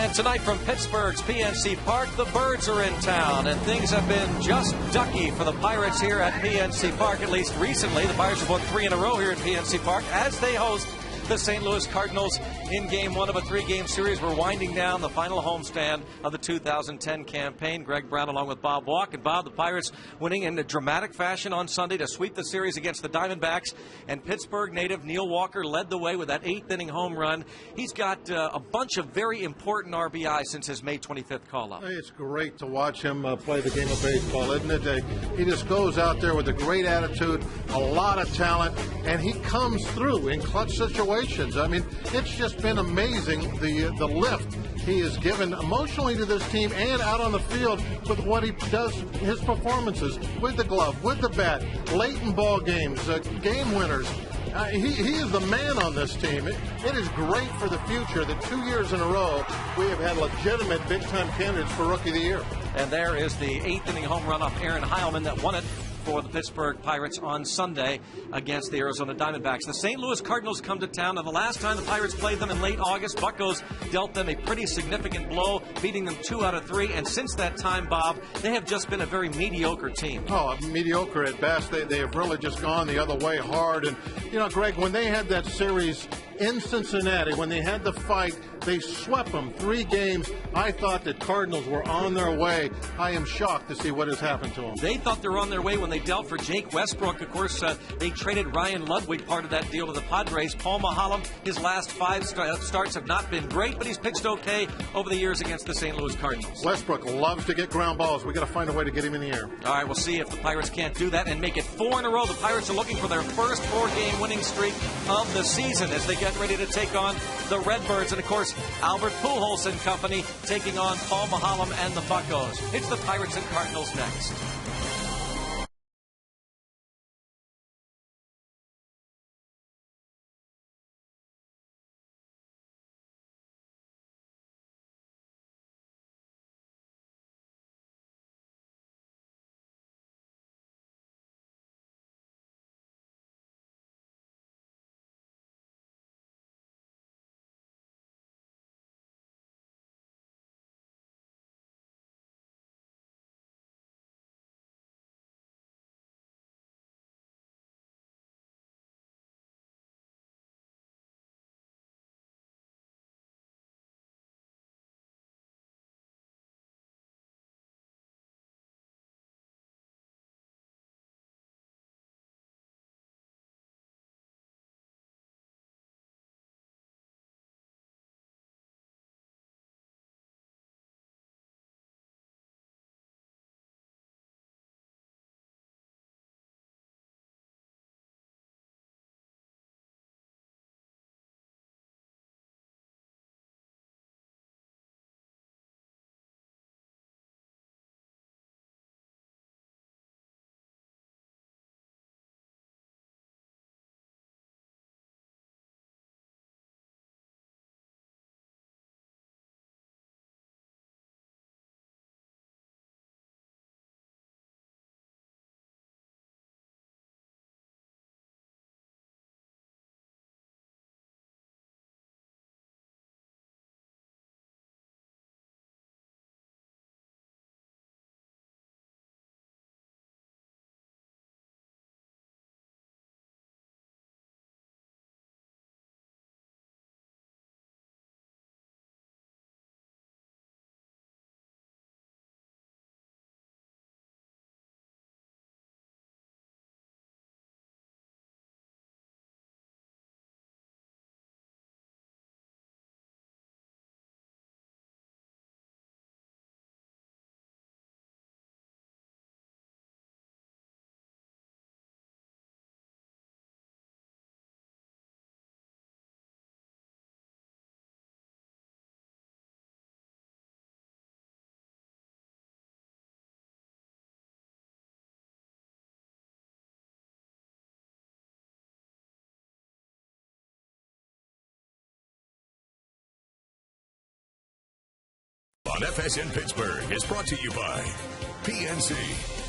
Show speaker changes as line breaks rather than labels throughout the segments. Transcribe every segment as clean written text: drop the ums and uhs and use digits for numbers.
And tonight from Pittsburgh's PNC Park, the Birds are in town, and things have been just ducky for the Pirates here at PNC Park, at least recently. The Pirates have won 3 in a row here at PNC Park as they host the St. Louis Cardinals in Game 1 of a 3-game series. We're winding down the final homestand of the 2010 campaign. Greg Brown along with Bob Walk. And Bob, the Pirates winning in a dramatic fashion on Sunday to sweep the series against the Diamondbacks. And Pittsburgh native Neil Walker led the way with that 8th-inning home run. He's got a bunch of very important RBI since his May 25th call-up.
It's great to watch him play the game of baseball, isn't it? He just goes out there with a great attitude, a lot of talent, and he comes through in clutch situations. I mean, it's just been amazing the lift he has given emotionally to this team and out on the field with what he does, his performances with the glove, with the bat, late in ball games, game winners. He is the man on this team. It is great for the future that 2 years in a row we have had legitimate big-time candidates for Rookie of the Year.
And there is the 8th-inning home run off Aaron Heilman that won it for the Pittsburgh Pirates on Sunday against the Arizona Diamondbacks. The St. Louis Cardinals come to town, and the last time the Pirates played them in late August, Buccos dealt them a pretty significant blow, beating them 2 out of 3. And since that time, Bob, they have just been a very mediocre team.
Oh, mediocre at best. They have really just gone the other way hard. And, you know, Greg, when they had that series in Cincinnati, when they had the fight, they swept them 3 games. I thought that Cardinals were on their way. I am shocked to see what has happened to them.
They thought they were on their way when they dealt for Jake Westbrook. Of course, they traded Ryan Ludwig, part of that deal, to the Padres. Paul Maholm, his last 5 starts have not been great, but he's pitched okay over the years against the St. Louis Cardinals.
Westbrook loves to get ground balls. We got to find a way to get him in the air.
All right, we'll see if the Pirates can't do that and make it 4 in a row. The Pirates are looking for their first 4-game winning streak of the season as they get ready to take on the Redbirds. And, of course, Albert Pujols and company taking on Paul Maholm and the Buccos. It's the Pirates and Cardinals next.
On FSN Pittsburgh is brought to you by PNC,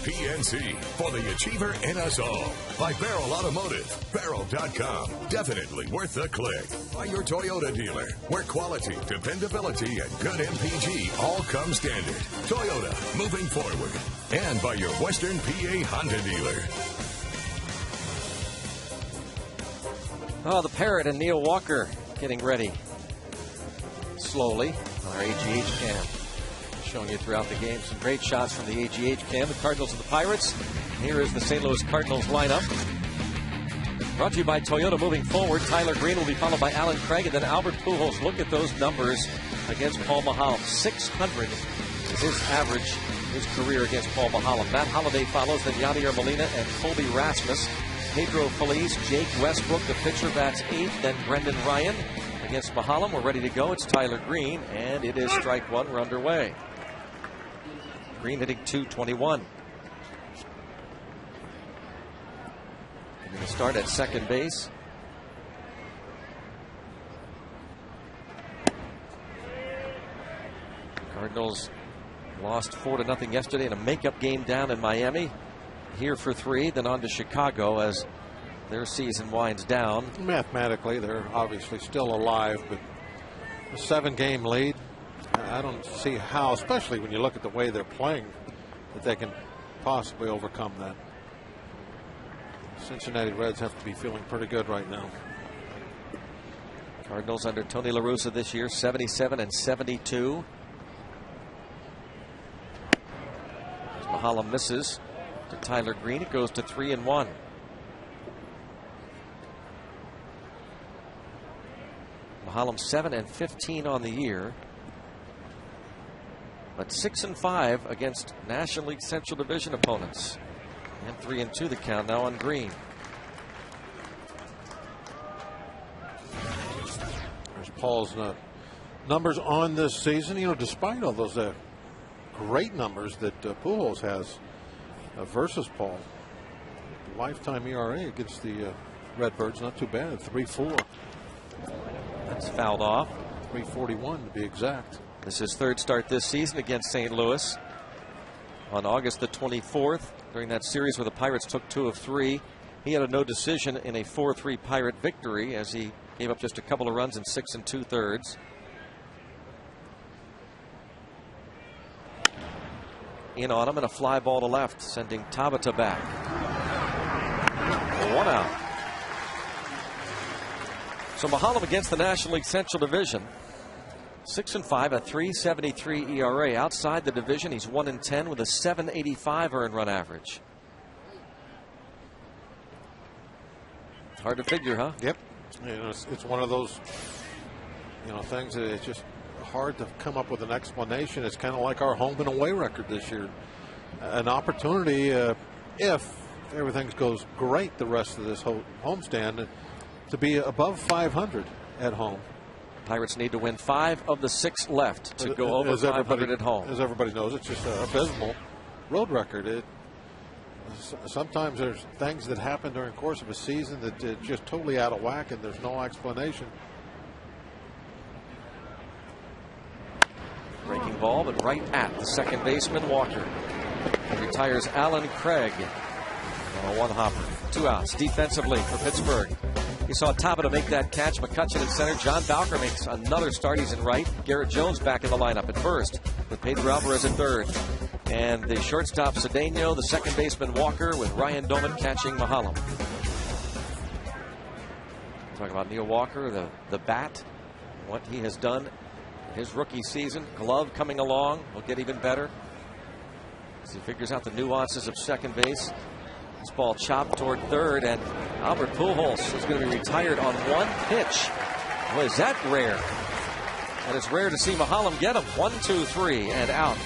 PNC for the achiever in us all. By Barrel Automotive. Barrel.com. Definitely worth the click. By your Toyota dealer, where quality, dependability, and good MPG all come standard. Toyota, moving forward. And by your Western PA Honda dealer.
Oh, the Parrot and Neil Walker getting ready slowly on our AGH cam. Showing you throughout the game some great shots from the AGH cam. The Cardinals and the Pirates. Here is the St. Louis Cardinals lineup. Brought to you by Toyota moving forward. Tyler Green will be followed by Alan Craig and then Albert Pujols. Look at those numbers against Paul Maholm. 600 is his average, his career against Paul Maholm. Matt Holliday follows, then Yadier Molina and Colby Rasmus. Pedro Feliz, Jake Westbrook, the pitcher, bats 8th. Then Brendan Ryan against Maholm. We're ready to go. It's Tyler Green, and it is strike one. We're underway. Green hitting .221. Going to start at second base. Cardinals lost 4-0 yesterday in a makeup game down in Miami. Here for 3, then on to Chicago as their season winds down.
Mathematically, they're obviously still alive, but a 7-game lead, I don't see how, especially when you look at the way they're playing, that they can possibly overcome that. Cincinnati Reds have to be feeling pretty good right now.
Cardinals under Tony La Russa this year, 77 and 72. As Maholm misses to Tyler Green, it goes to 3-1. Maholm 7 and 15 on the year, but 6-5 against National League Central Division opponents, and 3-2 the count now on Green.
There's Paul's numbers on this season. You know, despite all those great numbers that Pujols has versus Paul, lifetime ERA against the Redbirds not too bad, 3.4.
That's fouled off.
341 to be exact.
This is his third start this season against St. Louis. On August the 24th, during that series where the Pirates took 2 of 3, he had a no decision in a 4-3 Pirate victory as he gave up just a couple of runs in 6 2/3. In on him and a fly ball to left, sending Tabata back. 1 out. So Maholm against the National League Central Division. 6-5, a 3.73 ERA. Outside the division, he's 1-10 with a 7.85 earned run average. Hard to figure, huh?
Yep. You know, it's one of those, things that it's just hard to come up with an explanation. It's kind of like our home and away record this year. An opportunity, if everything goes great the rest of this whole homestand, to be above 500 at home.
Pirates need to win 5 of the 6 left to go over 500 at home.
As everybody knows, it's just an abysmal road record. Sometimes there's things that happen during the course of a season that are just totally out of whack, and there's no explanation.
Breaking ball, but right at the second baseman, Walker. He retires Alan Craig on a 1-hopper. 2 outs defensively for Pittsburgh. You saw Tabata make that catch. McCutcheon in center. John Bowker makes another start. He's in right. Garrett Jones back in the lineup at first with Pedro Alvarez in third. And the shortstop Cedeno, the second baseman Walker, with Ryan Doman catching Maholm. Talking about Neil Walker, the bat, what he has done his rookie season. Glove coming along, will get even better as he figures out the nuances of second base. This ball chopped toward third, and Albert Pujols is going to be retired on 1 pitch. Boy, is that rare. And it's rare to see Maholm get him. 1, 2, 3, and out.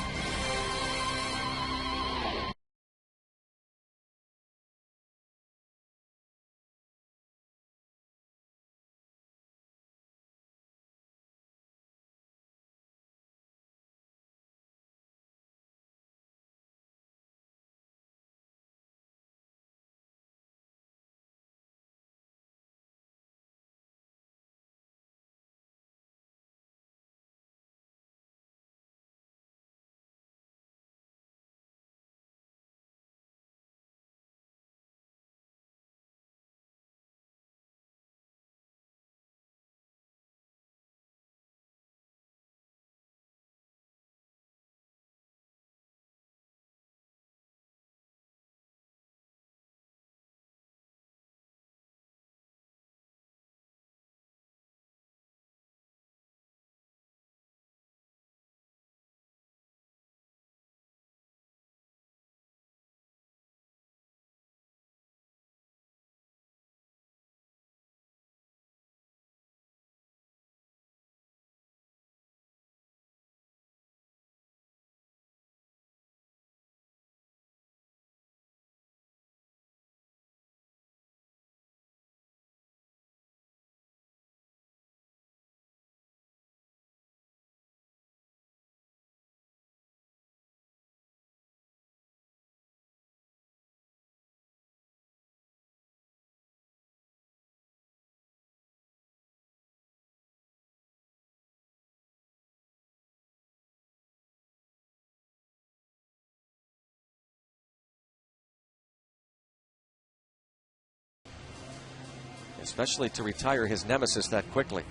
especially to retire his nemesis that quickly.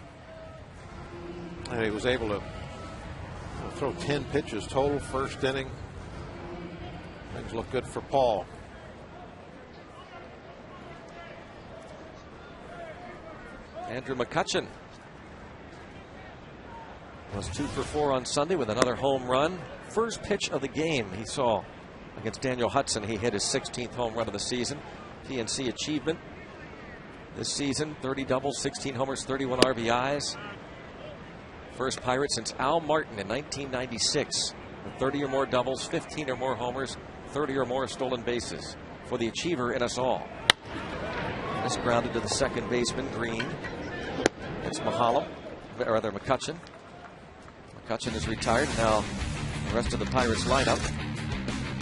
And he was able to throw 10 pitches total first inning. Things look good for Paul.
Andrew McCutchen was 2 for 4 on Sunday with another home run. First pitch of the game he saw against Daniel Hudson. He hit his 16th home run of the season. PNC achievement this season: 30 doubles, 16 homers, 31 RBIs. First Pirate since Al Martin in 1996 with 30 or more doubles, 15 or more homers, 30 or more stolen bases for the achiever in us all. This grounded to the second baseman, Green. It's McCutchen. McCutchen is retired. Now the rest of the Pirates lineup.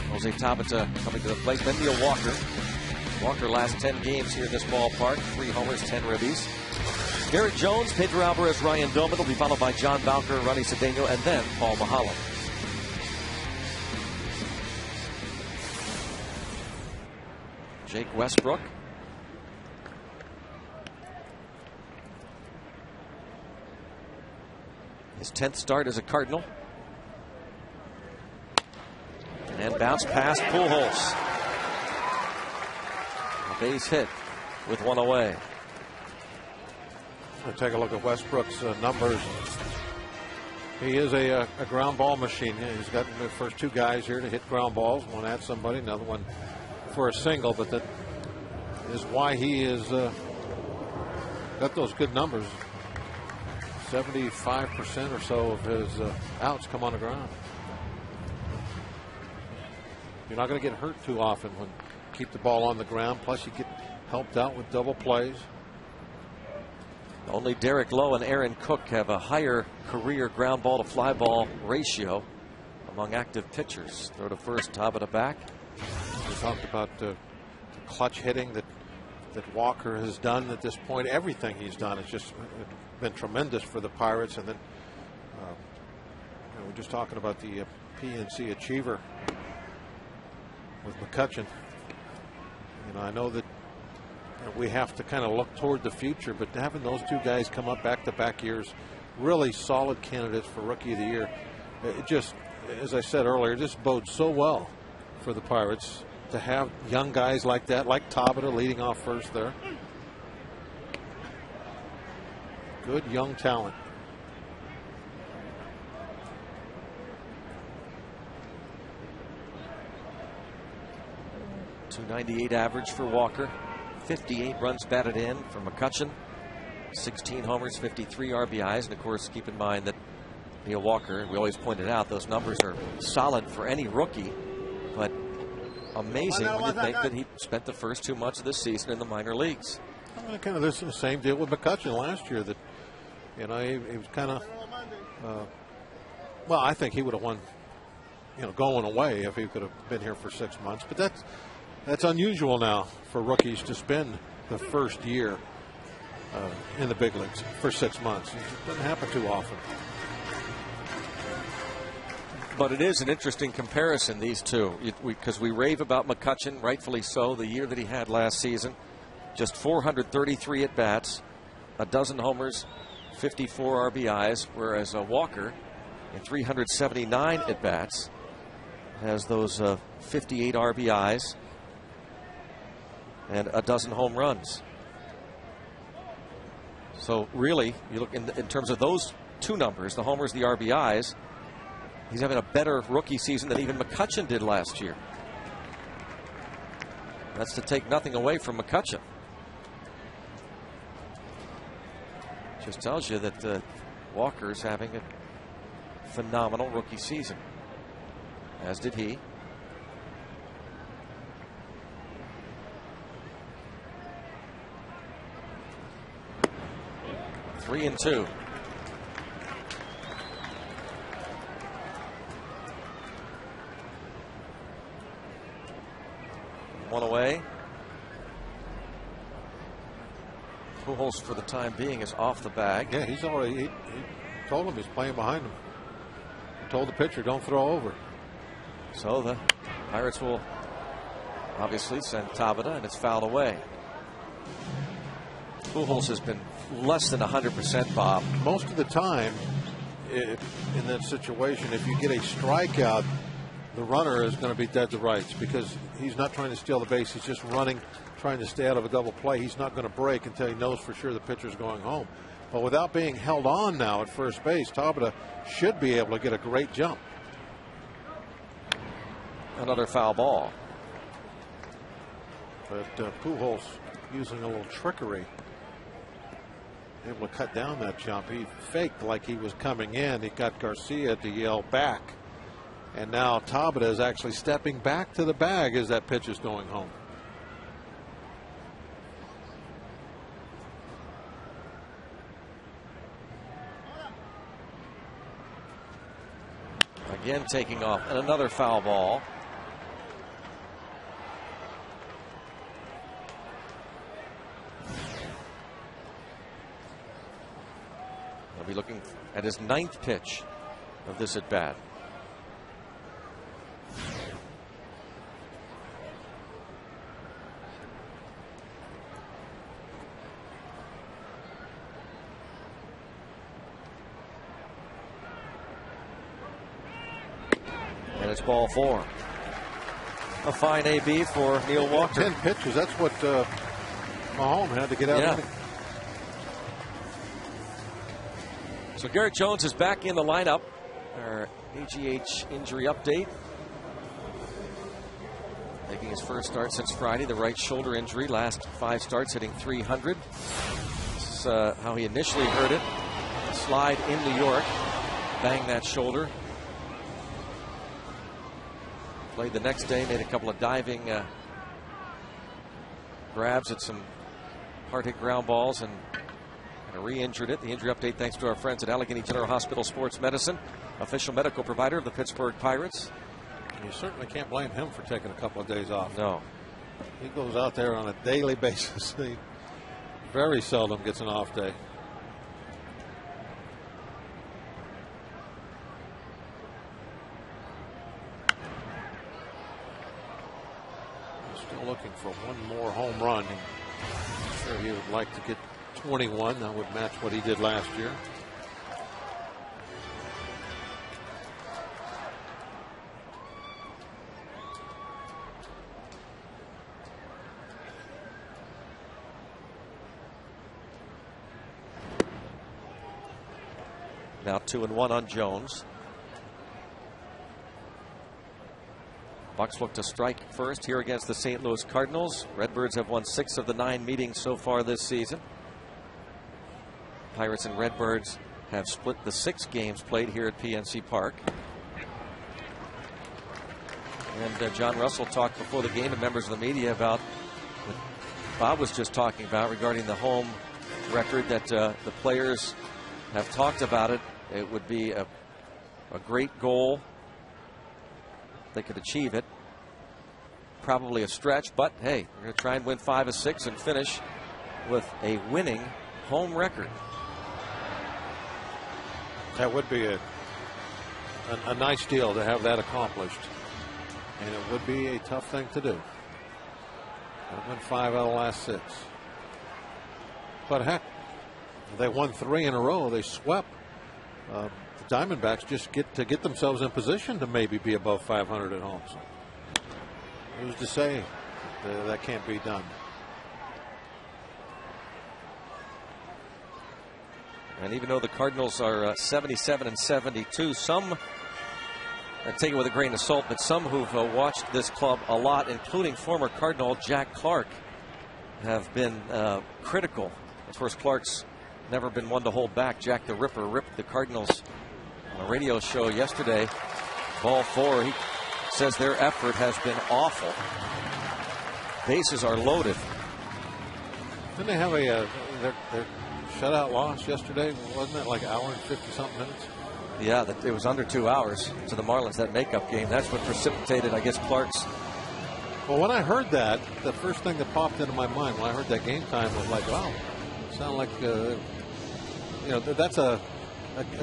Jose Tabata coming to the plate. Then Neil Walker. Walker last 10 games here in this ballpark. 3 homers, 10 ribbies. Garrett Jones, Pedro Alvarez, Ryan Doman will be followed by John Bowker, Ronnie Cedeno, and then Paul Mahala. Jake Westbrook. His 10th start as a Cardinal. And bounce past Pujols. A base hit with 1 away.
We'll take a look at Westbrook's numbers. He is a ground ball machine. He's got the first 2 guys here to hit ground balls. One at somebody, another one for a single. But that is why he is got those good numbers. 75% or so of his outs come on the ground. You're not going to get hurt too often when you keep the ball on the ground. Plus, you get helped out with double plays.
Only Derek Lowe and Aaron Cook have a higher career ground ball to fly ball ratio among active pitchers. Throw to first, Tabata back.
We talked about the clutch hitting that Walker has done at this point. Everything he's done has just been tremendous for the Pirates. And then we're just talking about the PNC achiever with McCutchen. I know that we have to kind of look toward the future, but having those 2 guys come up back-to-back years, really solid candidates for Rookie of the Year. It just, as I said earlier, just bodes so well for the Pirates to have young guys like that, like Tabata leading off first there. Good young talent.
.298 average for Walker. 58 runs batted in for McCutchen. 16 homers, 53 RBIs. And of course, keep in mind that Neil Walker, we always pointed out, those numbers are solid for any rookie. But amazing when you think that he spent the first 2 months of this season in the minor leagues.
Kind of the same deal with McCutchen last year. That he was kind of well, I think he would have won going away if he could have been here for 6 months. But that's unusual now for rookies to spend the first year in the big leagues for 6 months. It doesn't happen too often.
But it is an interesting comparison, these two, because we rave about McCutchen, rightfully so, the year that he had last season. Just 433 at-bats, a dozen homers, 54 RBIs, whereas Walker, in 379 at-bats, has those 58 RBIs and a dozen home runs. So really, you look in terms of those 2 numbers, the homers, the RBIs, he's having a better rookie season than even McCutchen did last year. That's to take nothing away from McCutchen. Just tells you that Walker's having a phenomenal rookie season, as did he. Three and two. One away. Pujols, for the time being, is off the bag.
Yeah, he's already. He told him he's playing behind him. He told the pitcher, "Don't throw over."
So the Pirates will obviously send Tabata, and it's fouled away. Pujols has been less than 100%, Bob.
Most of the time, in that situation, if you get a strikeout, the runner is going to be dead to rights because he's not trying to steal the base. He's just running, trying to stay out of a double play. He's not going to break until he knows for sure the pitcher's going home. But without being held on now at first base, Tabata should be able to get a great jump.
Another foul ball.
But Pujols using a little trickery, able to cut down that jump. He faked like he was coming in. He got Garcia to yell back. And now Tabata is actually stepping back to the bag as that pitch is going home.
Again taking off, and another foul ball. He'll be looking at his 9th pitch of this at bat. And it's ball 4. A fine AB for Neil Walker.
10 pitches. That's what Mahomes had to get out of it.
So Garrett Jones is back in the lineup. Our AGH injury update. Making his first start since Friday. The right shoulder injury. Last 5 starts hitting .300. This is how he initially hurt it. A slide in New York. Banged that shoulder. Played the next day. Made a couple of diving grabs at some hard-hit ground balls and re-injured it. The injury update thanks to our friends at Allegheny General Hospital Sports Medicine, official medical provider of the Pittsburgh Pirates.
You certainly can't blame him for taking a couple of days off.
No.
He goes out there on a daily basis. He very seldom gets an off day. Still looking for one more home run. I'm sure he would like to get 21. That would match what he did last year.
Now 2-1 on Jones. Bucks look to strike first here against the St. Louis Cardinals. Redbirds have won 6 of the 9 meetings so far this season. Pirates and Redbirds have split the 6 games played here at PNC Park. And John Russell talked before the game to members of the media about what Bob was just talking about regarding the home record, that the players have talked about it. It would be a great goal. They could achieve it. Probably a stretch, but hey, we're going to try and win 5 of 6 and finish with a winning home record.
That would be a nice deal to have that accomplished. And it would be a tough thing to do. I've won 5 out of the last 6. But heck, they won 3 in a row. They swept. The Diamondbacks just get themselves in position to maybe be above 500 at home. So who's to say that can't be done?
And even though the Cardinals are 77 and 72, some, take it with a grain of salt, but some who've watched this club a lot, including former Cardinal Jack Clark, have been critical. Of course, Clark's never been one to hold back. Jack the Ripper ripped the Cardinals on a radio show yesterday. Ball 4. He says their effort has been awful. Bases are loaded.
Didn't they have their shutout loss yesterday? Wasn't that like an hour and 50-something minutes?
Yeah, it was under 2 hours to the Marlins, that makeup game. That's what precipitated, I guess, Clark's.
Well, when I heard that, the first thing that popped into my mind when I heard that game time was like, wow, sound like, that's a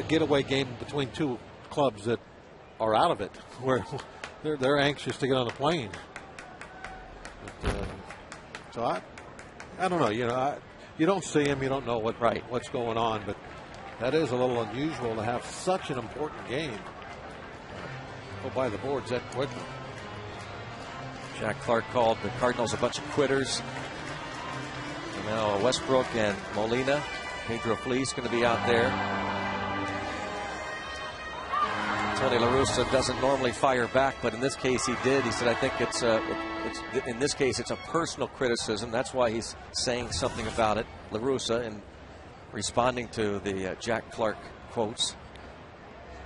getaway game between 2 clubs that are out of it, where they're anxious to get on the plane. But, so I don't know.
you don't see him, you don't know what's going on, but that is a little unusual to have such an important game go by the boards that quickly.
Jack Clark called the Cardinals a bunch of quitters. And now Westbrook and Molina. Pedro Feliz going to be out there. Tony La Russa doesn't normally fire back, but in this case he did. He said, I think in this case it's a personal criticism. That's why he's saying something about it. La Russa, in responding to the Jack Clark quotes.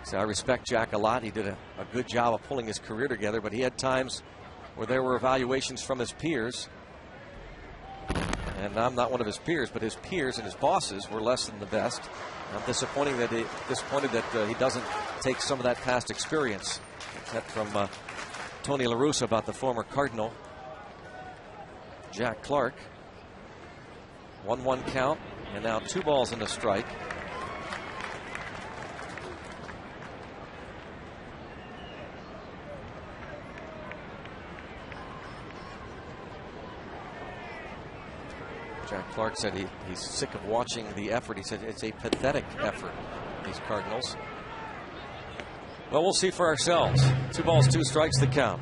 So I respect Jack a lot. He did a good job of pulling his career together, but he had times where there were evaluations from his peers. And I'm not one of his peers, but his peers and his bosses were less than the best. I'm disappointed that he doesn't take some of that past experience. That from Tony La Russa about the former Cardinal Jack Clark. 1-1 count, and now 2 balls and a strike. Jack Clark said he's sick of watching the effort. He said it's a pathetic effort, these Cardinals. Well, we'll see for ourselves. 2 balls, 2 strikes the count.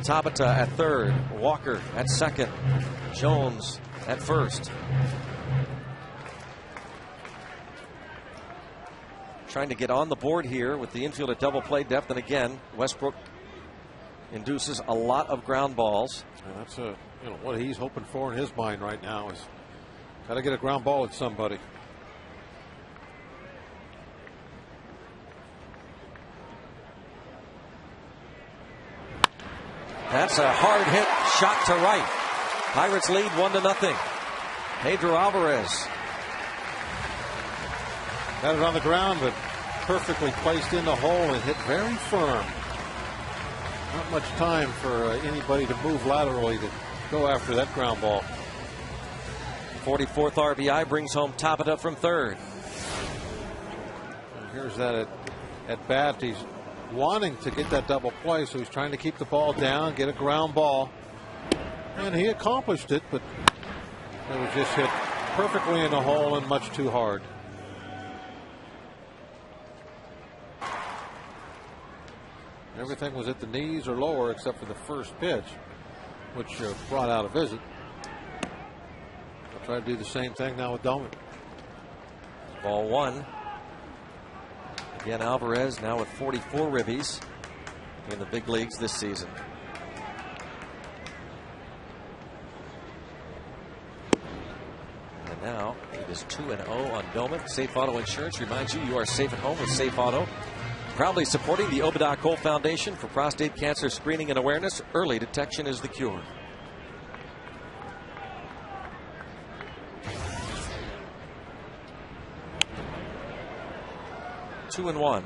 Tabata at third, Walker at second, Jones at first. Trying to get on the board here with the infield at double play depth, and again Westbrook induces a lot of ground balls.
And that's what he's hoping for in his mind right now is got to get a ground ball at somebody.
That's a hard hit shot to right. Pirates lead 1-0. Pedro Alvarez
had it on the ground, but perfectly placed in the hole and hit very firm. Not much time for anybody to move laterally to go after that ground ball.
44th RBI brings home Tabata from third.
And here's that at bat. He's wanting to get that double play, so he's trying to keep the ball down, get a ground ball. And he accomplished it, but it was just hit perfectly in the hole and much too hard. Everything was at the knees or lower except for the first pitch, which brought out a visit. I'll try to do the same thing now with Doman.
Ball 1. Again, Alvarez now with 44 ribbies in the big leagues this season. And now it is 2-0 on Doman. Safe Auto Insurance reminds you are safe at home with Safe Auto. Proudly supporting the Obadiah Cole Foundation for prostate cancer screening and awareness. Early detection is the cure. Two and one.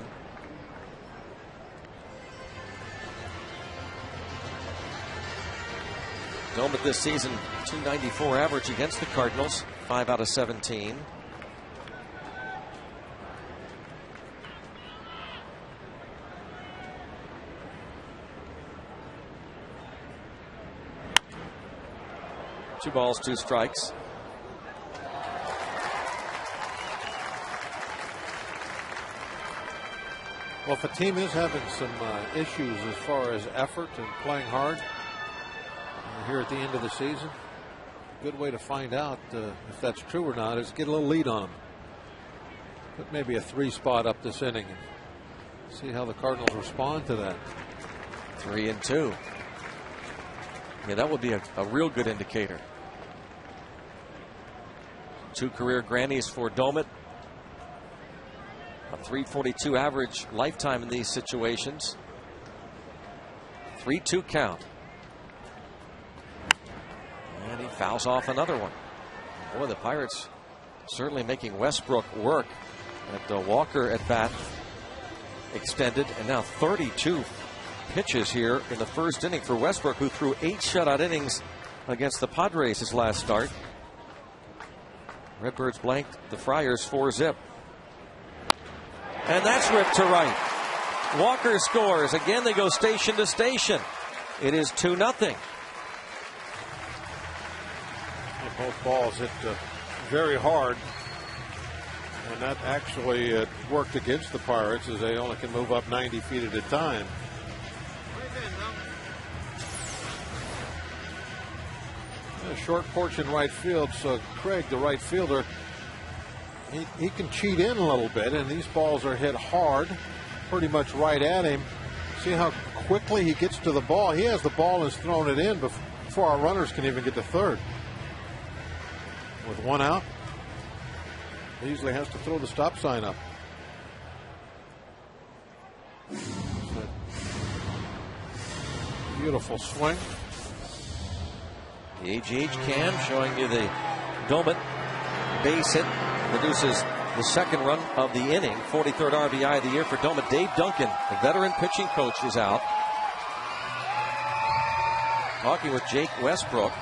Doman this season, .294 average against the Cardinals, 5 out of 17. Two balls, 2 strikes.
Well, if a team is having some issues as far as effort and playing hard here at the end of the season, a good way to find out if that's true or not is get a little lead on them. Put maybe a 3 spot up this inning and see how the Cardinals respond to that.
3-2. Yeah, that would be a real good indicator. 2 career grannies for Doman. A .342 average lifetime in these situations. 3-2 count. And he fouls off another one. Boy, the Pirates certainly making Westbrook work. At Walker at bat extended, and now 32 pitches here in the first inning for Westbrook, who threw 8 shutout innings against the Padres his last start. Redbirds blanked the Friars 4-0. And that's ripped to right. Walker scores. Again, they go station to station. It is 2-0.
Both balls hit very hard. And that actually worked against the Pirates, as they only can move up 90 feet at a time. A short porch in right field, so Craig, the right fielder, he can cheat in a little bit, and these balls are hit hard, pretty much right at him. See how quickly he gets to the ball. He has the ball and has thrown it in before our runners can even get to third. With one out, he usually has to throw the stop sign up. Beautiful swing.
The AGH cam showing you the Domet base hit produces the second run of the inning. 43rd RBI of the year for Domet. Dave Duncan, the veteran pitching coach, is out. Talking with Jake Westbrook.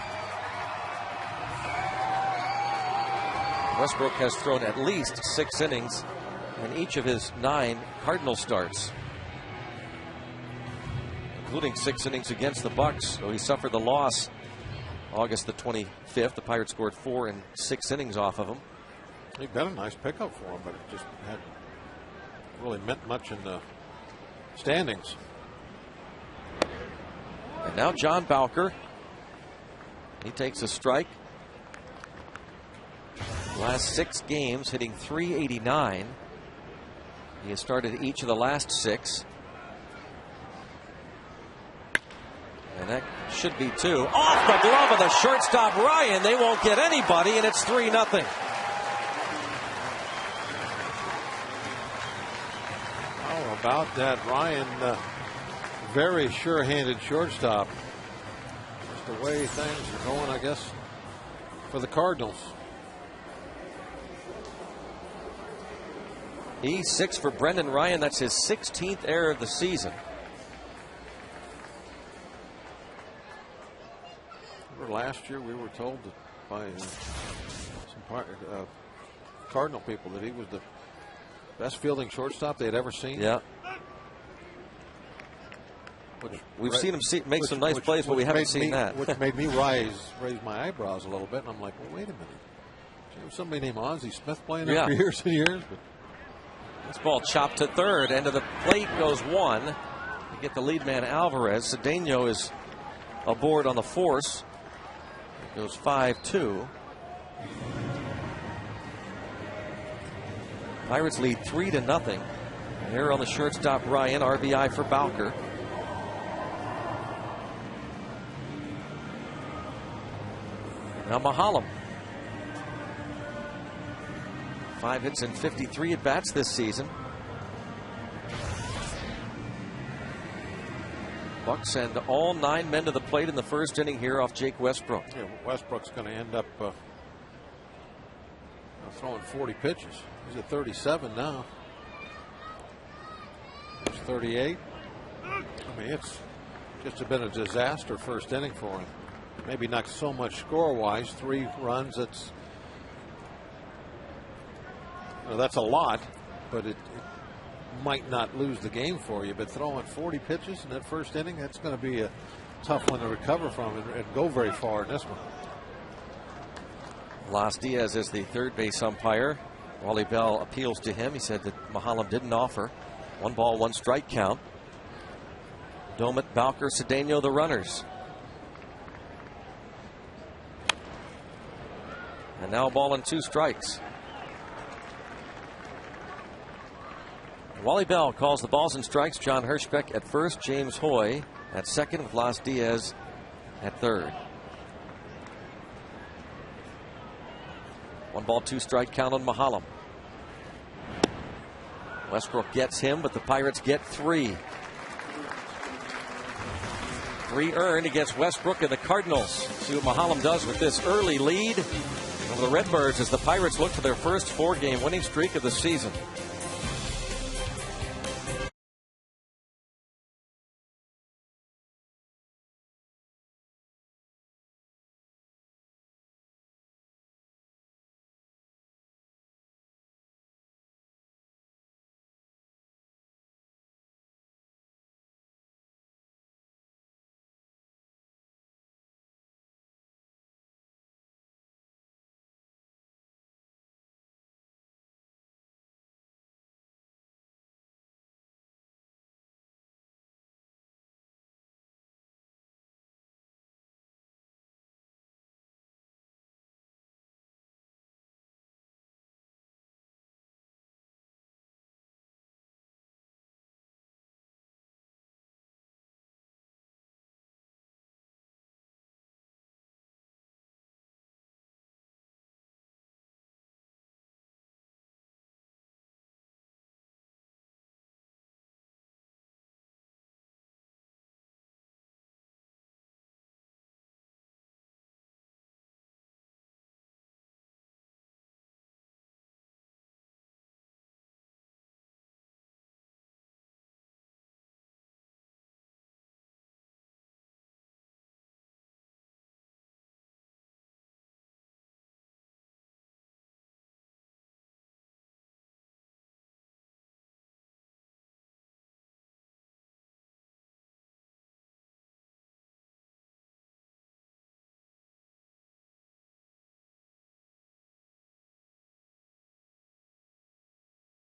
Westbrook has thrown at least 6 innings in each of his 9 Cardinal starts, including 6 innings against the Bucks. So he suffered the loss August the 25th. The Pirates scored 4 in 6 innings off of him.
He got a nice pickup for him, but it just hadn't really meant much in the standings.
And now John Bowker. He takes a strike. Last 6 games hitting .389. He has started each of the last 6. And that should be 2. Off the glove of the shortstop Ryan. They won't get anybody, and it's 3-0.
How about that? Ryan, very sure-handed shortstop. Just the way things are going, I guess, for the Cardinals.
E6 for Brendan Ryan. That's his 16th error of the season.
Last year we were told by some Cardinal people that he was the best fielding shortstop they had ever seen.
Yeah. We've seen him make some nice plays, but we haven't seen that.
Which made me raise my eyebrows a little bit, and I'm like, well, wait a minute. There was somebody named Ozzie Smith playing there for years and years. But
this ball chopped to third. End of the plate goes 1. You get the lead man Alvarez. Cedeno is aboard on the force. It goes 5-2. Pirates lead 3-0. Error on the shortstop Ryan. RBI for Bowker. Now Mahalam. 5 hits and 53 at bats this season. Bucks send all 9 men to the plate in the first inning here off Jake Westbrook.
Yeah, Westbrook's going to end up throwing 40 pitches. He's at 37 now. He's 38. I mean, it's just been a disaster first inning for him. Maybe not so much score-wise. 3 runs. That's a lot, but it might not lose the game for you. But throwing 40 pitches in that first inning, that's going to be a tough one to recover from and go very far in this one.
Las Diaz is the third base umpire. Wally Bell appeals to him. He said that Mahalam didn't offer. 1 ball, 1 strike count. Domet, Bowker, Cedeno, the runners. And now a ball and 2 strikes. Wally Bell calls the balls and strikes. John Hirschbeck at first. James Hoy at second, with Las Diaz at third. 1 ball, 2 strike count on Mahalam. Westbrook gets him, but the Pirates get 3. 3 earned against Westbrook and the Cardinals. See what Mahalam does with this early lead over the Redbirds as the Pirates look for their first 4-game winning streak of the season.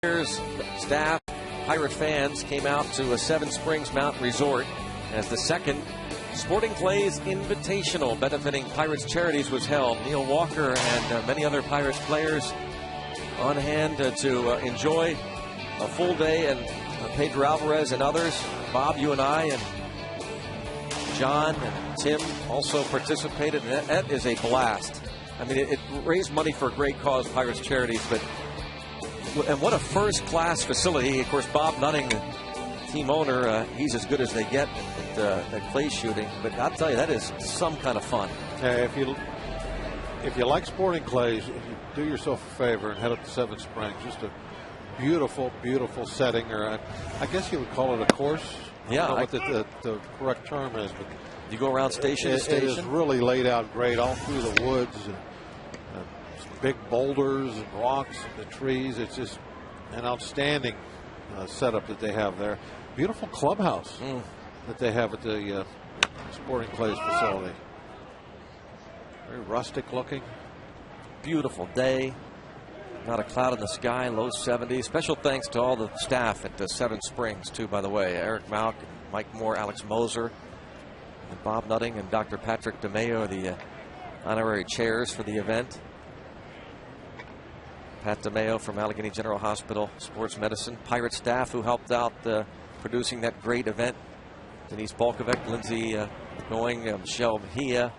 Players, staff, Pirate fans came out to a Seven Springs Mountain Resort as the second Sporting Clays Invitational benefiting Pirates charities was held. Neil Walker and many other Pirates players on hand to enjoy a full day, and Pedro Alvarez and others, Bob, you and I, and John and Tim also participated, and that is a blast. I mean, it raised money for a great cause, Pirates charities, and what a first-class facility. Of course, Bob Nutting, the team owner, he's as good as they get at clay shooting. But I'll tell you, that is some kind of fun.
If you like sporting clays, if you do yourself a favor and head up to Seven Springs, just a beautiful, beautiful setting, or I guess you would call it a course.
Yeah,
I don't know what the correct term is, but
you go around station to station.
It is really laid out great all through the woods and big boulders and rocks and the trees. It's just an outstanding setup that they have there. Beautiful clubhouse that they have at the Sporting Clays facility. Very rustic looking.
Beautiful day. Not a cloud in the sky, low 70s. Special thanks to all the staff at the Seven Springs, too, by the way. Eric Malk, Mike Moore, Alex Moser, and Bob Nutting, and Dr. Patrick DeMeo are the honorary chairs for the event. Pat DeMeo from Allegheny General Hospital Sports Medicine. Pirate staff who helped out producing that great event. Denise Balkovec, Lindsay Going, Michelle Mejia,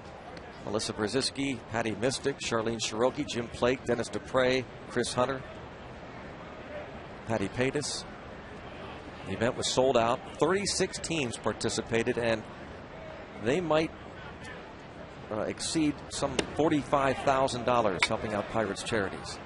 Melissa Brzezinski, Patty Mystic, Charlene Cherokee, Jim Plake, Dennis Dupre, Chris Hunter, Patty Patis. The event was sold out. 36 teams participated, and they might exceed some $45,000 helping out Pirates charities.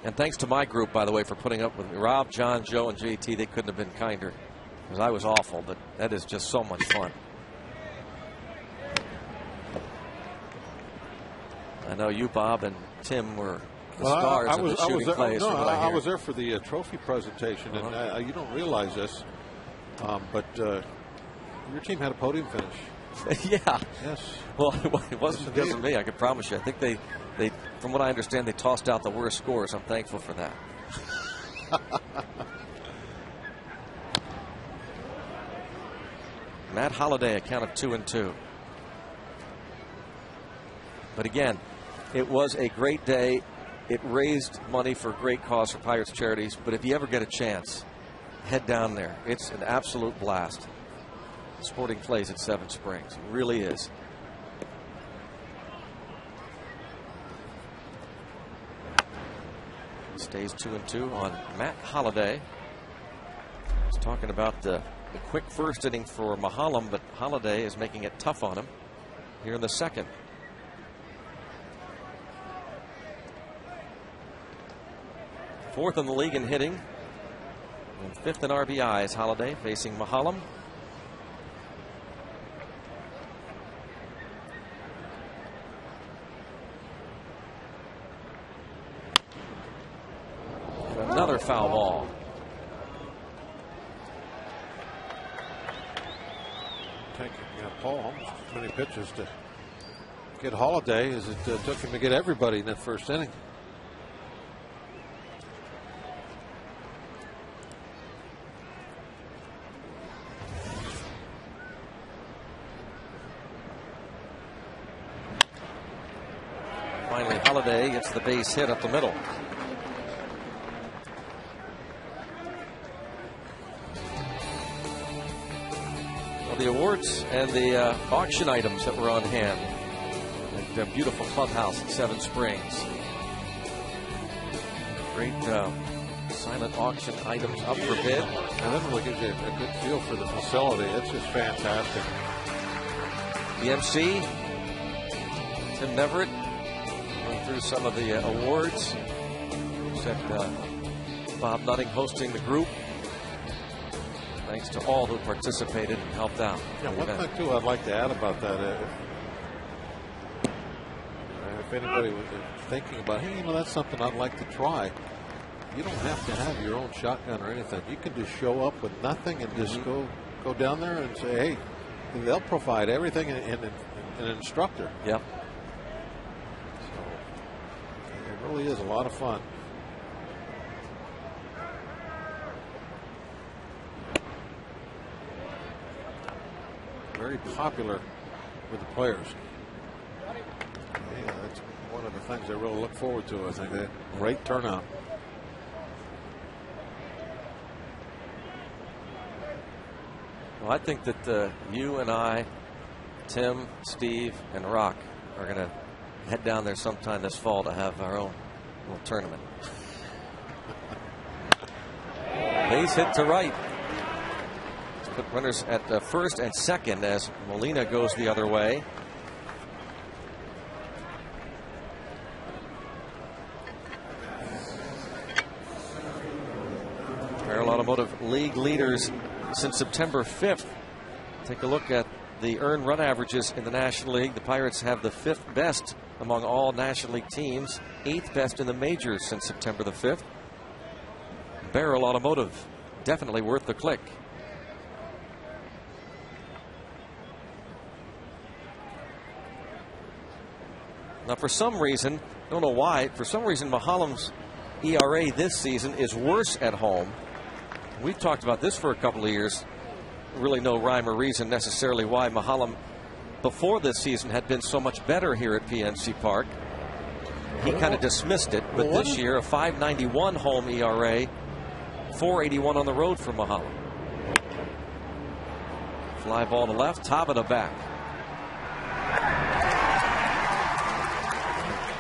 And thanks to my group, by the way, for putting up with me. Rob, John, Joe, and JT, they couldn't have been kinder, because I was awful, but that is just so much fun. I know you, Bob, and Tim were the stars of the shooting clays.
I was there for the trophy presentation, and you don't realize this, but your team had a podium finish.
Yeah.
Yes.
Well, it wasn't because of me, I can promise you. I think they, from what I understand, they tossed out the worst scores. I'm thankful for that. Matt Holliday, a count of 2-2. But again, it was a great day. It raised money for a great cause for Pirates charities. But if you ever get a chance, head down there. It's an absolute blast. Sporting Clays at Seven Springs. It really is. Stays 2-2 on Matt Holliday. He's talking about the quick first inning for Mahalam, but Holliday is making it tough on him here in the second. Fourth in the league in hitting and fifth in RBIs. Holliday facing Mahalam. And another foul ball.
Taking Paul almost as many pitches to get Holliday as it took him to get everybody in that first inning.
Finally, Holliday gets the base hit up the middle. Well, the awards and the auction items that were on hand. The beautiful clubhouse at Seven Springs. Great silent auction items up for bid.
And that really gives you a good feel for the facility. It's just fantastic.
The MC, Tim Neverett, going through some of the awards. Said Bob Nutting hosting the group. Thanks to all who participated and helped out.
Yeah, one thing too I'd like to add about that, if anybody was thinking about, hey, that's something I'd like to try. You don't have to have your own shotgun or anything. You can just show up with nothing and just go down there and say, hey, they'll provide everything and an instructor.
Yep.
really is a lot of fun. Very popular with the players. Yeah, that's one of the things I really look forward to. I think that great turnout.
Well, I think that you and I, Tim, Steve, and Rock are going to head down there sometime this fall to have our own little tournament. Base hit to right. Let's put runners at first and second as Molina goes the other way. Barrel Automotive League leaders since September 5th. Take a look at the earned run averages in the National League. The Pirates have the 5th best among all National League teams, 8th best in the majors since September the 5th. Barrel Automotive, definitely worth the click. Now, for some reason, I don't know why, for some reason, Mahalam's ERA this season is worse at home. We've talked about this for a couple of years. Really no rhyme or reason necessarily why Mahalam before this season had been so much better here at PNC Park. He kind of dismissed it, but this year a 5.91 home ERA, 4.81 on the road for Mahalam. Fly ball to left, Tabata back.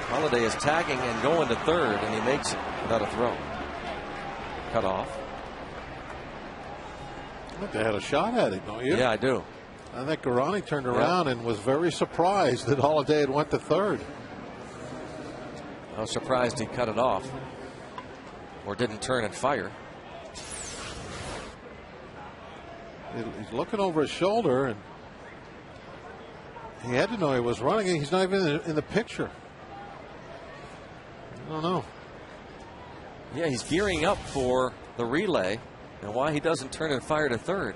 Holiday is tagging and going to third, and he makes it without a throw. Cut off.
I think they had a shot at him, don't you?
Yeah, I do.
I think Garani turned around and was very surprised that Holiday had went to third.
I was surprised he cut it off or didn't turn and fire.
He's looking over his shoulder, and he had to know he was running. He's not even in the picture. I don't know.
Yeah, he's gearing up for the relay, and why he doesn't turn and fire to third.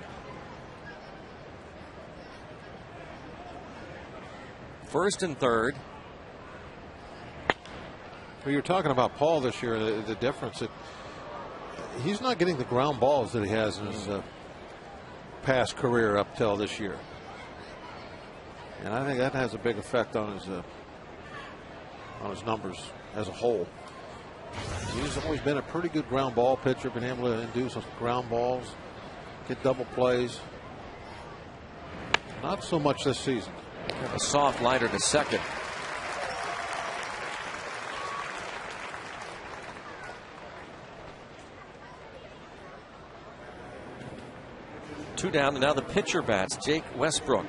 First and third.
Well, you're talking about Paul this year, the difference. He's not getting the ground balls that he has in his past career up till this year. And I think that has a big effect on his numbers as a whole. He's always been a pretty good ground ball pitcher, been able to induce some ground balls, get double plays. Not so much this season.
A soft liner to second. Two down, and now the pitcher bats, Jake Westbrook.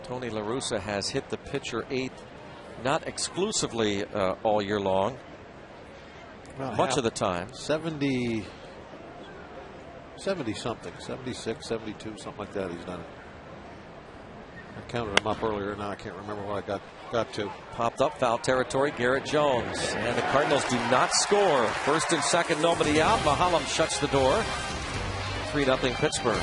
Tony La Russa has hit the pitcher eighth, not exclusively all year long.
Well,
much of the time.
70 something, 76, 72, something like that. He's done it. I counted him up earlier. Now I can't remember what I got to.
Popped up, foul territory, Garrett Jones. And the Cardinals do not score. First and second, nobody out. Mahalam shuts the door. 3-0 Pittsburgh.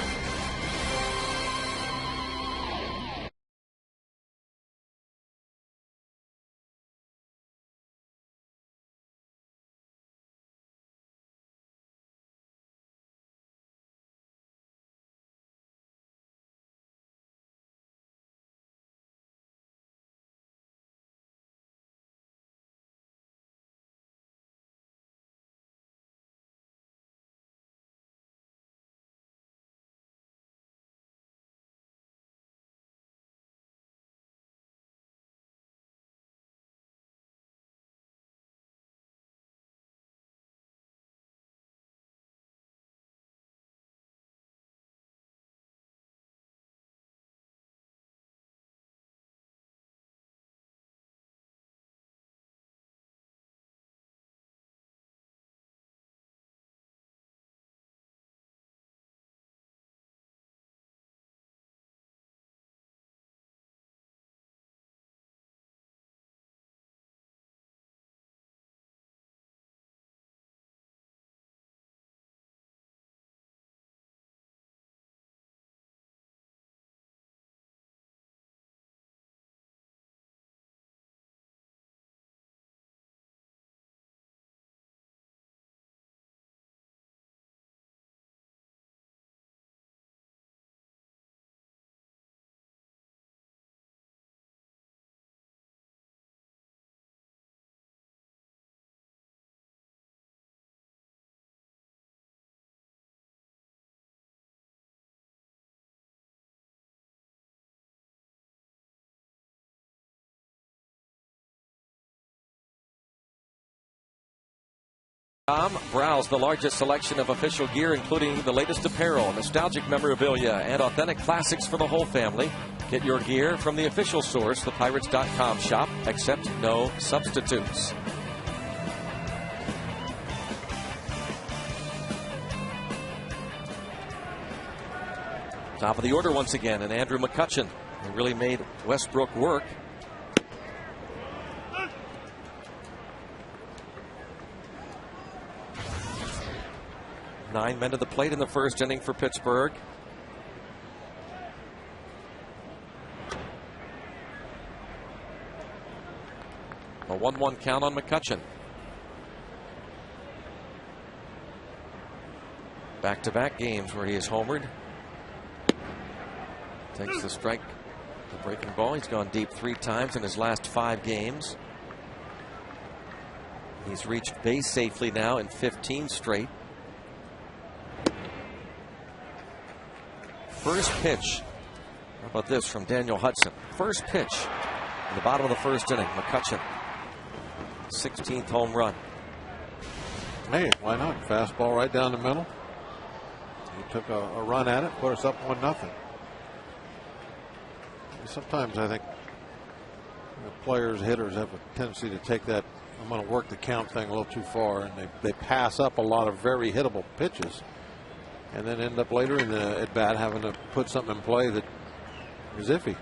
Browse the largest selection of official gear, including the latest apparel, nostalgic memorabilia, and authentic classics for the whole family. Get your gear from the official source, thepirates.com shop. Accept no substitutes. Top of the order once again, and Andrew McCutchen, who really made Westbrook work. Nine men to the plate in the first inning for Pittsburgh. A 1-1 count on McCutchen. Back-to-back games where he has homered. Takes the strike, the breaking ball. He's gone deep 3 times in his last 5 games. He's reached base safely now in 15 straight. First pitch. How about this from Daniel Hudson? First pitch in the bottom of the first inning. McCutchen, 16th home run.
Hey, why not? Fastball right down the middle. He took a run at it, put us up 1-0. Sometimes I think players, hitters have a tendency to take that I'm going to work the count thing a little too far, and they pass up a lot of very hittable pitches, and then end up later in the at bat having to put something in play that is iffy.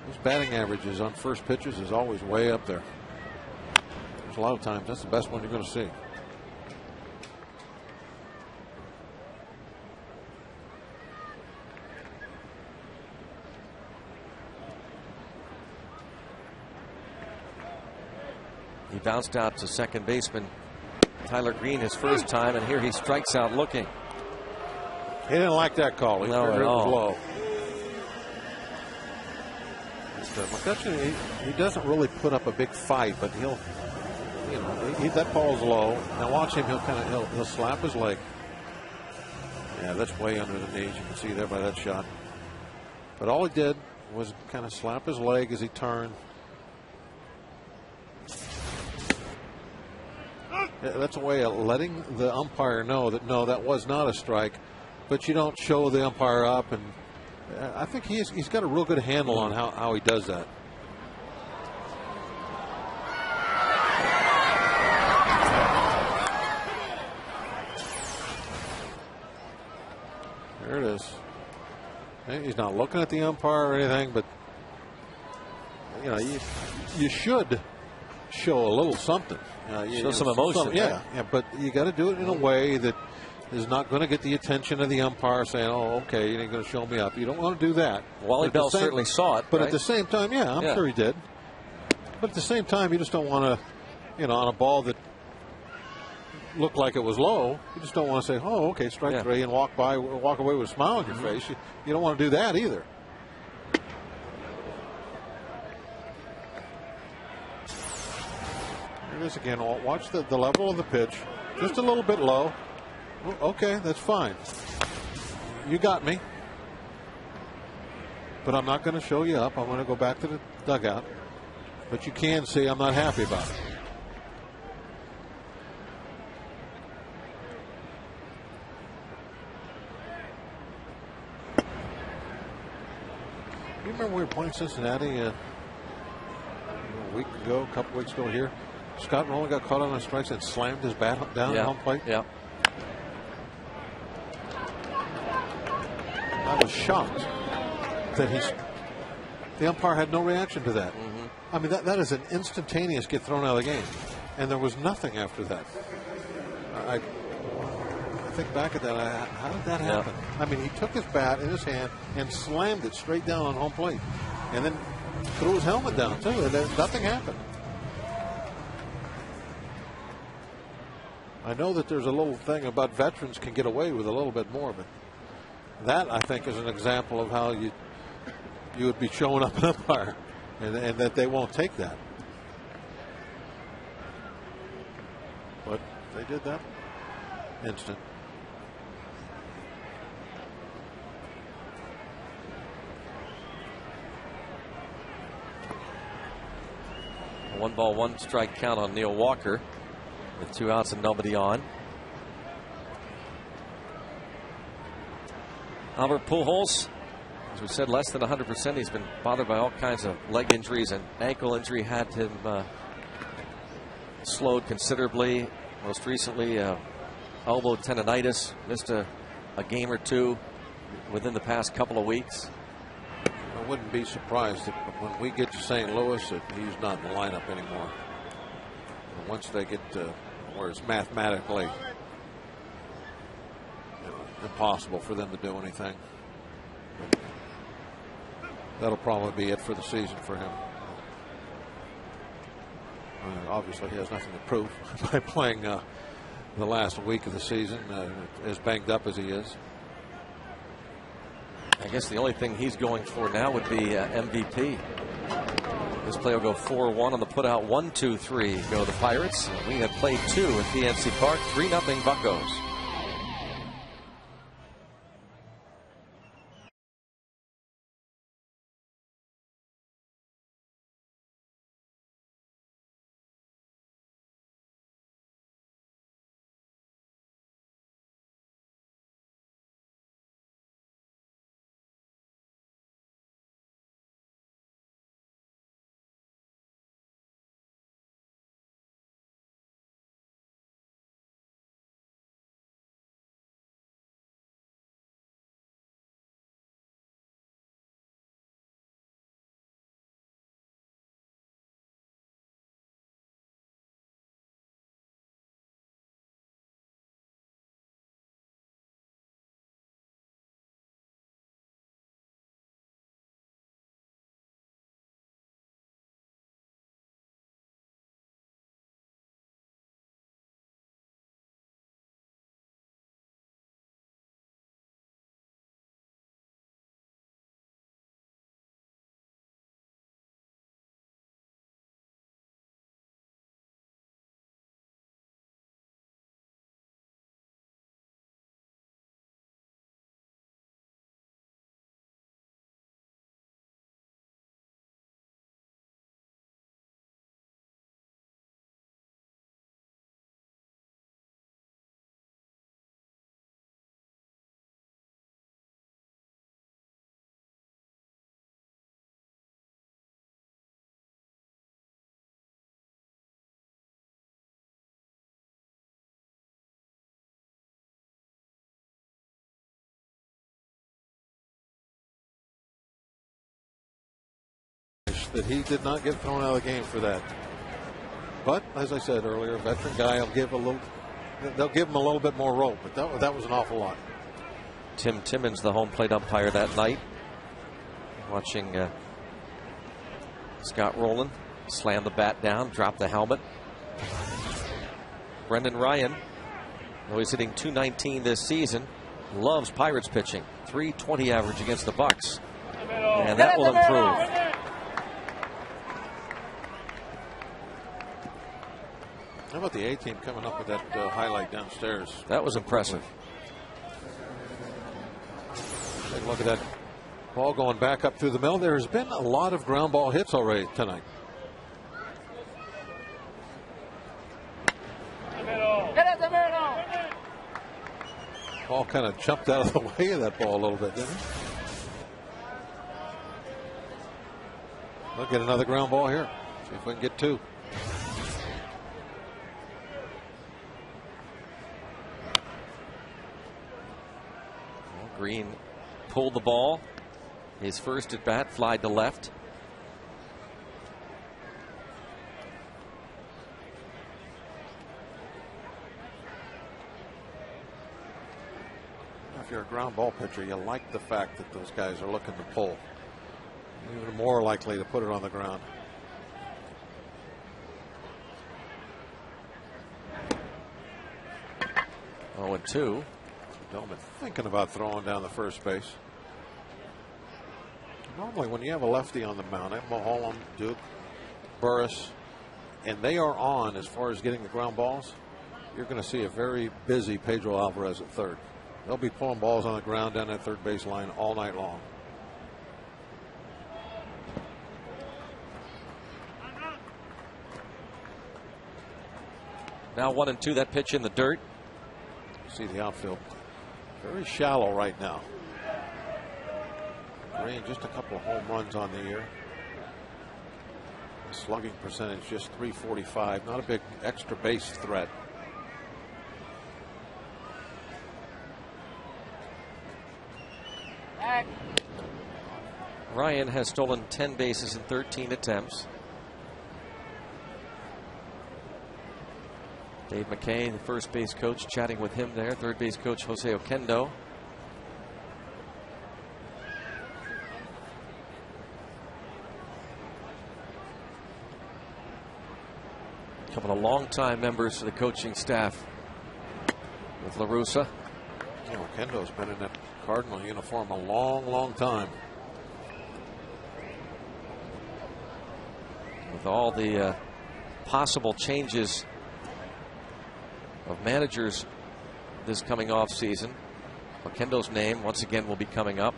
His batting averages on first pitches is always way up there. There's a lot of times that's the best one you're going to see.
He bounced out to second baseman Tyler Green his first time, and here he strikes out looking.
He didn't like that call. He
No, at all.
low. McCutchen, he doesn't really put up a big fight, but he'll, that ball's low. Now watch him. He'll slap his leg. Yeah, that's way under the knees. You can see there by that shot. But all he did was kind of slap his leg as he turned. That's a way of letting the umpire know that no, that was not a strike, but you don't show the umpire up. And I think he's got a real good handle on how he does that. There it is. He's not looking at the umpire or anything, but you should show a little something.
Show some emotion.
Yeah, but you got to do it in a way that is not going to get the attention of the umpire saying, "Oh, okay, you ain't going to show me up." You don't want to do that.
Wally Bell certainly saw it,
but
right?
at the same time, I'm sure he did. But at the same time, you just don't want to, on a ball that looked like it was low, you just don't want to say, "Oh, okay, strike 3," and walk away with a smile on your face. You don't want to do that either. Here it is again. Watch the level of the pitch. Just a little bit low. Okay, that's fine. You got me. But I'm not going to show you up. I'm going to go back to the dugout. But you can see I'm not happy about it. You remember we were playing Cincinnati a week ago, a couple weeks ago here? Scott Rowland got caught on the strikes and slammed his bat down at home plate.
Yeah.
I was shocked that the umpire had no reaction to that. I mean, that is an instantaneous get thrown out of the game, and there was nothing after that. I think back at that. How did that happen? I mean, he took his bat in his hand and slammed it straight down on home plate, and then threw his helmet down too, and nothing happened. I know that there's a little thing about veterans can get away with a little bit more, but that, I think, is an example of how you would be showing up an umpire, and that they won't take that. But they did that instant.
1 ball, 1 strike count on Neil Walker with 2 outs and nobody on. Albert Pujols, as we said, less than 100%. He's been bothered by all kinds of leg injuries, and ankle injury had him slowed considerably. Most recently, elbow tendonitis. Missed a game or 2 within the past couple of weeks.
I wouldn't be surprised if when we get to St. Louis that he's not in the lineup anymore. And once they get to where it's mathematically impossible for them to do anything, that'll probably be it for the season for him. Obviously, he has nothing to prove by playing the last week of the season, as banged up as he is.
I guess the only thing he's going for now would be MVP. This play will go 4-1 on the putout. 1-2-3 go the Pirates. We have played 2 at PNC Park. 3-0 Buccos.
That he did not get thrown out of the game for that. But as I said earlier, a veteran guy will give they'll give him a little bit more rope, but that was an awful lot.
Tim Timmons, the home plate umpire that night, watching Scott Rowland slam the bat down, drop the helmet. Brendan Ryan, though he's hitting .219 this season, loves Pirates pitching. .320 average against the Bucks, and that will improve.
How about the A-team coming up with that highlight downstairs?
That was impressive.
Take a look at that ball going back up through the middle. There's been a lot of ground ball hits already tonight. Ball kind of jumped out of the way of that ball a little bit, didn't it? We'll get another ground ball here. See if we can get 2.
Green pulled the ball. His first at bat, flied to left.
If you're a ground ball pitcher, you like the fact that those guys are looking to pull. Even more likely to put it on the ground.
Oh, and 2.
Delman thinking about throwing down the first base. Normally when you have a lefty on the mound, Mulholland, Duke, Burris, and they are on as far as getting the ground balls, you're going to see a very busy Pedro Alvarez at third. They'll be pulling balls on the ground down that third base line all night long.
Now 1-2. That pitch in the dirt.
See the outfield very shallow right now. Green just a couple of home runs on the year. Slugging percentage just .345. Not a big extra base threat.
Ryan has stolen 10 bases in 13 attempts. Dave McKay, the first base coach, chatting with him there. Third base coach Jose Oquendo. A couple of longtime members of the coaching staff with La Russa.
Oquendo's been in that Cardinal uniform a long time.
With all the possible changes of managers this coming off season, Oquendo's name once again will be coming up.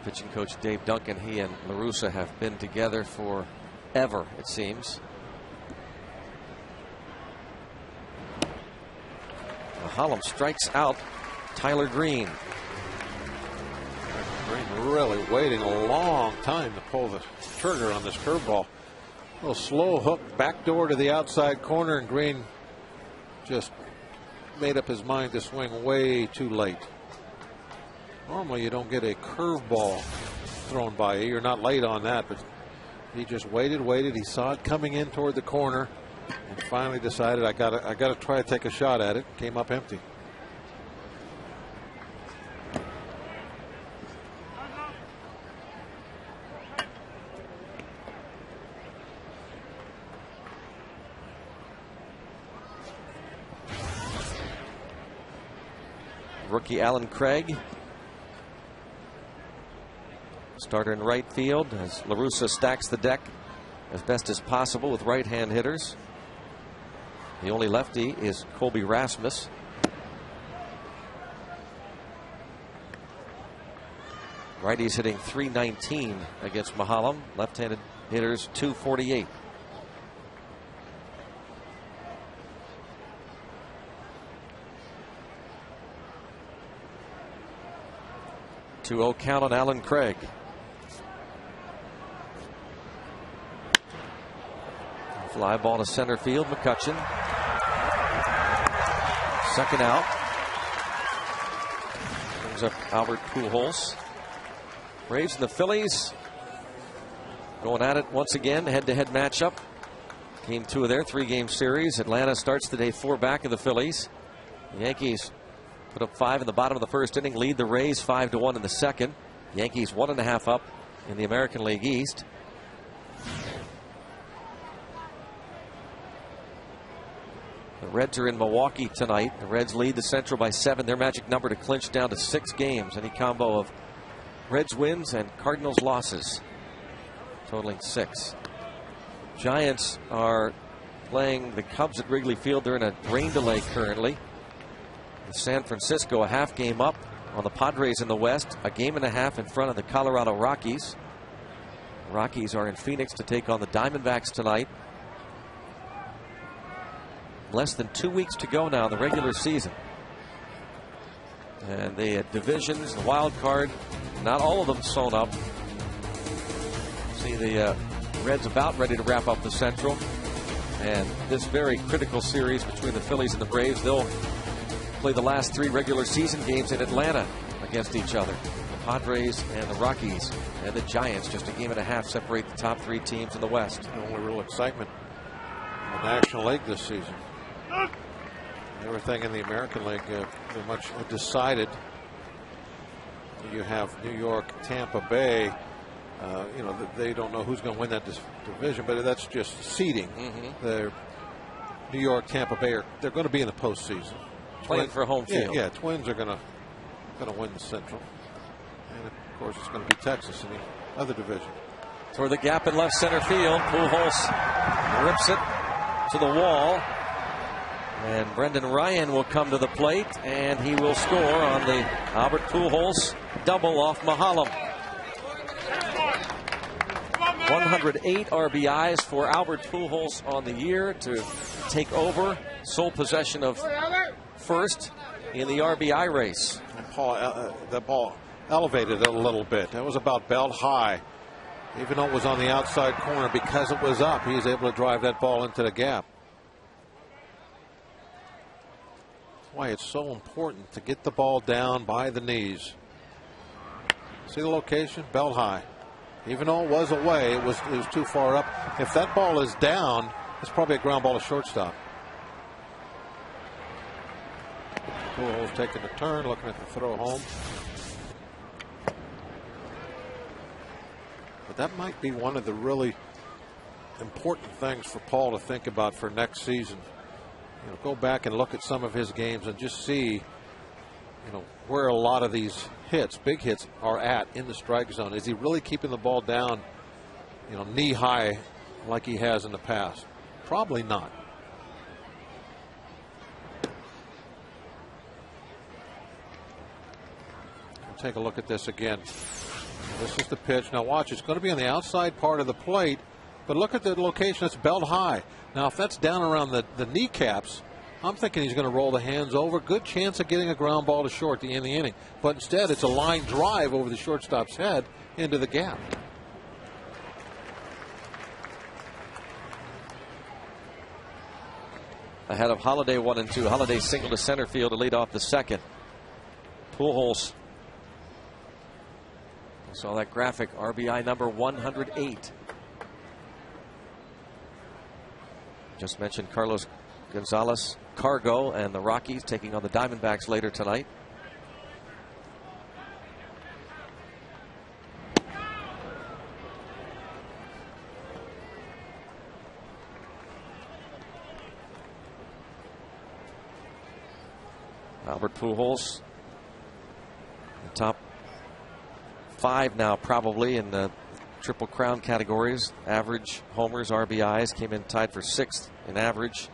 Pitching coach Dave Duncan, he and La Russa have been together forever, it seems. Mahalam strikes out Tyler Green.
Green really waiting a long time to pull the trigger on this curveball. A little slow hook backdoor to the outside corner, and Green just made up his mind to swing way too late. Normally you don't get a curveball thrown by you. You're not late on that, but he just waited. He saw it coming in toward the corner and finally decided I gotta try to take a shot at it. Came up empty.
Rookie Alan Craig, starter in right field as La Russa stacks the deck as best as possible with right-hand hitters. The only lefty is Colby Rasmus. Righties hitting .319 against Mahalam. Left-handed hitters .248. .2-0 count on Alan Craig. Fly ball to center field. McCutchen. Second out. Brings up Albert Pujols. Braves and the Phillies going at it once again. Head-to-head matchup. Game 2 of their 3-game series. Atlanta starts the day 4 back of the Phillies. The Yankees put up 5 in the bottom of the first inning, lead the Rays 5-1 in the second. Yankees 1.5 up in the American League East. The Reds are in Milwaukee tonight. The Reds lead the Central by 7. Their magic number to clinch down to 6 games. Any combo of Reds wins and Cardinals losses, totaling 6. Giants are playing the Cubs at Wrigley Field. They're in a rain delay currently. San Francisco a half game up on the Padres in the West, a game and a half in front of the Colorado Rockies. The Rockies are in Phoenix to take on the Diamondbacks tonight. Less than 2 weeks to go now in the regular season. And the divisions, the wild card, not all of them sewn up. See the Reds about ready to wrap up the Central. And this very critical series between the Phillies and the Braves, they'll play the last 3 regular season games in Atlanta against each other. The Padres and the Rockies and the Giants, just a game and a half separate the top 3 teams in the West.
The only real excitement in the National League this season. Everything in the American League pretty much decided. You have New York, Tampa Bay. They don't know who's going to win that division, but that's just seeding. They're New York, Tampa Bay they're going to be in the postseason.
Playing for home field.
Yeah, Twins are going to win the Central, and of course it's going to be Texas in the other division.
Toward the gap in left center field, Pujols rips it to the wall, and Brendan Ryan will come to the plate, and he will score on the Albert Pujols double off Mahalam. 108 RBIs for Albert Pujols on the year to take over sole possession of first in the RBI race.
The ball elevated it a little bit. That was about belt high. Even though it was on the outside corner, because it was up, he was able to drive that ball into the gap. That's why it's so important to get the ball down by the knees. See the location? Belt high. Even though it was away, it was too far up. If that ball is down, it's probably a ground ball to shortstop. Pujols taking a turn, looking at the throw home. But that might be one of the really important things for Paul to think about for next season. You know, go back and look at some of his games and just see, you know, where a lot of these hits, big hits, are at in the strike zone. Is he really keeping the ball down, you know, knee high like he has in the past? Probably not. Take a look at this again. This is the pitch. Now watch, it's going to be on the outside part of the plate, but look at the location. It's belt high. Now if that's down around the kneecaps, I'm thinking he's going to roll the hands over. Good chance of getting a ground ball to short in the inning. But instead, it's a line drive over the shortstop's head into the gap.
Ahead of Holiday 1 and 2. Holiday single to center field to lead off the second. Pujols. Saw that graphic. RBI number 108. Just mentioned Carlos Gonzalez, Cargo, and the Rockies taking on the Diamondbacks later tonight. Albert Pujols, the top 5 now probably in the Triple Crown categories. Average, homers, RBIs, came in tied for 6th in average.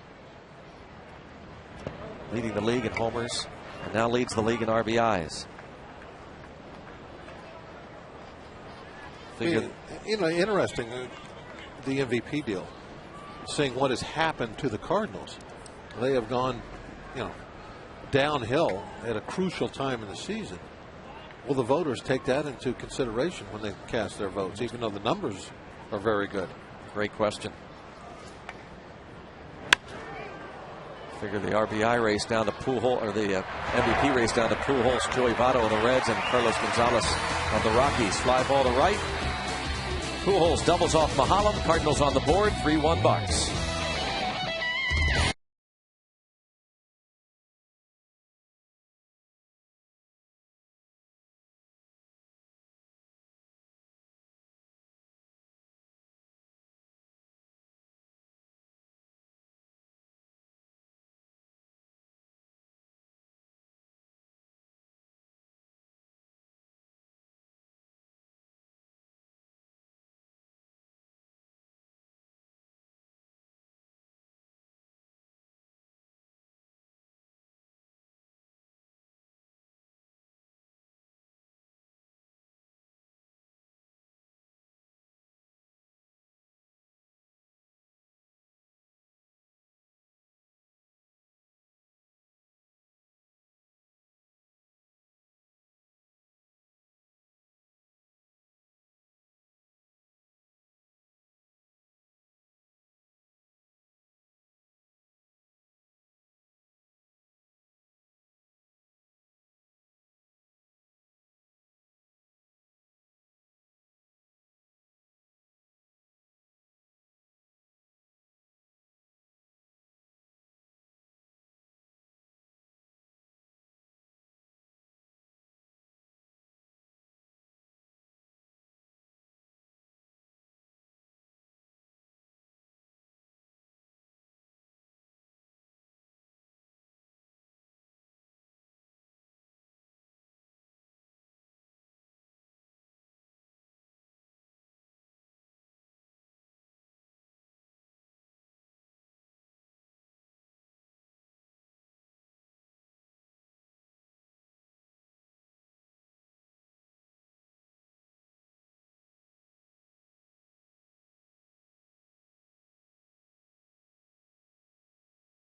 Leading the league in homers, and now leads the league in RBIs.
You know, interesting, the MVP deal. Seeing what has happened to the Cardinals. They have gone, you know, downhill at a crucial time in the season. Will the voters take that into consideration when they cast their votes, even though the numbers are very good?
Great question. Figure the RBI race down to Pujols, or the MVP race down to Pujols, Joey Votto of the Reds, and Carlos Gonzalez of the Rockies. Fly ball to right. Pujols doubles off Mahalam. Cardinals on the board. 3-1 Bucks.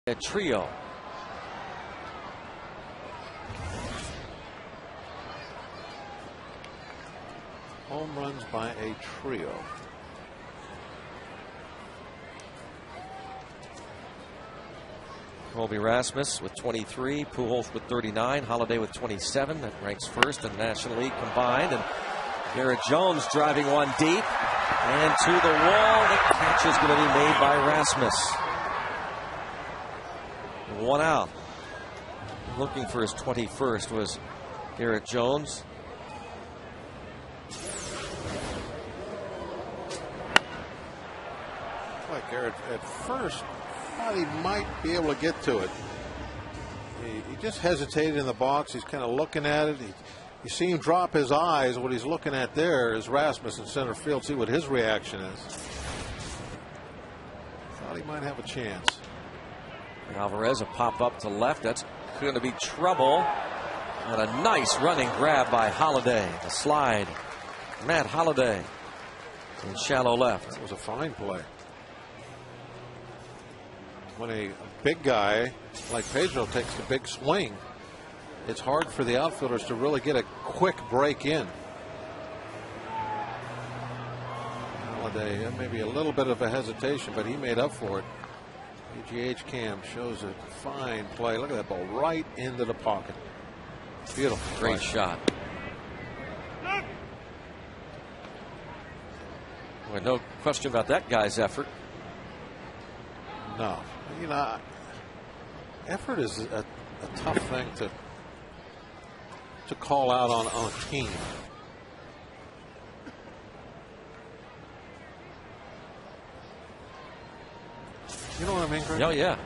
A trio.
Home runs by a trio.
Colby Rasmus with 23, Pujols with 39, Holiday with 27. That ranks first in the National League combined. And Garrett Jones driving one deep and to the wall. The catch is going to be made by Rasmus. One out. Looking for his 21st was Garrett Jones.
Like Garrett at first thought he might be able to get to it. He just hesitated in the box. He's kind of looking at it. You see him drop his eyes. What he's looking at there is Rasmus in center field. See what his reaction is. Thought he might have a chance.
Alvarez a pop up to left. That's going to be trouble. And a nice running grab by Holiday. The slide. Matt Holiday in shallow left.
That was a fine play. When a big guy like Pedro takes the big swing, it's hard for the outfielders to really get a quick break in. Holiday, maybe a little bit of a hesitation, but he made up for it. AGH cam shows a fine play. Look at that ball right into the pocket. Beautiful.
Great shot. Well, no question about that guy's effort.
No. You know, effort is a tough thing to call out on a team. You know what I mean, Greg?
Oh, yeah.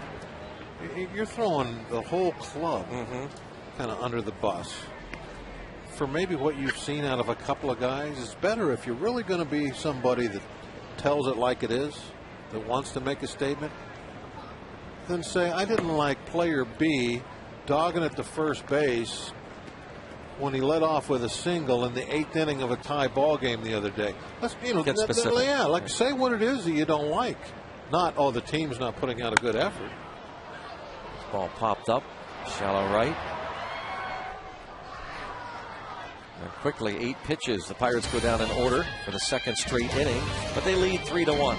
You're throwing the whole club kind of under the bus. For maybe what you've seen out of a couple of guys, it's better if you're really going to be somebody that tells it like it is, that wants to make a statement, than say, I didn't like player B dogging at the first base when he led off with a single in the 8th inning of a tie ball game the other day. Let's,
get specific.
Yeah, like say what it is that you don't like. Not, oh, the team's not putting out a good effort.
Ball popped up, shallow right. And quickly, 8 pitches. The Pirates go down in order for the second straight inning, but they lead 3-1.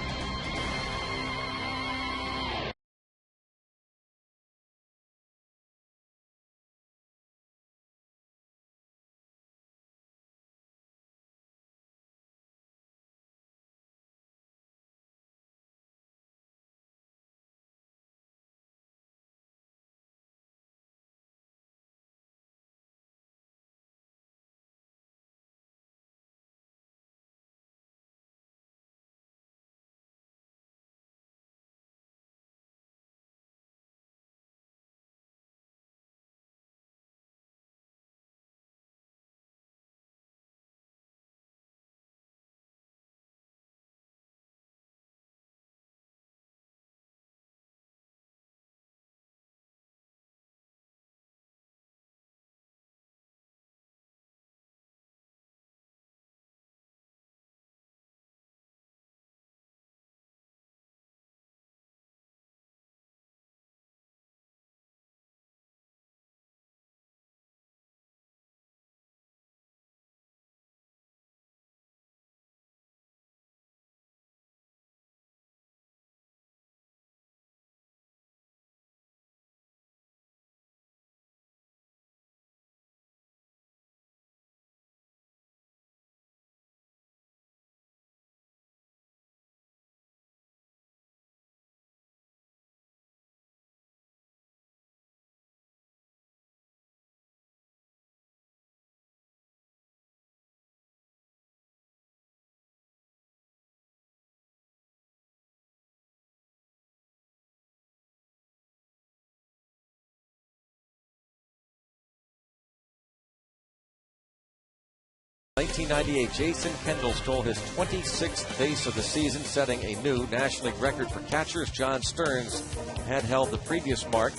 In 1998, Jason Kendall stole his 26th base of the season, setting a new National League record for catchers. John Stearns had held the previous mark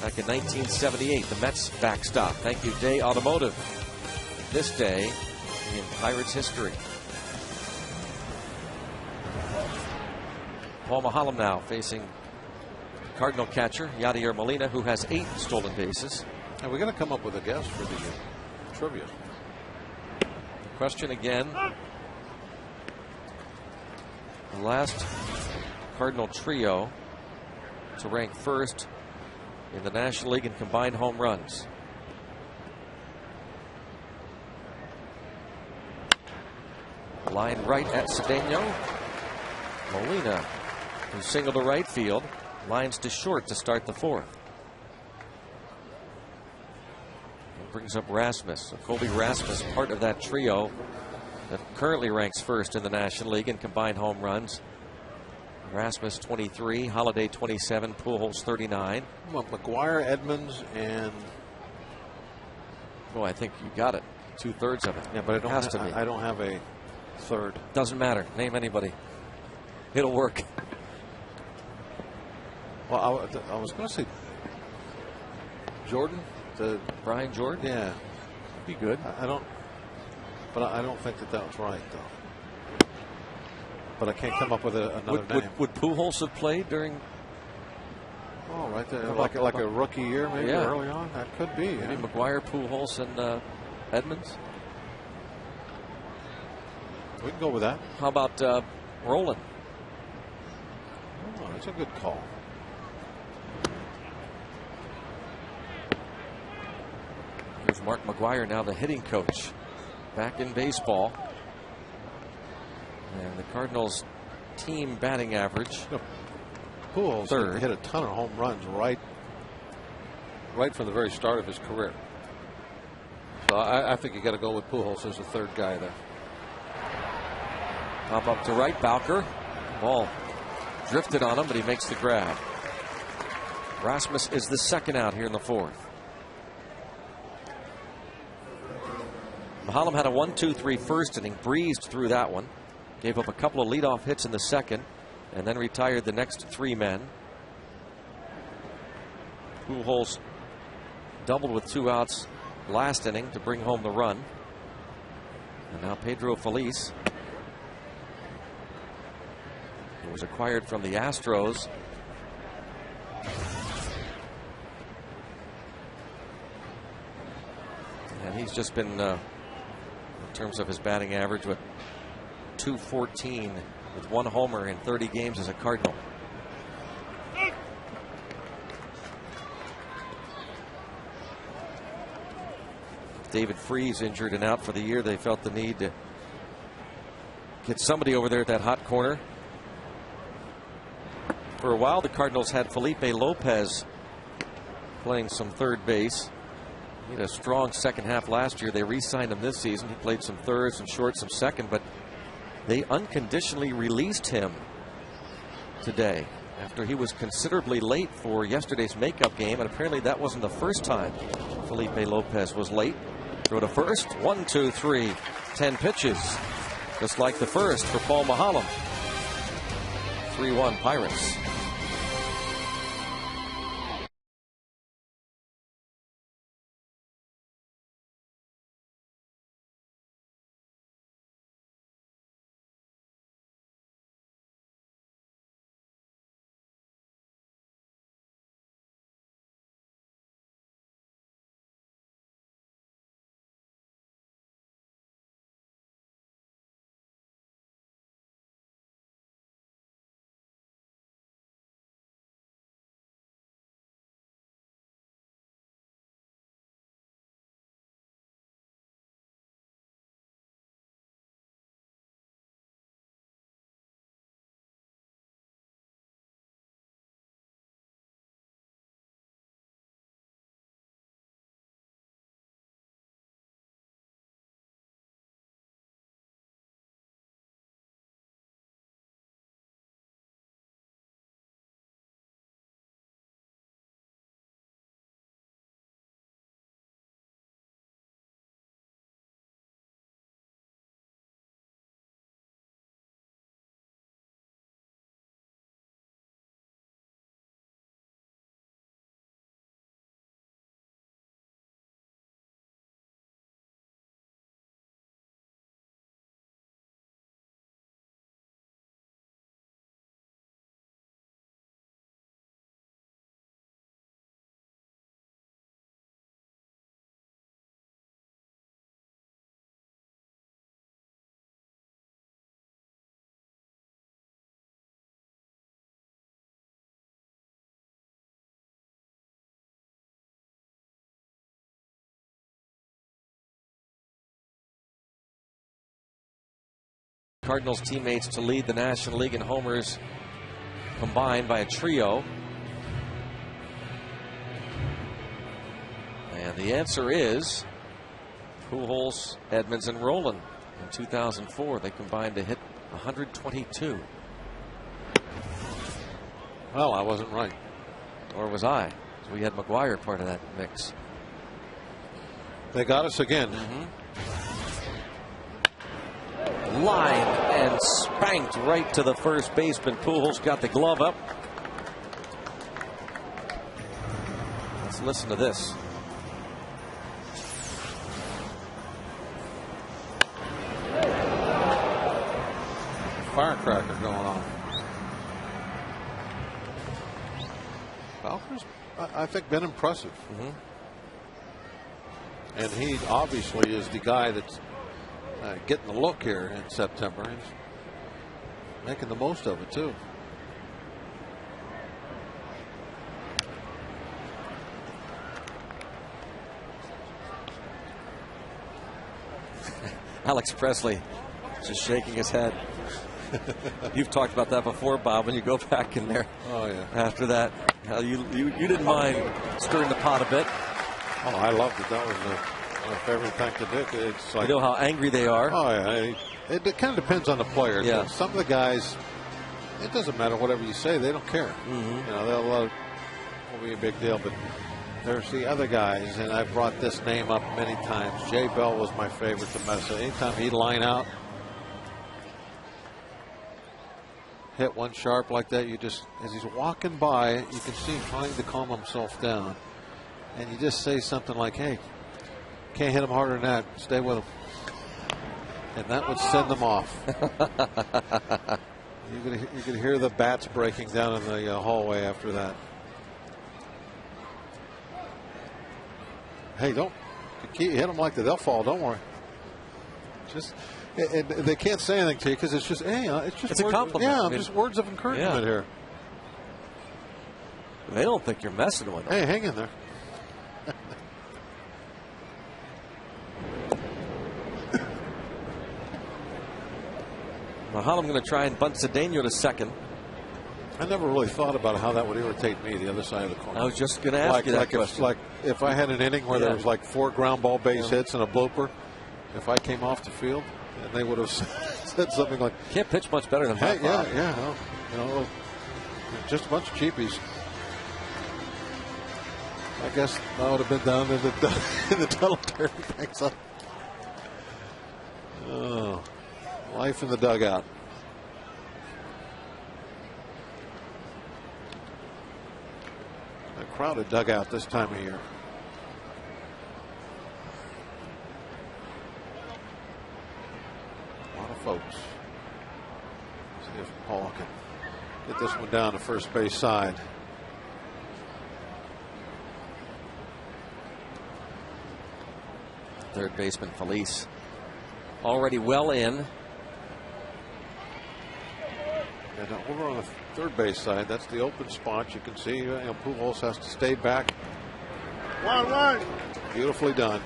back in 1978. The Mets backstop. Thank you, Day Automotive. This day in Pirates history. Paul Maholm now facing Cardinal catcher, Yadier Molina, who has 8 stolen bases.
And we're going to come up with a guess for the trivia.
Question again. The last Cardinal trio to rank first in the National League in combined home runs. Line right at Cedeno. Molina, who singled to right field, lines to short to start the 4th. It brings up Rasmus. So Colby Rasmus, part of that trio that currently ranks first in the National League in combined home runs. Rasmus 23, Holiday 27, Pujols 39.
Well, McGuire, Edmonds, and
I think you got it. 2/3 of it.
Yeah, but
I
don't have a third.
Doesn't matter. Name anybody. It'll work.
Well, I was going to say Jordan.
Brian Jordan?
Yeah.
Be good.
I don't think that was right, though. But I can't come up with another name.
Would Pujols have played during?
Oh, right there. Like a rookie year, maybe early on? That could be.
Maybe McGuire, Pujols, and Edmonds?
We can go with that.
How about Roland?
Oh, that's a good call.
Here's Mark McGuire, now the hitting coach, back in baseball. And the Cardinals' team batting average,
Pujols
third.
hit a ton of home runs right from the very start of his career. So I think you got to go with Pujols as the third guy there.
Pop up to right, Bowker. Ball drifted on him, but he makes the grab. Rasmus is the second out here in the 4th. Mahalem had a 1-2-3 first inning, breezed through that one. Gave up a couple of leadoff hits in the second, and then retired the next 3 men. Pujols doubled with 2 outs last inning to bring home the run. And now Pedro Feliz, who was acquired from the Astros. And he's just been, in terms of his batting average, with .214 with 1 homer in 30 games as a Cardinal. David Freese injured and out for the year. They felt the need to get somebody over there at that hot corner. For a while, the Cardinals had Felipe Lopez playing some third base. He had a strong second half last year. They re-signed him this season. He played some third, some short, some second, but they unconditionally released him today after he was considerably late for yesterday's makeup game, and apparently that wasn't the first time Felipe Lopez was late. Throw to first. 1-2-3. 10 pitches. Just like the first for Paul Mahalem. 3-1 Pirates. Cardinals teammates to lead the National League in homers combined by a trio? And the answer is Pujols, Edmonds, and Rolen. In 2004, they combined to hit 122.
Well, I wasn't right.
Or was I? So we had McGuire part of that mix.
They got us again.
Line and spanked right to the first baseman. Pujols got the glove up. Let's listen to this.
Firecracker going on. Balfour's, I think, been impressive. And he obviously is the guy that's getting the look here in September. He's making the most of it, too.
Alex Presley just shaking his head. You've talked about that before, Bob, when you go back in there.
Oh, yeah.
After that, you didn't mind stirring the pot a bit.
Oh, I loved it. That was my favorite thing to do. It's like,
you know how angry they are.
Oh, yeah. It kind of depends on the player.
Yeah.
Some of the guys, it doesn't matter whatever you say. They don't care. You know, they'll be a big deal. But there's the other guys, and I've brought this name up many times. Jay Bell was my favorite to mess with. Anytime he'd line out, hit one sharp like that, you just, as he's walking by, you can see him trying to calm himself down. And you just say something like, hey, can't hit him harder than that. Stay with him. And that would send them off. You could hear the bats breaking down in the hallway after that. Hey, don't hit them like that. They'll fall. Don't worry. Just, and they can't say anything to you because it's just, hey, it's
a compliment.
Yeah,
I mean,
just words of encouragement here.
They don't think you're messing with them.
Hey, hang in there.
Mahalam going to try and bunt Cedeno to second.
I never really thought about how that would irritate me, the other side of the corner.
I was just going to ask you that question.
If I had an inning where there was like 4 ground ball base hits and a blooper, if I came off the field, and they would have said something like,
can't pitch much better than
hey,
Bob.
yeah, well, just a bunch of cheapies. I guess that would have been down in the tunnel tearing things up. Oh, life in the dugout. A crowded dugout this time of year. A lot of folks. See if Paul can get this one down to first base side.
Third baseman Felice already well in.
And over on the third base side, that's the open spot. You can see Pujols has to stay back. 1-1. Beautifully done.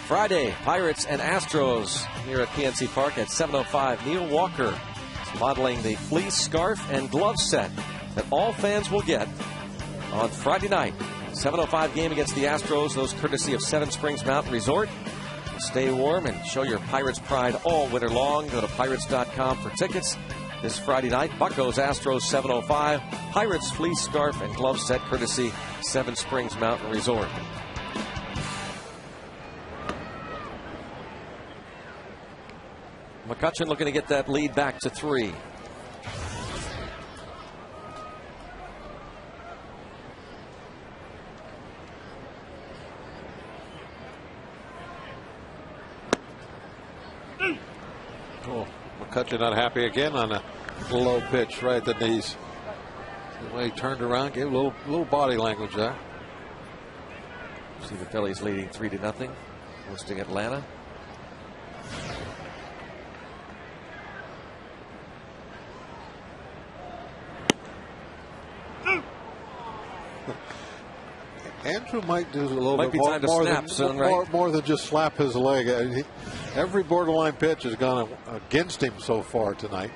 Friday, Pirates and Astros here at PNC Park at 7:05. Neil Walker is modeling the fleece, scarf, and glove set that all fans will get on Friday night. 7:05 game against the Astros, those courtesy of Seven Springs Mountain Resort. Stay warm and show your Pirates pride all winter long. Go to Pirates.com for tickets this Friday night. Buccos Astros 7:05. Pirates fleece, scarf, and glove set courtesy Seven Springs Mountain Resort. McCutchen looking to get that lead back to 3.
Oh, McCutchen not happy again on a low pitch right at the knees. The way he turned around, gave a little body language there.
See the Phillies leading 3-0, hosting Atlanta.
Andrew might do a little
Might
bit
be time to snap soon, right?
more than just slap his leg. Every borderline pitch has gone against him so far tonight.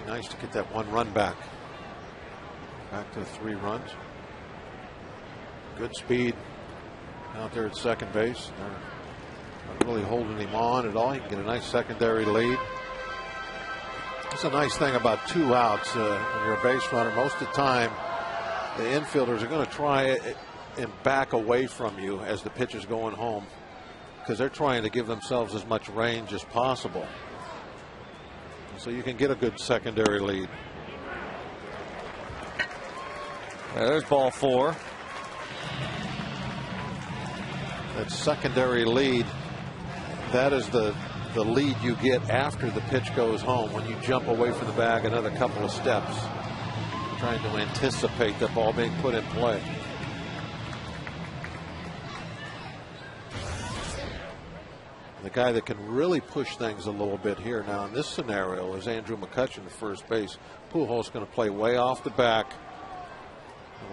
Nice to get that 1 run back. Back to 3 runs. Good speed out there at second base. They're not really holding him on at all. He can get a nice secondary lead. That's a nice thing about 2 outs when you're a base runner. Most of the time, the infielders are going to try and back away from you as the pitcher's going home, because they're trying to give themselves as much range as possible, so you can get a good secondary lead.
There's ball 4.
That secondary lead, that is the lead you get after the pitch goes home, when you jump away from the bag another couple of steps, trying to anticipate the ball being put in play. The guy that can really push things a little bit here now in this scenario is Andrew McCutchen at first base. Pujols going to play way off the back.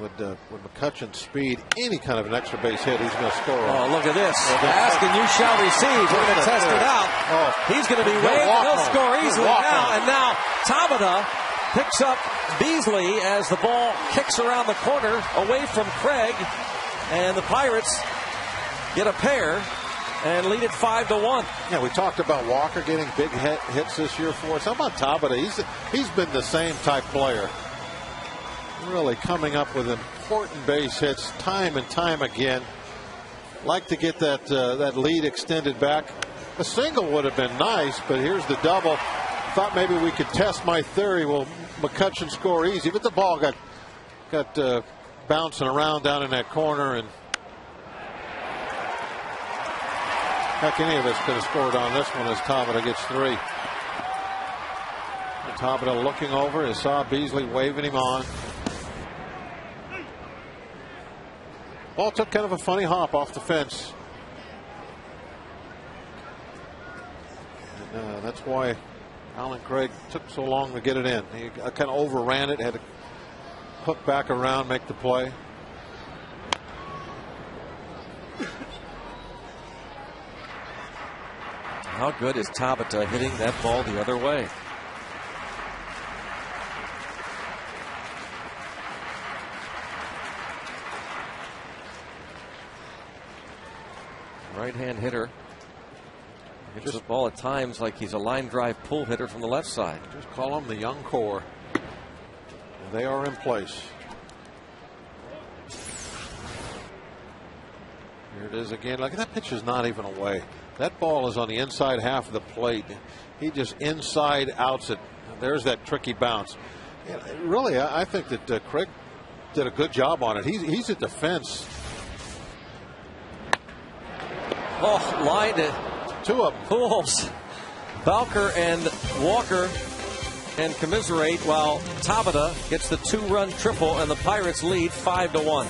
With McCutchen's speed, any kind of an extra base hit, he's going to score.
Oh, look at this. Ask and you shall receive. We're going to test it out.
Oh,
he's going to be waved. He'll score easily now. And now Tabata picks up Beasley as the ball kicks around the corner away from Craig. And the Pirates get a pair and lead it 5-1.
Yeah, we talked about Walker getting big hits this year for us. How about Tabata? He's been the same type player. Really coming up with important base hits time and time again. Like to get that lead extended back. A single would have been nice, but here's the double. Thought maybe we could test my theory. Will McCutchen score easy? But the ball got bouncing around down in that corner, and heck, any of us could have scored on this one as Tabata gets 3. Tabata looking over, he saw Beasley waving him on. Ball took kind of a funny hop off the fence. And that's why Alan Craig took so long to get it in. He kind of overran it, had to hook back around, make the play.
How good is Tabata hitting that ball the other way? Right-hand hitter. Hits the ball at times like he's a line drive pull hitter from the left side.
Just call them the young core. They are in place. Here it is again. Look, that pitch is not even away. That ball is on the inside half of the plate. He just inside outs it. There's that tricky bounce. Really, I think that Craig did a good job on it. He's at the fence.
Oh, line to
2 of them.
Pujols. Balker and Walker and commiserate while Tabata gets the 2-run triple, and the Pirates lead 5-1.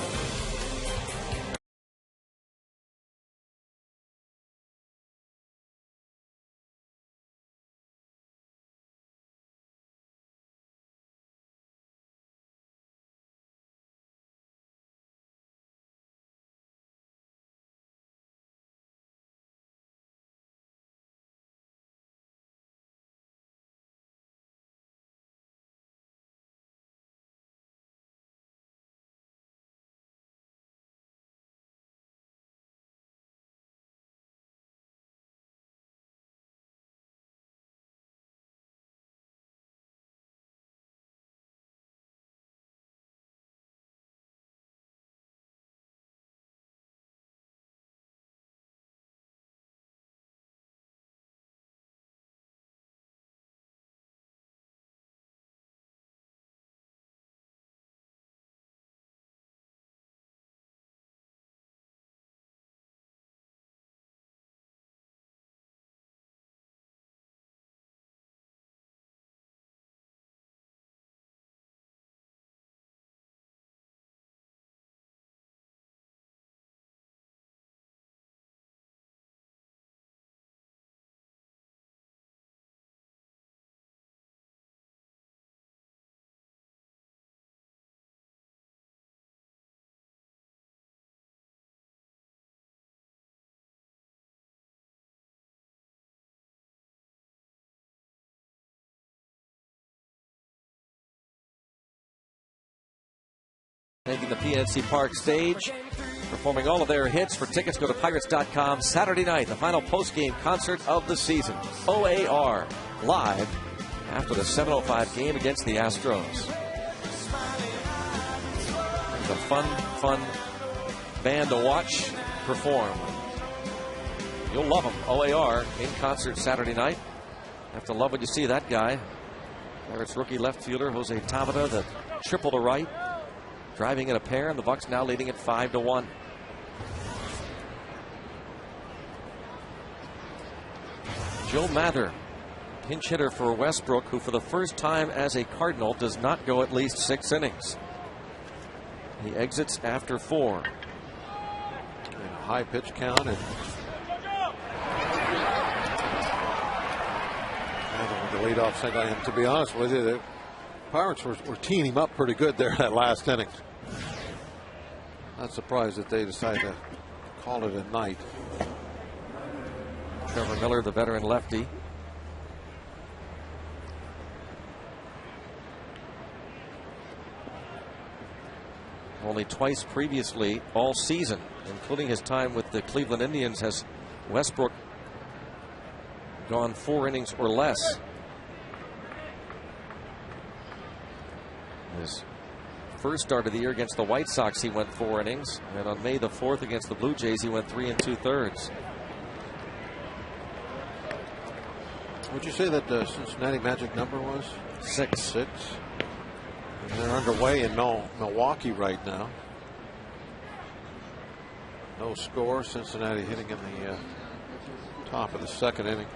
taking the PNC Park stage, performing all of their hits. For tickets, go to Pirates.com. Saturday night, the final post-game concert of the season. OAR, live after the 7:05 game against the Astros. It's a fun band to watch perform. You'll love them. OAR in concert Saturday night. Have to love when you see that guy. Pirates rookie left fielder Jose Tabata, the triple to right, driving in a pair, and the Bucks now leading at 5-1. Joe Mather, pinch hitter for Westbrook, who for the first time as a Cardinal does not go at least 6 innings. He exits after 4.
And a high pitch count, and the leadoff single. And to be honest with you, the Pirates were teeing him up pretty good there that last inning. Not surprised that they decided to call it a night.
Trevor Miller, the veteran lefty. Only twice previously all season, including his time with the Cleveland Indians, has Westbrook gone 4 innings or less. His first start of the year against the White Sox, he went 4 innings. And on May the 4th against the Blue Jays, he went 3 2/3.
Would you say that the Cincinnati magic number was?
6.
And they're underway in Milwaukee right now. No score. Cincinnati hitting in the top of the 2nd inning.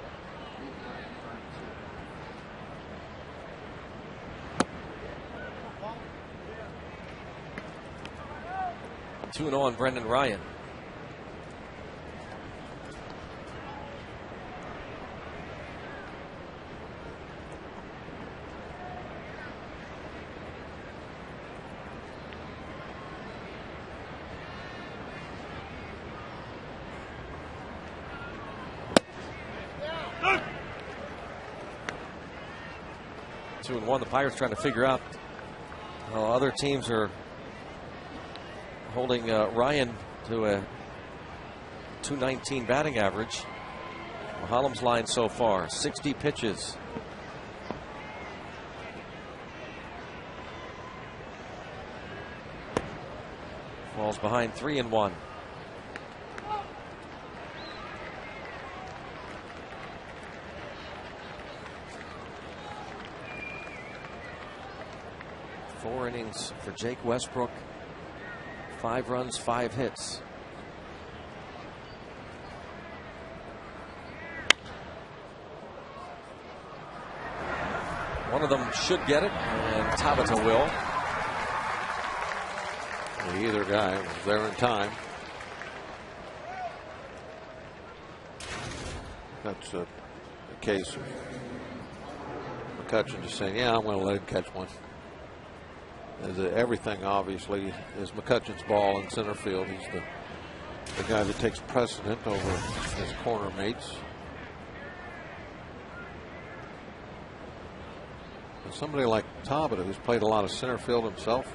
Two and on Brendan Ryan. Two and one. The Pirates trying to figure out how other teams are holding Ryan to a .219 batting average. Hallam's line so far, 60 pitches. Falls behind 3-1. Four innings for Jake Westbrook. 5 runs, 5 hits. One of them should get it, and Tabata will.
Either guy was there in time. That's a case of McCutchen just saying, yeah, I'm going to let him catch one. Everything obviously is McCutchen's ball in center field. He's the guy that takes precedent over his corner mates. And somebody like Tabata, who's played a lot of center field himself,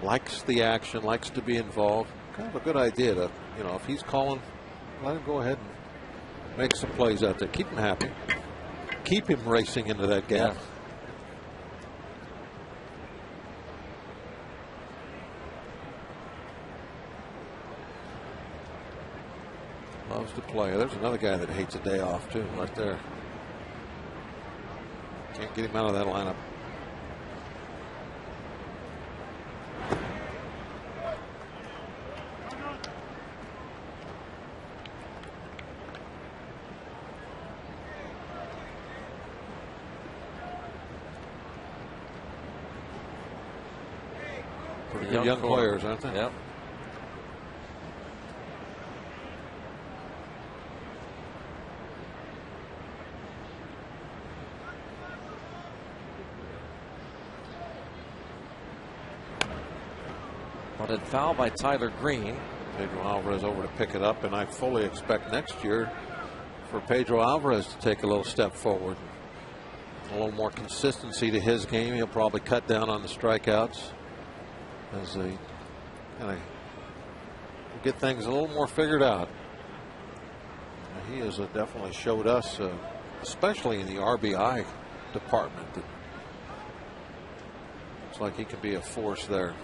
likes the action, likes to be involved. Kind of a good idea to, you know, if he's calling, let him go ahead and make some plays out there. Keep him happy. Keep him racing into that gap.
Yeah.
Loves to play. There's another guy that hates a day off too, right there. Can't get him out of that lineup. Pretty good young players, aren't they?
Yep. But foul by Tyler Green.
Pedro Alvarez over to pick it up, and I fully expect next year for Pedro Alvarez to take a little step forward. A little more consistency to his game. He'll probably cut down on the strikeouts. as they kind of get things a little more figured out. He has definitely showed us, especially in the RBI department, that it's like he can be a force there.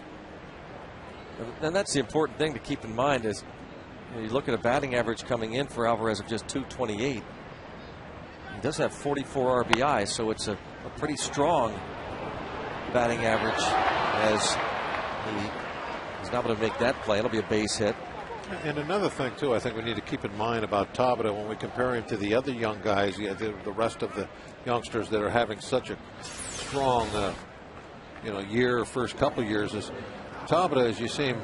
And that's the important thing to keep in mind is you look at a batting average coming in for Alvarez of just 228. He does have 44 RBI, so it's a pretty strong batting average as he's not going to make that play. It'll be a base hit.
And another thing, too, I think we need to keep in mind about Tabata when we compare him to the other young guys, the rest of the youngsters that are having such a strong year, first couple of years, is Tabata, as you see him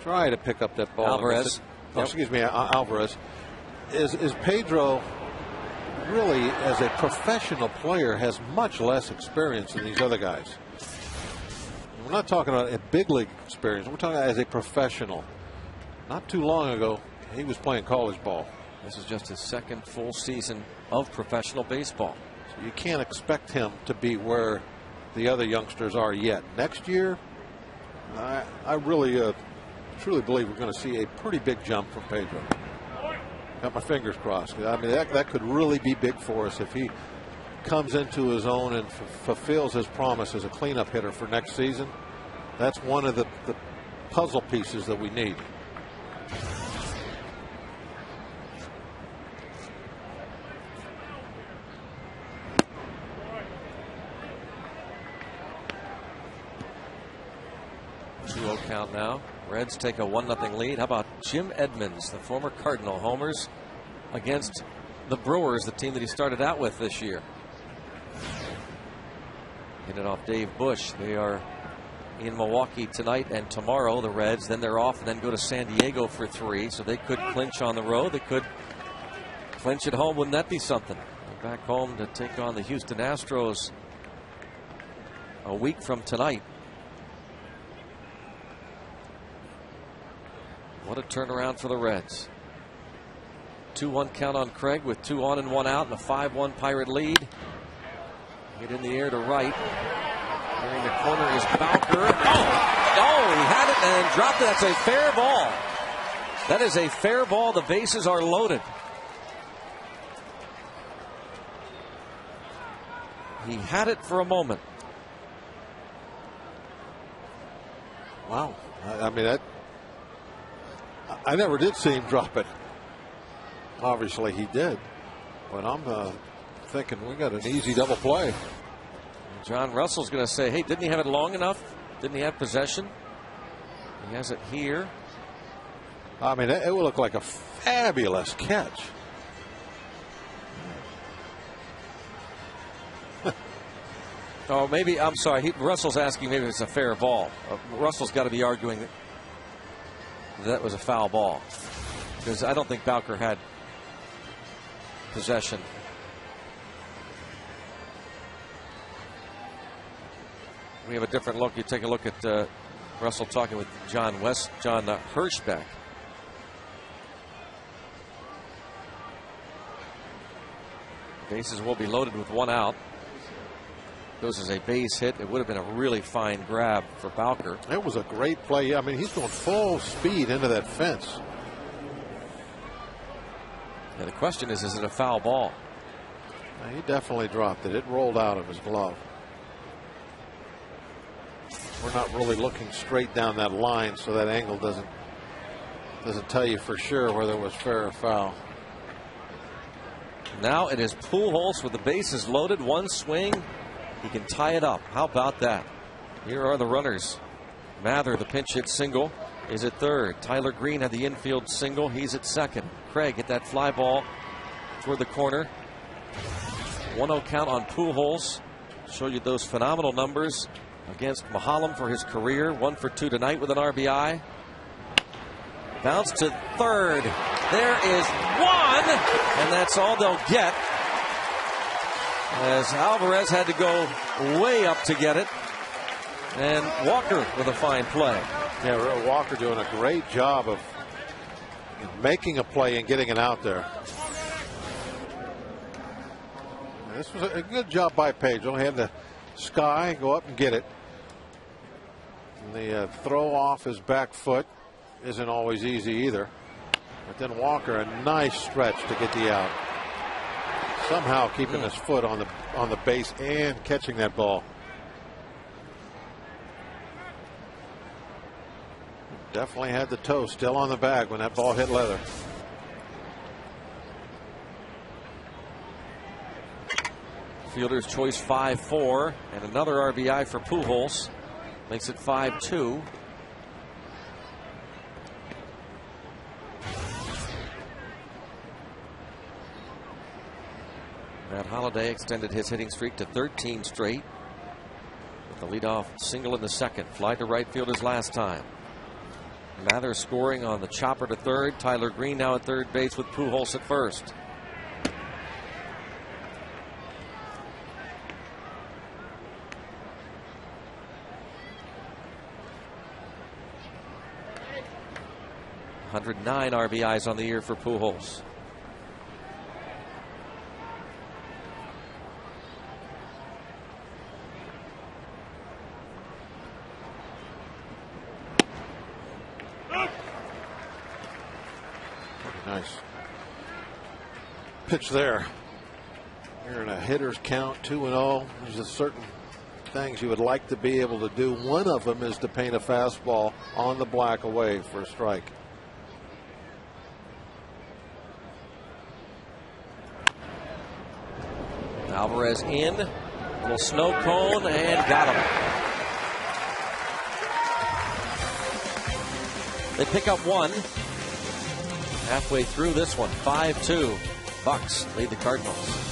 try to pick up that ball.
Alvarez.
Alvarez. Is Pedro really, as a professional player, has much less experience than these other guys. We're not talking about a big league experience. We're talking about as a professional. Not too long ago, he was playing college ball.
This is just his second full season of professional baseball.
So you can't expect him to be where the other youngsters are yet. Next year, I really truly believe we're going to see a pretty big jump from Pedro. Got my fingers crossed. I mean, that could really be big for us if he comes into his own and fulfills his promise as a cleanup hitter for next season. That's one of the puzzle pieces that we need.
Count now. Reds take a 1-0 lead. How about Jim Edmonds, the former Cardinal, homers against the Brewers, the team that he started out with this year. Get it off Dave Bush. They are in Milwaukee tonight and tomorrow, the Reds. Then they're off and then go to San Diego for 3. So they could clinch on the road. They could clinch at home. Wouldn't that be something? They're back home to take on the Houston Astros a week from tonight. What a turnaround for the Reds. 2-1 count on Craig with 2 on and 1 out and a 5-1 Pirate lead. Get in the air to right. Nearing the corner is Bowker. Oh, he had it and dropped it. That's a fair ball. That is a fair ball. The bases are loaded. He had it for a moment.
Wow. I mean, I never did see him drop it. Obviously he did. But I'm thinking we got an easy double play.
John Russell's going to say, hey, didn't he have it long enough? Didn't he have possession? He has it here.
I mean, it would look like a fabulous catch.
Oh, maybe, I'm sorry. Russell's asking maybe it's a fair ball. Russell's got to be arguing that was a foul ball. Because I don't think Bowker had possession. We have a different look. You take a look at Russell talking with John Hirschbeck. Bases will be loaded with 1 out. Goes as a base hit. It would have been a really fine grab for Bowker.
It was a great play. I mean, he's going full speed into that fence.
Yeah, the question is it a foul ball?
He definitely dropped it. It rolled out of his glove. We're not really looking straight down that line, so that angle doesn't tell you for sure whether it was fair or foul.
Now it is Pujols with the bases loaded. 1 swing. He can tie it up. How about that? Here are the runners. Mather, the pinch hit single, is at third. Tyler Green had the infield single. He's at second. Craig hit that fly ball toward the corner. 1-0 count on Pujols. Show you those phenomenal numbers against Mahalam for his career. 1 for 2 tonight with an RBI. Bounce to third. There is 1, and that's all they'll get, as Alvarez had to go way up to get it. And Walker with a fine play.
Yeah, Walker doing a great job of making a play and getting it out there. This was a good job by Pedro. He had to sky, go up and get it. And the throw off his back foot isn't always easy either. But then Walker, a nice stretch to get the out. Somehow keeping his foot on the base and catching that ball. Definitely had the toe still on the bag when that ball hit leather.
Fielder's choice 5-4, and another RBI for Pujols. Makes it 5-2. Matt Holliday extended his hitting streak to 13 straight with the leadoff single in the second. Fly to right field his last time. Mather scoring on the chopper to third. Tyler Green now at third base with Pujols at first. .109 RBIs on the year for Pujols.
Nice pitch there. You're in a hitter's count, 2-0. There's a certain things you would like to be able to do. One of them is to paint a fastball on the black away for a strike.
Alvarez in, little snow cone, and got him. They pick up one. Halfway through this one, 5-2. Bucks lead the Cardinals.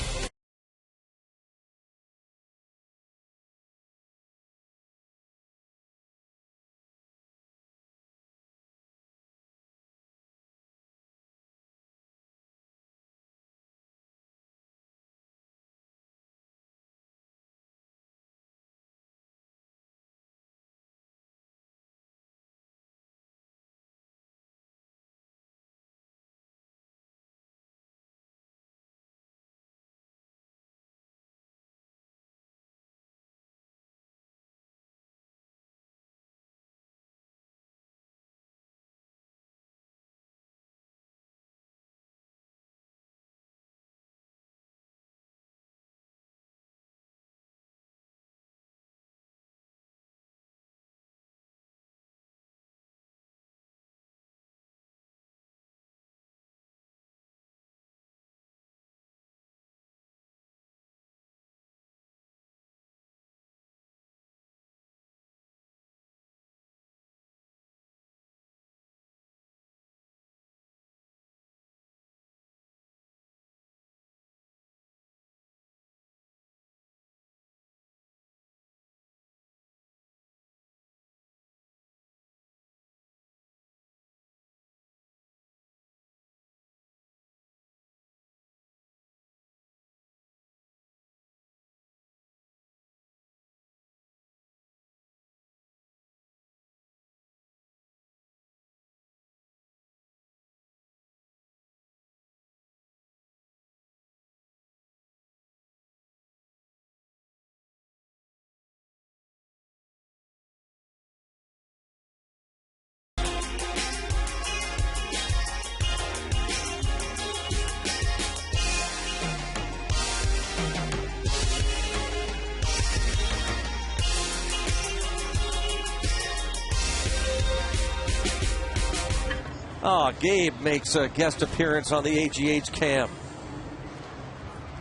Oh, Gabe makes a guest appearance on the AGH cam.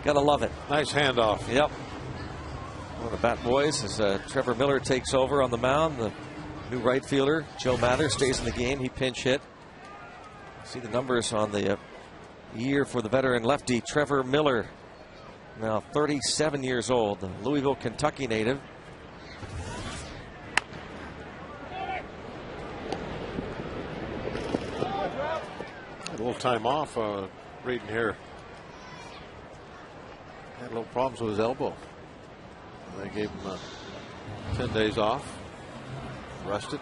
Gotta love it.
Nice handoff.
Yep. One of the Bat Boys as Trevor Miller takes over on the mound. The new right fielder, Joe Mather, stays in the game. He pinch hit. See the numbers on the year for the veteran lefty, Trevor Miller. Now 37 years old, the Louisville, Kentucky native.
A little time off, reading here. Had little problems with his elbow. They gave him 10 days off. Rested.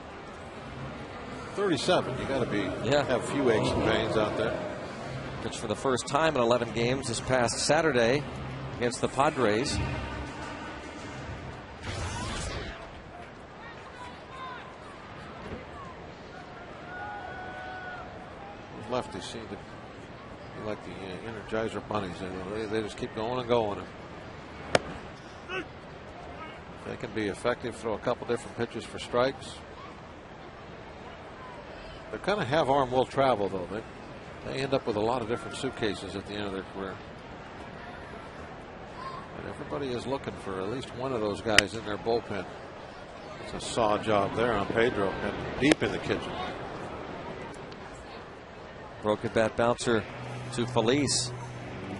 37. You got to be have a few aches and pains out there.
Pitched for the first time in 11 games this past Saturday against the Padres.
lefties seem to be like the Energizer bunnies. They just keep going and going. If they can be effective, throw a couple different pitches for strikes. They kind of have arm will travel, though. They end up with a lot of different suitcases at the end of their career. And everybody is looking for at least one of those guys in their bullpen. It's a saw job there on Pedro and deep in the kitchen.
Broken bat bouncer to Felice.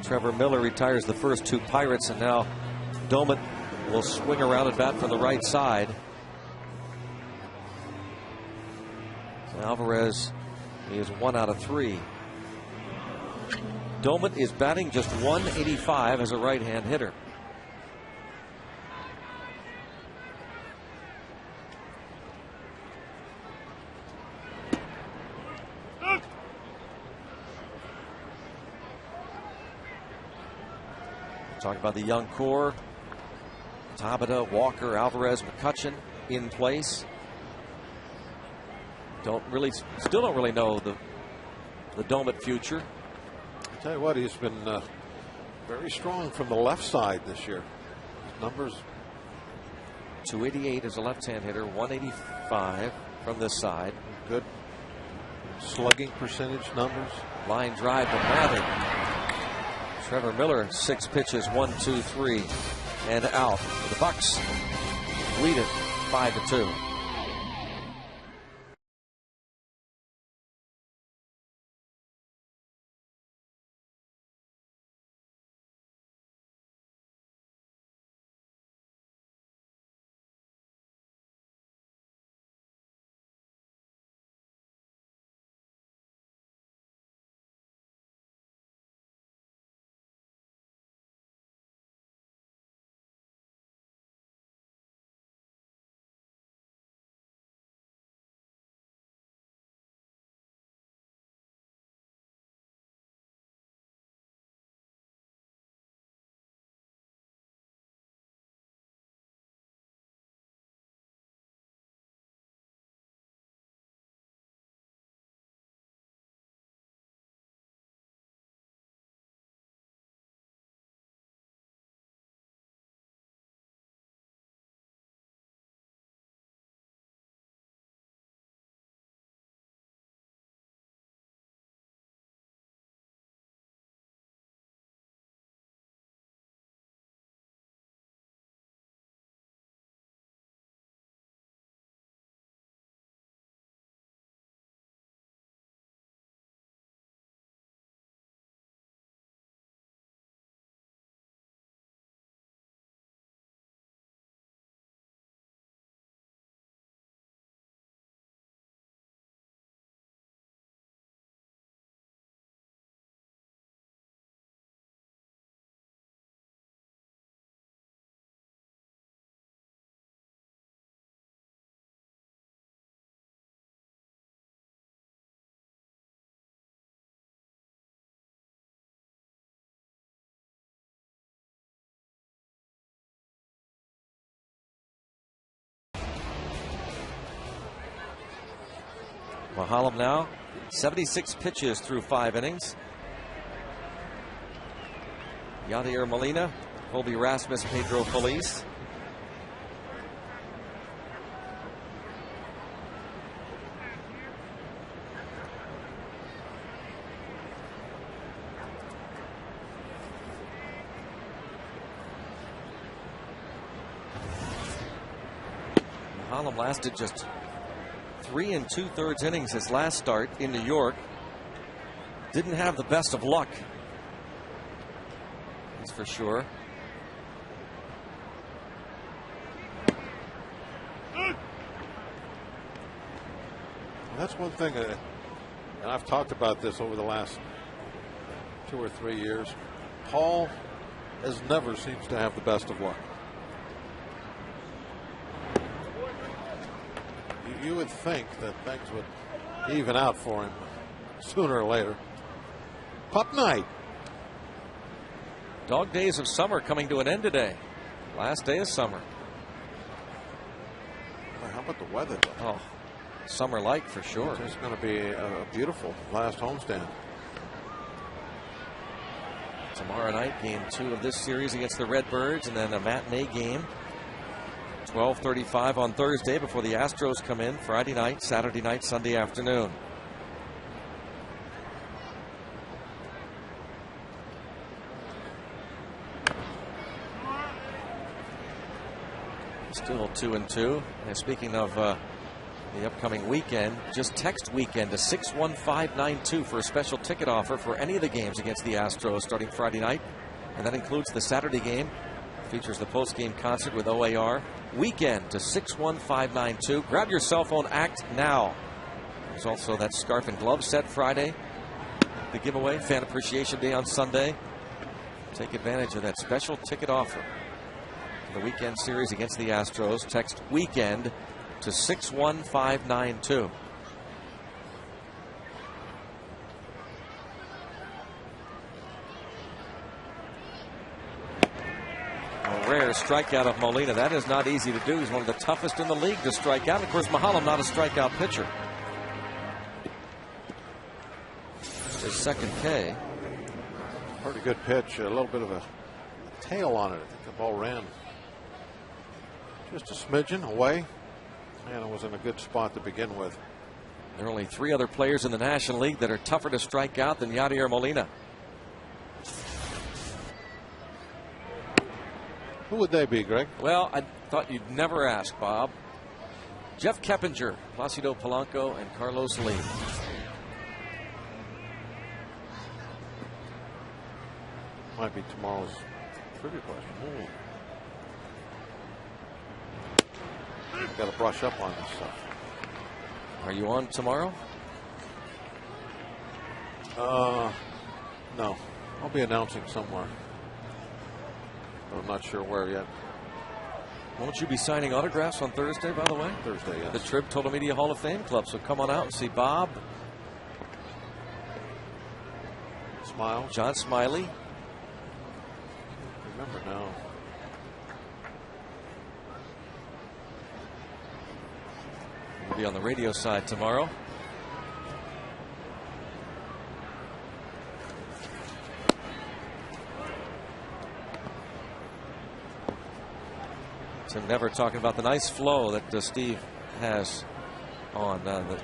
Trevor Miller retires the first two Pirates, and now Doman will swing around and bat from the right side. Alvarez is 1 out of 3. Doman is batting just .185 as a right-hand hitter. Talk about the young core. Tabata, Walker, Alvarez, McCutchen in place. Still don't really know the Doman future.
I tell you what, he's been very strong from the left side this year. His numbers.
288 as a left-hand hitter, 185 from this side.
Good slugging percentage numbers.
Line drive to Mather. Trevor Miller, 6 pitches, 1, 2, 3, and out. The Bucks lead it 5-2. Mahalam now, 76 pitches through 5 innings. Yadier Molina, Colby Rasmus, Pedro Felice. Mahalam lasted just 3 2/3 innings his last start in New York. Didn't have the best of luck, that's for sure.
That's one thing, and I've talked about this over the last 2 or 3 years. Paul never seems to have the best of luck. You would think that things would even out for him sooner or later. Pup night.
Dog days of summer coming to an end today. Last day of summer.
How about the weather, though?
Oh, summer like for sure.
It's going to be a beautiful last homestand.
Tomorrow night, game 2 of this series against the Redbirds, and then a matinee game. 12:35 on Thursday before the Astros come in Friday night, Saturday night, Sunday afternoon. Still 2-2. And speaking of the upcoming weekend, just text weekend to 61592 for a special ticket offer for any of the games against the Astros starting Friday night. And that includes the Saturday game. Features the post-game concert with OAR. Weekend to 61592. Grab your cell phone, act now. There's also that scarf and glove set Friday. The giveaway, Fan Appreciation Day on Sunday. Take advantage of that special ticket offer. The weekend series against the Astros. Text weekend to 61592. A rare strikeout of Molina. That is not easy to do. He's one of the toughest in the league to strike out. Of course, Mahalam not a strikeout pitcher. His second K.
Pretty good pitch. A little bit of a tail on it. I think the ball ran just a smidgen away, and it was in a good spot to begin with.
There are only 3 other players in the National League that are tougher to strike out than Yadier Molina.
Who would they be, Greg?
Well, I thought you'd never ask, Bob. Jeff Keppinger, Placido Polanco, and Carlos Lee.
Might be tomorrow's trivia question. Got to brush up on this stuff.
Are you on tomorrow?
No. I'll be announcing somewhere, but I'm not sure where yet.
Won't you be signing autographs on Thursday, by the way?
Thursday, yes.
The Trib Total Media Hall of Fame Club. So come on out and see Bob.
Smile.
John Smiley.
Remember now.
We'll be on the radio side tomorrow. Tim Never talking about the nice flow that Steve has on the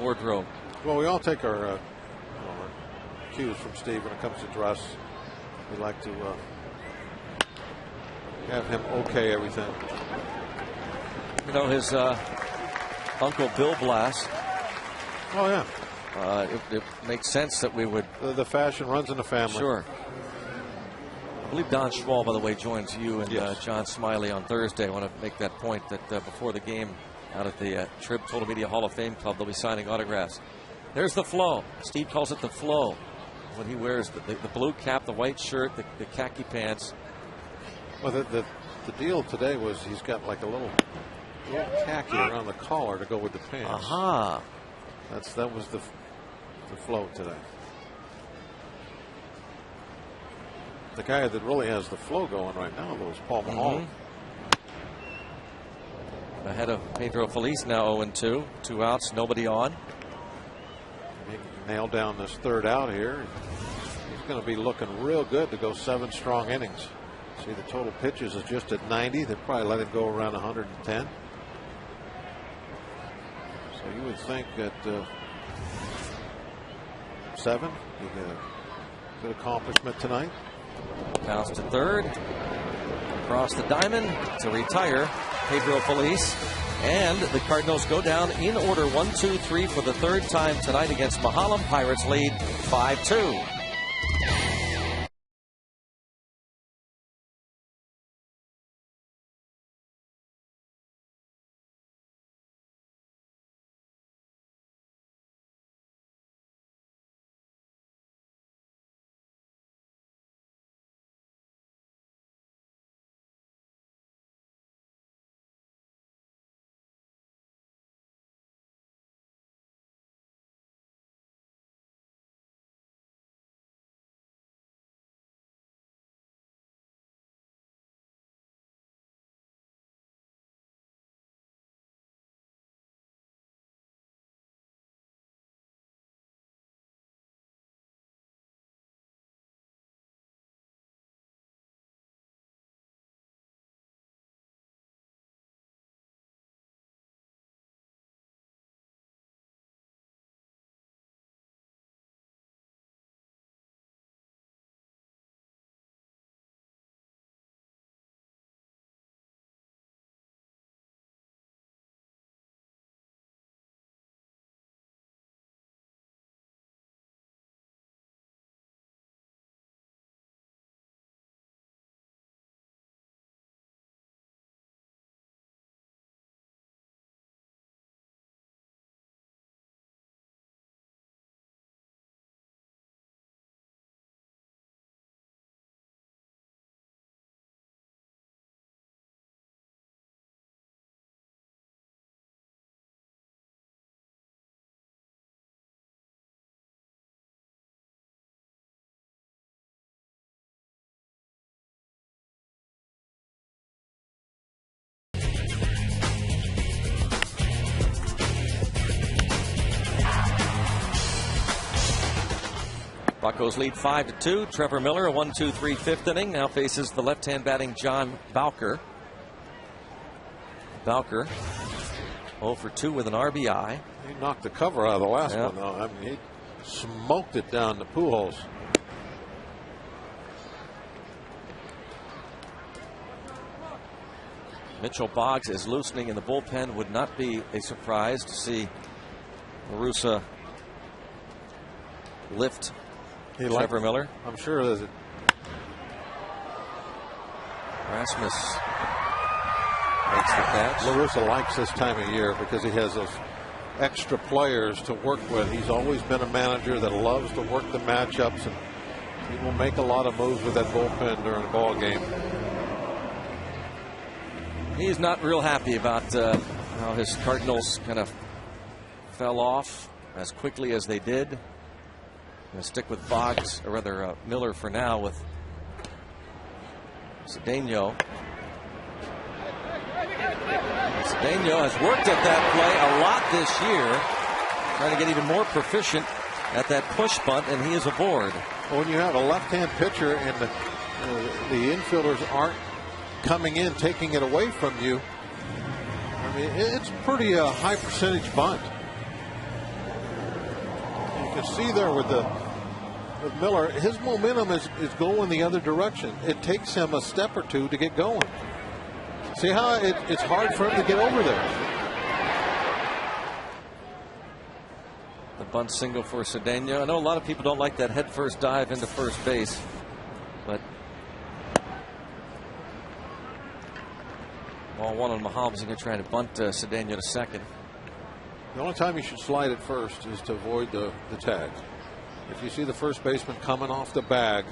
wardrobe.
Well, we all take our cues from Steve when it comes to dress. We like to have him okay everything.
You know, his uncle Bill Blass.
Oh, yeah.
It makes sense that we would.
The fashion runs in the family.
Sure. I believe Don Schwal, by the way, joins you and
yes.
John Smiley on Thursday. I want to make that point that before the game out at the Trib Total Media Hall of Fame Club, they'll be signing autographs. There's the flow. Steve calls it the flow. When he wears the blue cap, the white shirt, the khaki pants.
Well, the deal today was he's got like a little khaki around the collar to go with the pants.
Aha.
That was the flow today. The guy that really has the flow going right now, though, is Paul Mahalam.
Ahead of Pedro Feliz, now 0-2. 2 outs, nobody on.
He can nail down this third out here. He's going to be looking real good to go 7 strong innings. See, the total pitches is just at 90. They'd probably let him go around 110. So you would think that 7, he got a good accomplishment tonight.
Bounce to third. Across the diamond to retire Pedro Feliz. And the Cardinals go down in order 1-2-3 for the 3rd time tonight against Mahalam. Pirates lead 5-2. Buccos lead 5-2. Trevor Miller, a 1-2-3 fifth inning, now faces the left-hand batting John Bowker. Bowker 0 for 2 with an RBI.
He knocked the cover out of the last one, though. I mean, he smoked it down the Pujols.
Mitchell Boggs is loosening in the bullpen. Would not be a surprise to see Marusa lift Trevor Miller.
I'm sure there's
Rasmus makes the catch.
LaRussa likes this time of year because he has those extra players to work with. He's always been a manager that loves to work the matchups, and he will make a lot of moves with that bullpen during the ball game.
He's not real happy about how his Cardinals kind of fell off as quickly as they did. Going to stick with Boggs, or rather Miller for now, with Cedeno. Cedeno has worked at that play a lot this year, trying to get even more proficient at that push bunt, and he is aboard.
Well, when you have a left-hand pitcher and the infielders aren't coming in, taking it away from you, I mean, it's pretty high percentage bunt. You can see there with Miller, his momentum is going the other direction. It takes him a step or two to get going. See how it's hard for him to get over there.
The bunt single for Cedeno. I know a lot of people don't like that headfirst dive into first base, but ball one on Mahomes, and trying to bunt Cedeno to second.
The only time you should slide it first is to avoid the tag. If you see the first baseman coming off the bag,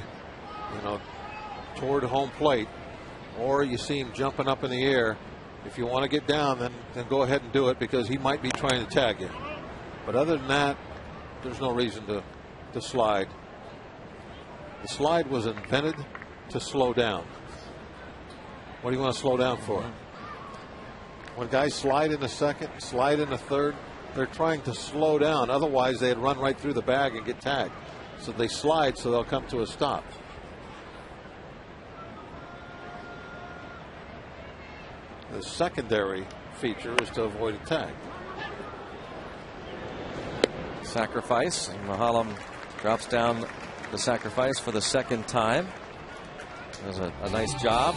toward home plate, or you see him jumping up in the air, if you want to get down, then go ahead and do it, because he might be trying to tag you. But other than that, there's no reason to slide. The slide was invented to slow down. What do you want to slow down for? When guys slide in the second, slide in the third, they're trying to slow down. Otherwise, they'd run right through the bag and get tagged. So they slide so they'll come to a stop. The secondary feature is to avoid a tag.
Sacrifice. And Mahalam drops down the sacrifice for the second time. Does a nice job.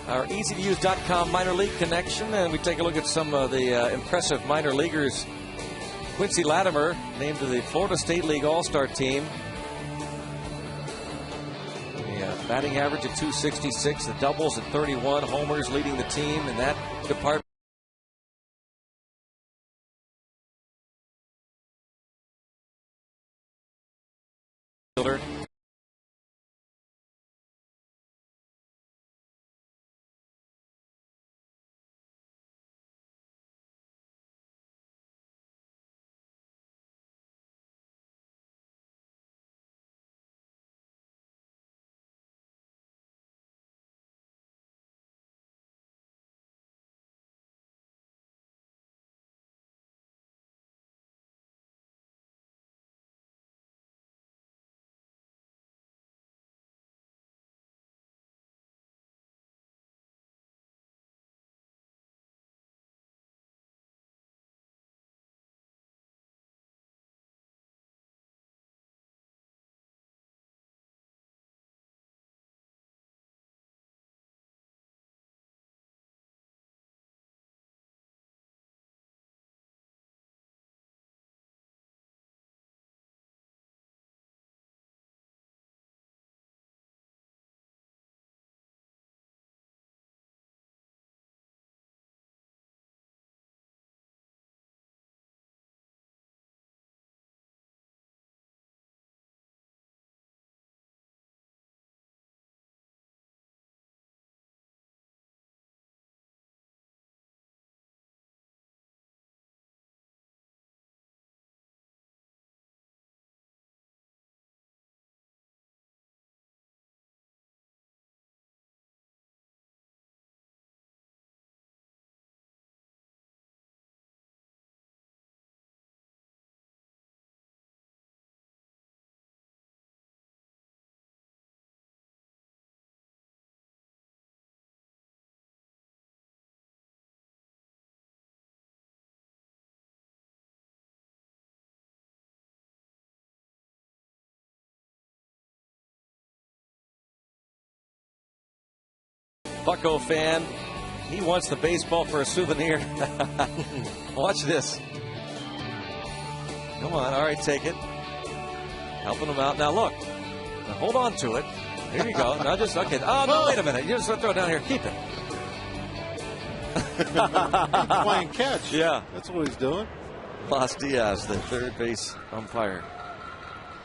Our easytouse.com minor league connection, and we take a look at some of the impressive minor leaguers. Quincy Latimer named to the Florida State League All-Star team. The batting average at .266, the doubles at 31, homers leading the team in that department. Bucco fan. He wants the baseball for a souvenir. Watch this. Come on. All right, take it. Helping him out. Now, look. Now, hold on to it. Here you go. Now just, okay. Oh, no, wait a minute. You just throw it down here. Keep it.
Playing catch.
Yeah.
That's what he's doing.
Las Diaz, the third base umpire,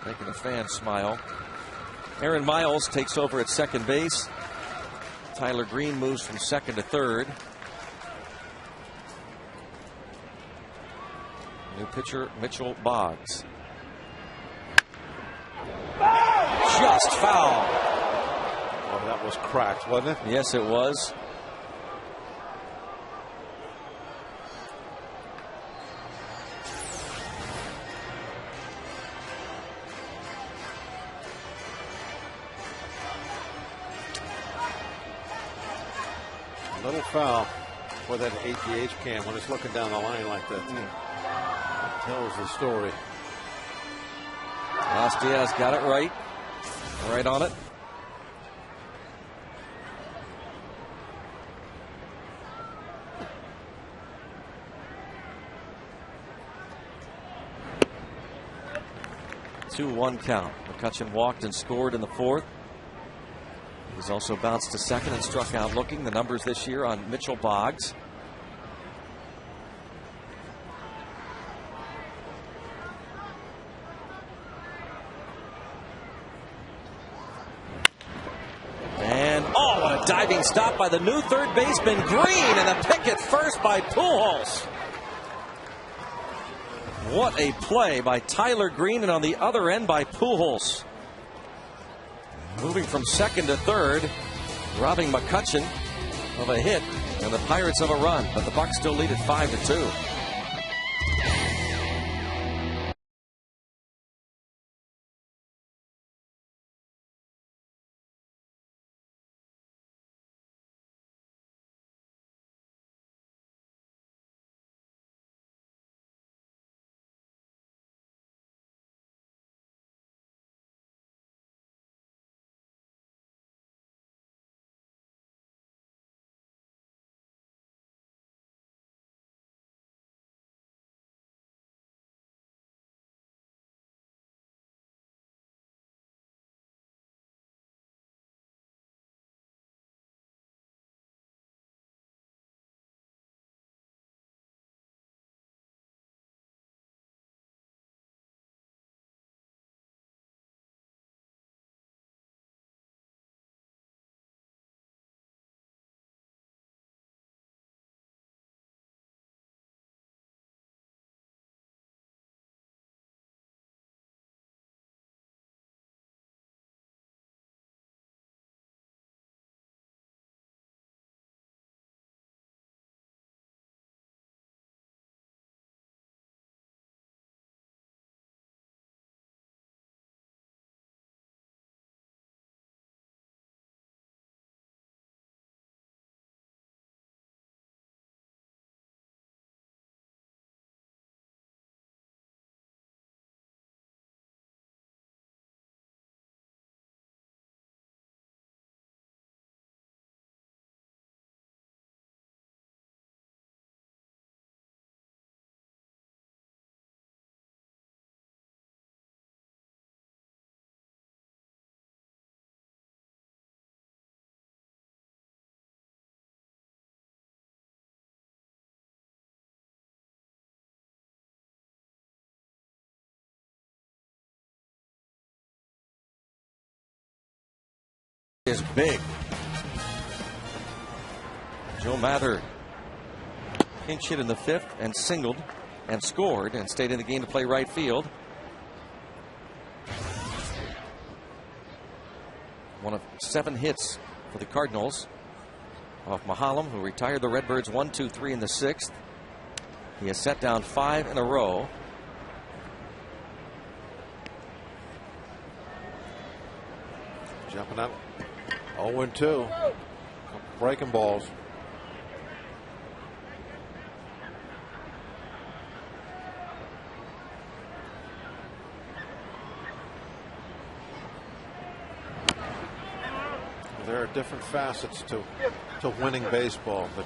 making a fan smile. Aaron Miles takes over at second base. Tyler Green moves from second to third. New pitcher, Mitchell Boggs. Just foul.
Oh, that was cracked, wasn't it?
Yes, it was.
A little foul for that ATH cam when it's looking down the line like that. It tells the story.
Las Diaz got it right. Right on it. Two-one count. McCutchen walked and scored in the fourth. He's also bounced to second and struck out looking. The numbers this year on Mitchell Boggs. And oh, what a diving stop by the new third baseman Green, and a pick at first by Pujols. What a play by Tyler Green, and on the other end by Pujols. Moving from second to third, robbing McCutchen of a hit and the Pirates of a run, but the Bucs still lead at 5-2. Is big. Joe Mather pinch hit in the fifth and singled and scored and stayed in the game to play right field. One of 7 hits for the Cardinals off Mahalam, who retired the Redbirds 1-2-3 in the 6th. He has set down 5 in a row.
Jumping up 0-2. Breaking balls. There are different facets to to winning baseball, but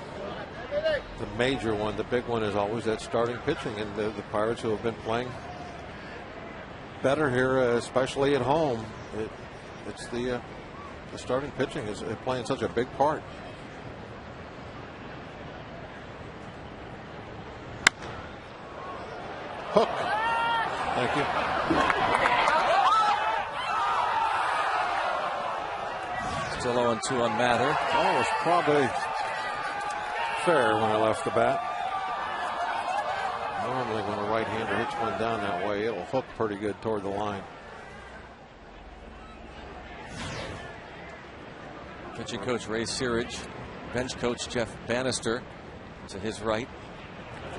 the major one, the big one, is always that starting pitching, and the Pirates, who have been playing better here, especially at home, it's the starting pitching is playing such a big part. Hook. Thank you.
Still 0-2 on Mather.
Oh, it was probably fair when I left the bat. Normally when a right-hander hits one down that way, it'll hook pretty good toward the line.
Pitching coach Ray Searage, bench coach Jeff Bannister to his right.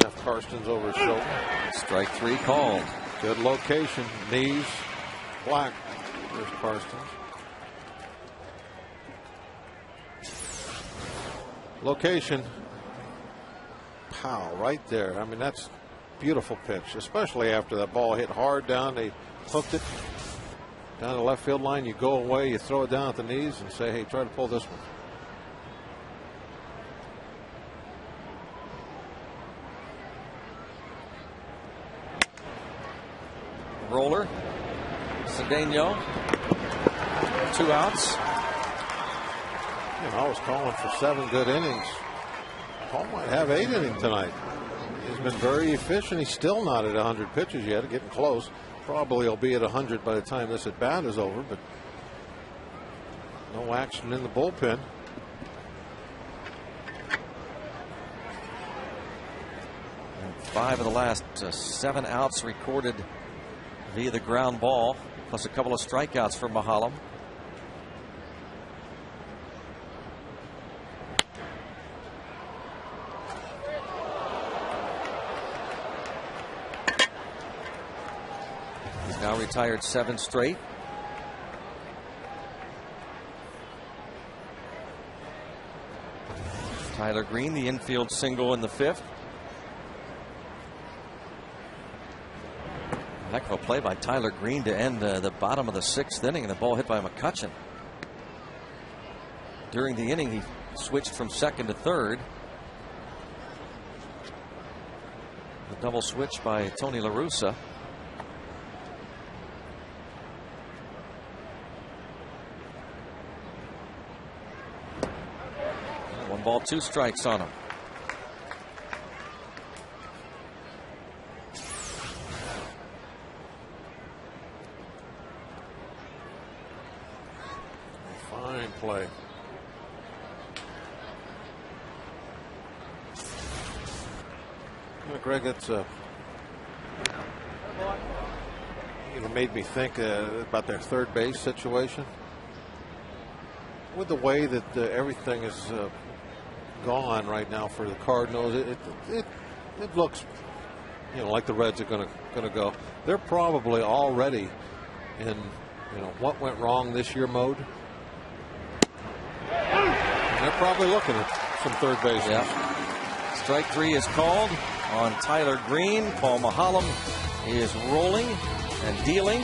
Jeff Karsten's over his shoulder.
Strike 3 called.
Good location. Knees. Black. There's Karsten's. Location. Pow, right there. I mean, that's beautiful pitch, especially after that ball hit hard down. They hooked it down the left field line. You go away, you throw it down at the knees and say, hey, try to pull this one.
Roller. Cedeno. 2 outs.
I was calling for 7 good innings. Paul might have 8 innings tonight. He's been very efficient. He's still not at 100 pitches yet. Getting close. Probably he'll be at 100 by the time this at bat is over, but no action in the bullpen.
And 5 of the last 7 outs recorded via the ground ball, plus a couple of strikeouts for Mahalam. He's now retired 7 straight. Tyler Green, the infield single in the 5th. Heck of a play by Tyler Green to end the bottom of the 6th inning, and the ball hit by McCutchen. During the inning, he switched from second to third. The double switch by Tony La Russa. 1 ball, 2 strikes on him.
Fine play. Greg, it's made me think about their third base situation. With the way that everything is gone right now for the Cardinals, it looks, like the Reds are going to go. They're probably already in, what went wrong this year mode. And they're probably looking at some third base.
Yeah. Strike 3 is called on Tyler Green. Paul Mahalam is rolling and dealing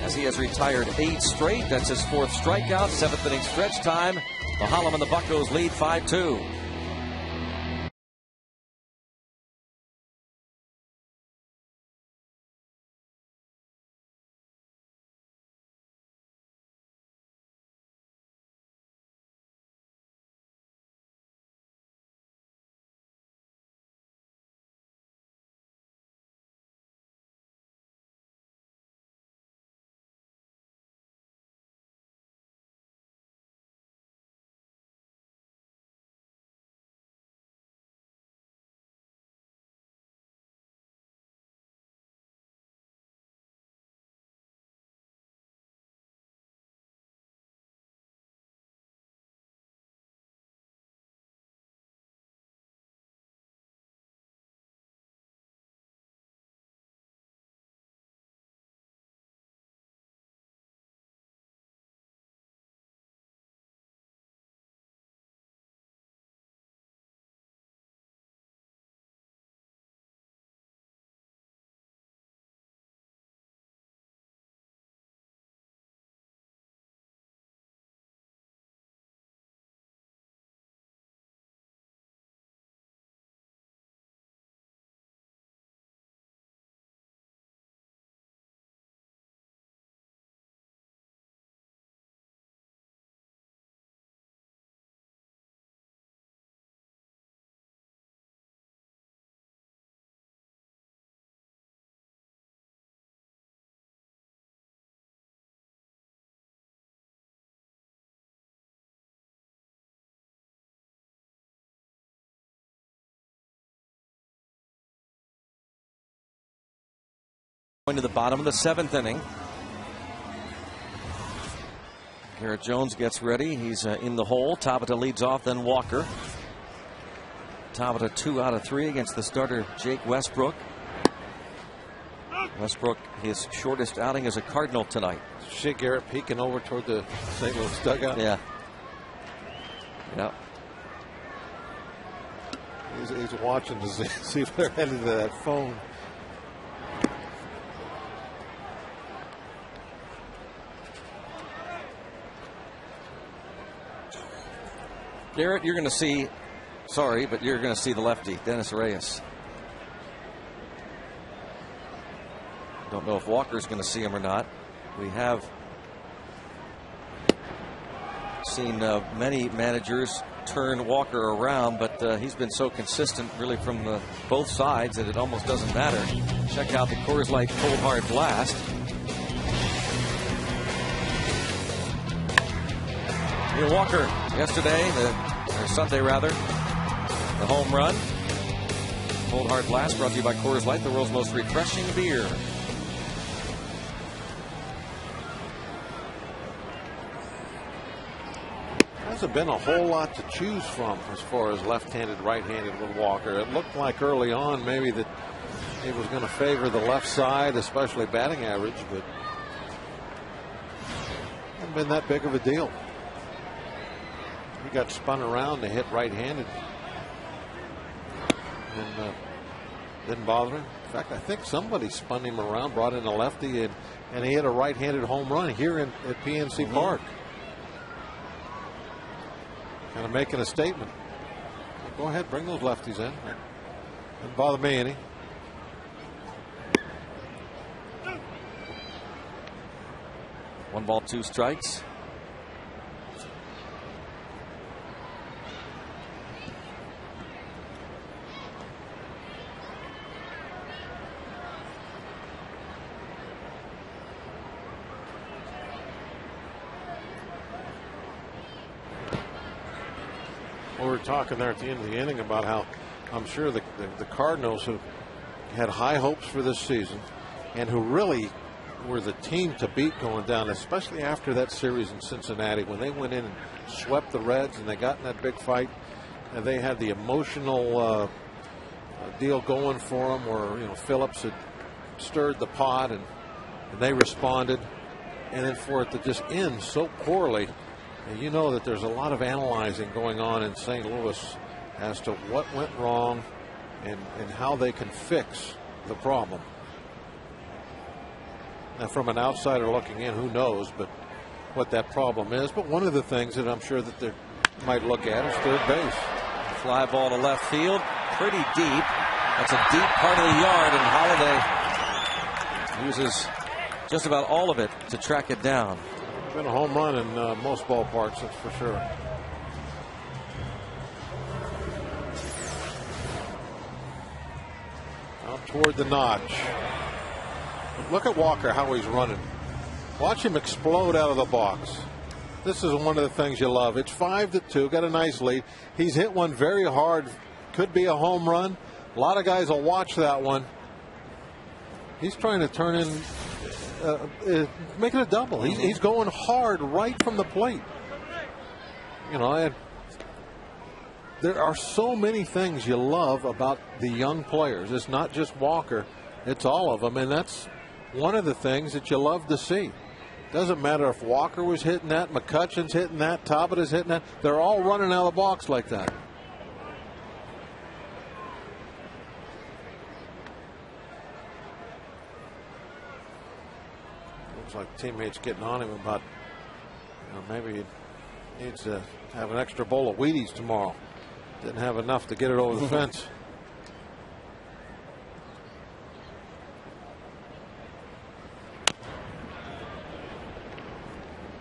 as he has retired 8 straight. That's his 4th strikeout. 7th inning stretch time. Mahalam and the Buccos lead 5-2. Into the bottom of the 7th inning. Garrett Jones gets ready. He's in the hole. Tabata leads off, then Walker. Tabata 2 out of 3 against the starter Jake Westbrook. Westbrook, his shortest outing as a Cardinal tonight.
See Garrett peeking over toward the St. Louis dugout.
Yeah. Yeah.
He's watching to see if they're headed to that phone.
Garrett, you're going to see, sorry, but you're going to see the lefty, Dennis Reyes. Don't know if Walker's going to see him or not. We have seen many managers turn Walker around, but he's been so consistent really from both sides that it almost doesn't matter. Check out the Coors Light Cold Hard Blast. Neil Walker yesterday, or Sunday rather, the home run. Cold Hard Blast brought to you by Coors Light, the world's most refreshing beer.
Hasn't been a whole lot to choose from as far as left-handed, right-handed with Walker. It looked like early on maybe that he was going to favor the left side, especially batting average, but hasn't been that big of a deal. He got spun around to hit right-handed and didn't bother him. In fact, I think somebody spun him around, brought in a lefty, and he hit a right-handed home run here at PNC Park. Kind of making a statement. Go ahead, bring those lefties in. Doesn't bother me any.
One ball, 2 strikes.
We were talking there at the end of the inning about how I'm sure the Cardinals who had high hopes for this season and who really were the team to beat going down, especially after that series in Cincinnati when they went in and swept the Reds and they got in that big fight, and they had the emotional deal going for them where Phillips had stirred the pot and they responded, and then for it to just end so poorly. And you know that there's a lot of analyzing going on in St. Louis as to what went wrong and how they can fix the problem. Now, from an outsider looking in, who knows but what that problem is. But one of the things that I'm sure that they might look at is third base.
Fly ball to left field, pretty deep. That's a deep part of the yard, and Holiday uses just about all of it to track it down.
Been a home run in most ballparks, that's for sure. Out toward the notch. Look at Walker, how he's running. Watch him explode out of the box. This is one of the things you love. It's 5-2, got a nice lead. He's hit one very hard. Could be a home run. A lot of guys will watch that one. He's trying to turn in, make it a double. He's going hard right from the plate. And there are so many things you love about the young players. It's not just Walker, it's all of them, and that's one of the things that you love to see. Doesn't matter if Walker was hitting that, McCutchen's hitting that, Tabata's hitting that. They're all running out of the box like that. Looks like teammates getting on him about, maybe he needs to have an extra bowl of Wheaties tomorrow. Didn't have enough to get it over the fence.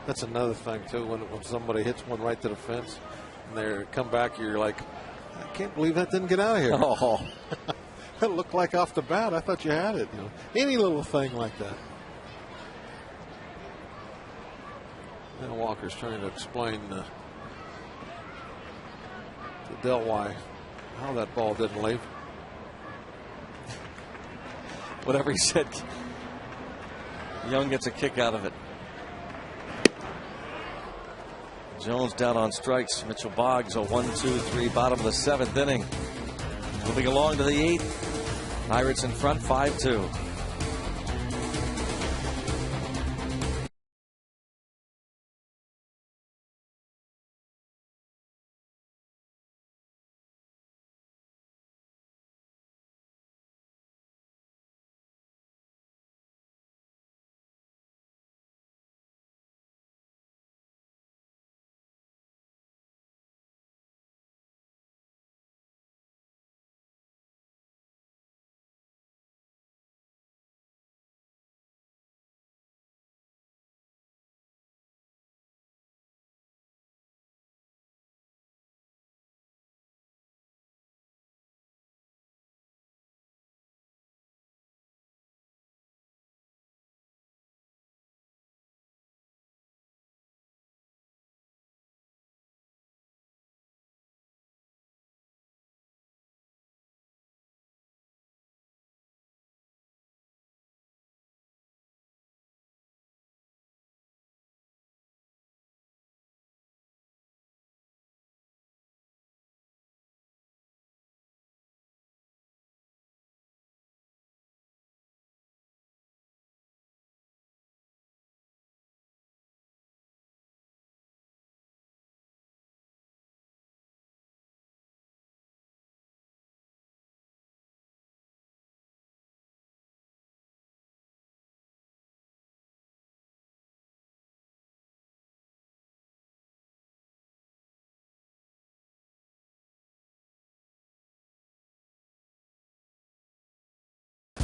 That's another thing too, when somebody hits one right to the fence and they come back, you're like, I can't believe that didn't get out of here.
Oh.
That looked like off the bat. I thought you had it. Any little thing like that. And Walker's trying to explain to Del why how that ball didn't leave.
Whatever he said Young gets a kick out of it. Jones down on strikes. Mitchell Boggs a 1-2-3 bottom of the 7th inning. Moving along to the 8th. Pirates in front 5-2.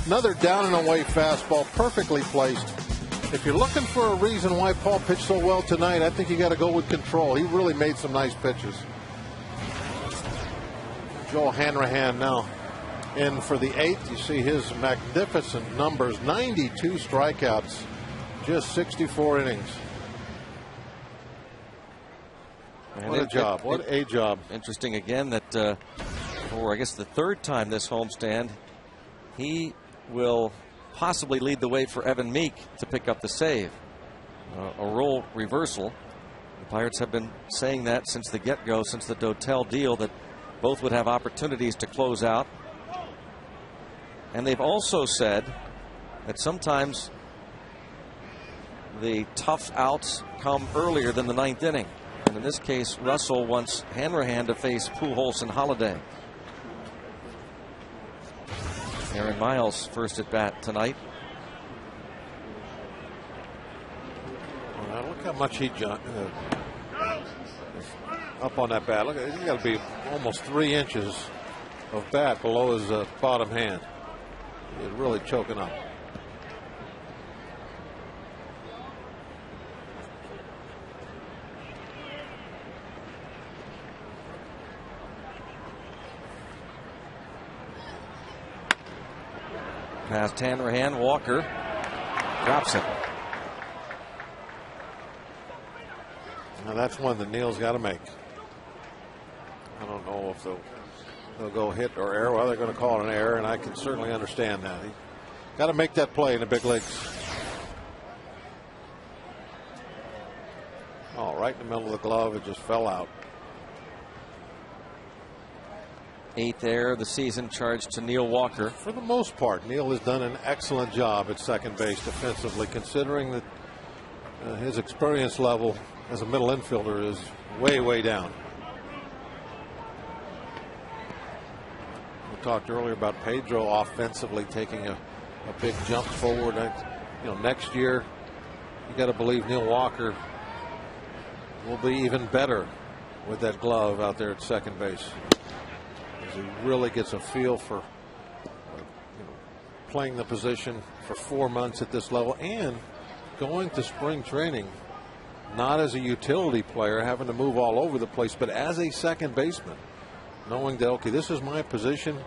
Another down and away fastball, perfectly placed. If you're looking for a reason why Paul pitched so well tonight, I think you got to go with control. He really made some nice pitches. Joe Hanrahan now in for the 8th. You see his magnificent numbers, 92 strikeouts, just 64 innings.
And
what a job. What a job.
Interesting again that for, I guess, the 3rd time this homestand, he will possibly lead the way for Evan Meek to pick up the save. A role reversal. The Pirates have been saying that since the get-go, since the Dotel deal, that both would have opportunities to close out. And they've also said that sometimes the tough outs come earlier than the 9th inning. And in this case, Russell wants Hanrahan to face Pujols and Holiday. Aaron Miles first at bat tonight.
Well, look how much he jumped up on that bat. Look, he's got to be almost 3 inches of bat below his bottom hand. He's really choking up.
Past Hanrahan, Walker drops it.
Now that's one that Neal's got to make. I don't know if they'll go hit or error. Well, they're going to call it an error, and I can certainly understand that. He got to make that play in the big leagues. Oh, right in the middle of the glove, it just fell out.
8th error of the season charged to Neil Walker.
For the most part, Neal has done an excellent job at second base defensively, considering that his experience level as a middle infielder is way, way down. We talked earlier about Pedro offensively taking a big jump forward. Next year, you got to believe Neil Walker will be even better with that glove out there at second base. He really gets a feel for playing the position for 4 months at this level and going to spring training not as a utility player having to move all over the place, but as a second baseman, knowing that, okay, this is my position.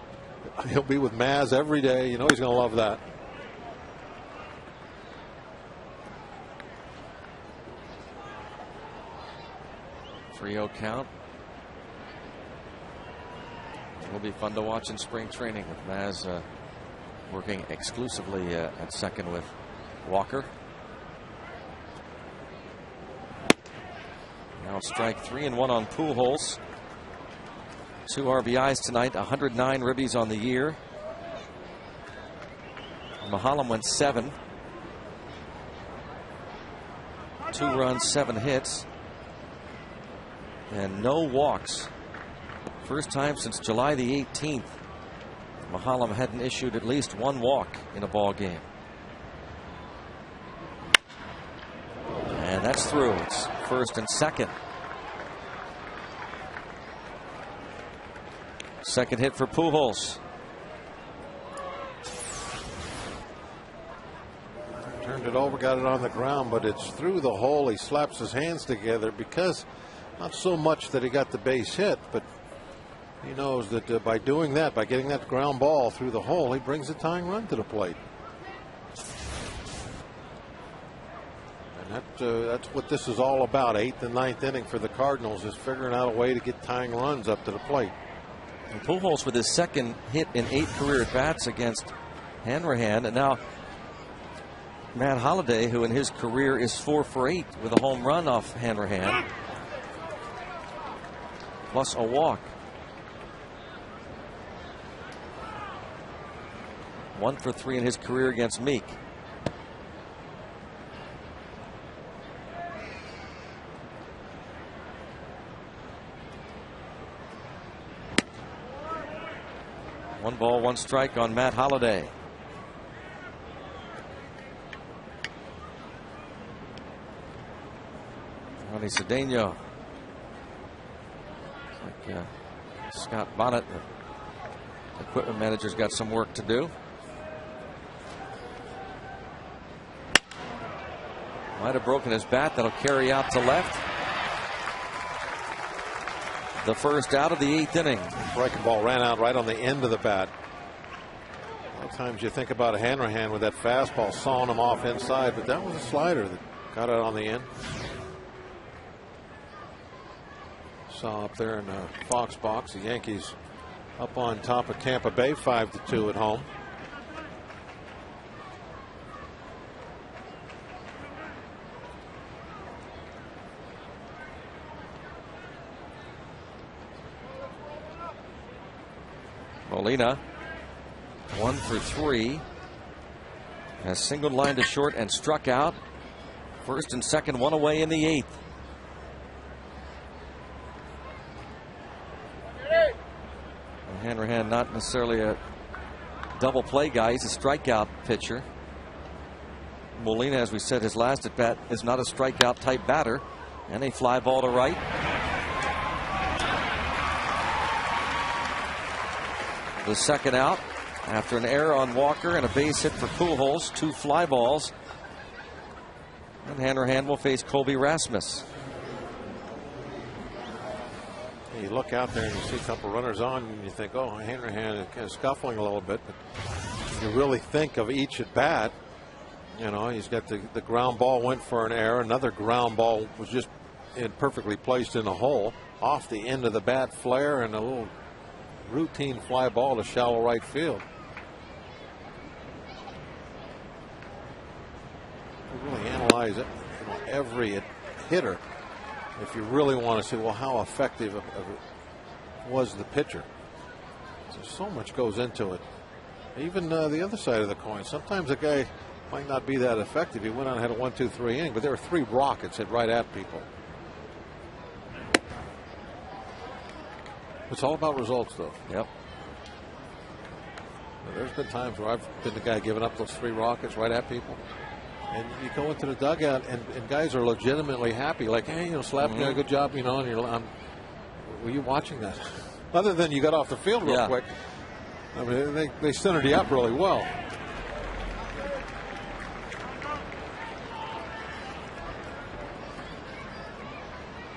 He'll be with Maz every day. He's going to love that.
.3-0 count. Will be fun to watch in spring training with Maz working exclusively at second with Walker. Now strike 3 and 1 on Pujols. 2 RBIs tonight, 109 ribbies on the year. Mahalam went 7. 2 runs, 7 hits, and no walks. First time since July the 18th, Mahalam hadn't issued at least 1 walk in a ball game. And that's through. It's first and second. Second hit for Pujols.
Turned it over, got it on the ground, but it's through the hole. He slaps his hands together because not so much that he got the base hit, but he knows that by doing that, by getting that ground ball through the hole, he brings a tying run to the plate. And that's what this is all about. 8th and 9th inning for the Cardinals is figuring out a way to get tying runs up to the plate.
And Pujols with his second hit in 8 career at-bats against Hanrahan. And now Matt Holliday, who in his career is 4 for 8 with a home run off Hanrahan, plus a walk. 1 for 3 in his career against Meek. One ball, 1 strike on Matt Holliday. Ronnie Cedeno. Like Scott Bonnet, the equipment manager's got some work to do. Might have broken his bat. That'll carry out to left. The first out of the 8th inning.
Breaking ball ran out right on the end of the bat. A lot of times you think about a Hanrahan with that fastball sawing him off inside, but that was a slider that got it on the end. Saw up there in the Fox box, the Yankees up on top of Tampa Bay 5-2 at home.
Molina, 1 for 3, has singled line to short and struck out. First and second, 1 away in the 8th. Hanrahan not necessarily a double play guy. He's a strikeout pitcher. Molina, as we said, his last at bat is not a strikeout type batter. And a fly ball to right. The second out after an error on Walker and a base hit for Pujols. 2 fly balls. And Hanrahan will face Colby Rasmus.
You look out there and you see a couple runners on and you think, oh, Hanrahan is kind of scuffling a little bit. But you really think of each at bat. You know, he's got the ground ball went for an error. Another ground ball was just perfectly placed in the hole. Off the end of the bat flare and a little routine fly ball to shallow right field. You really analyze it, every hitter, if you really want to see, well, how effective was the pitcher. So much goes into it. Even the other side of the coin, sometimes a guy might not be that effective. He went on and had a 1-2-3 inning, but there were 3 rockets hit right at people. It's all about results, though.
Yep.
There's been times where I've been the guy giving up those 3 rockets right at people. And you go into the dugout, and guys are legitimately happy. Like, hey, Slap, good job, and were you watching that? Other than you got off the field real quick. I mean, they centered you up really well.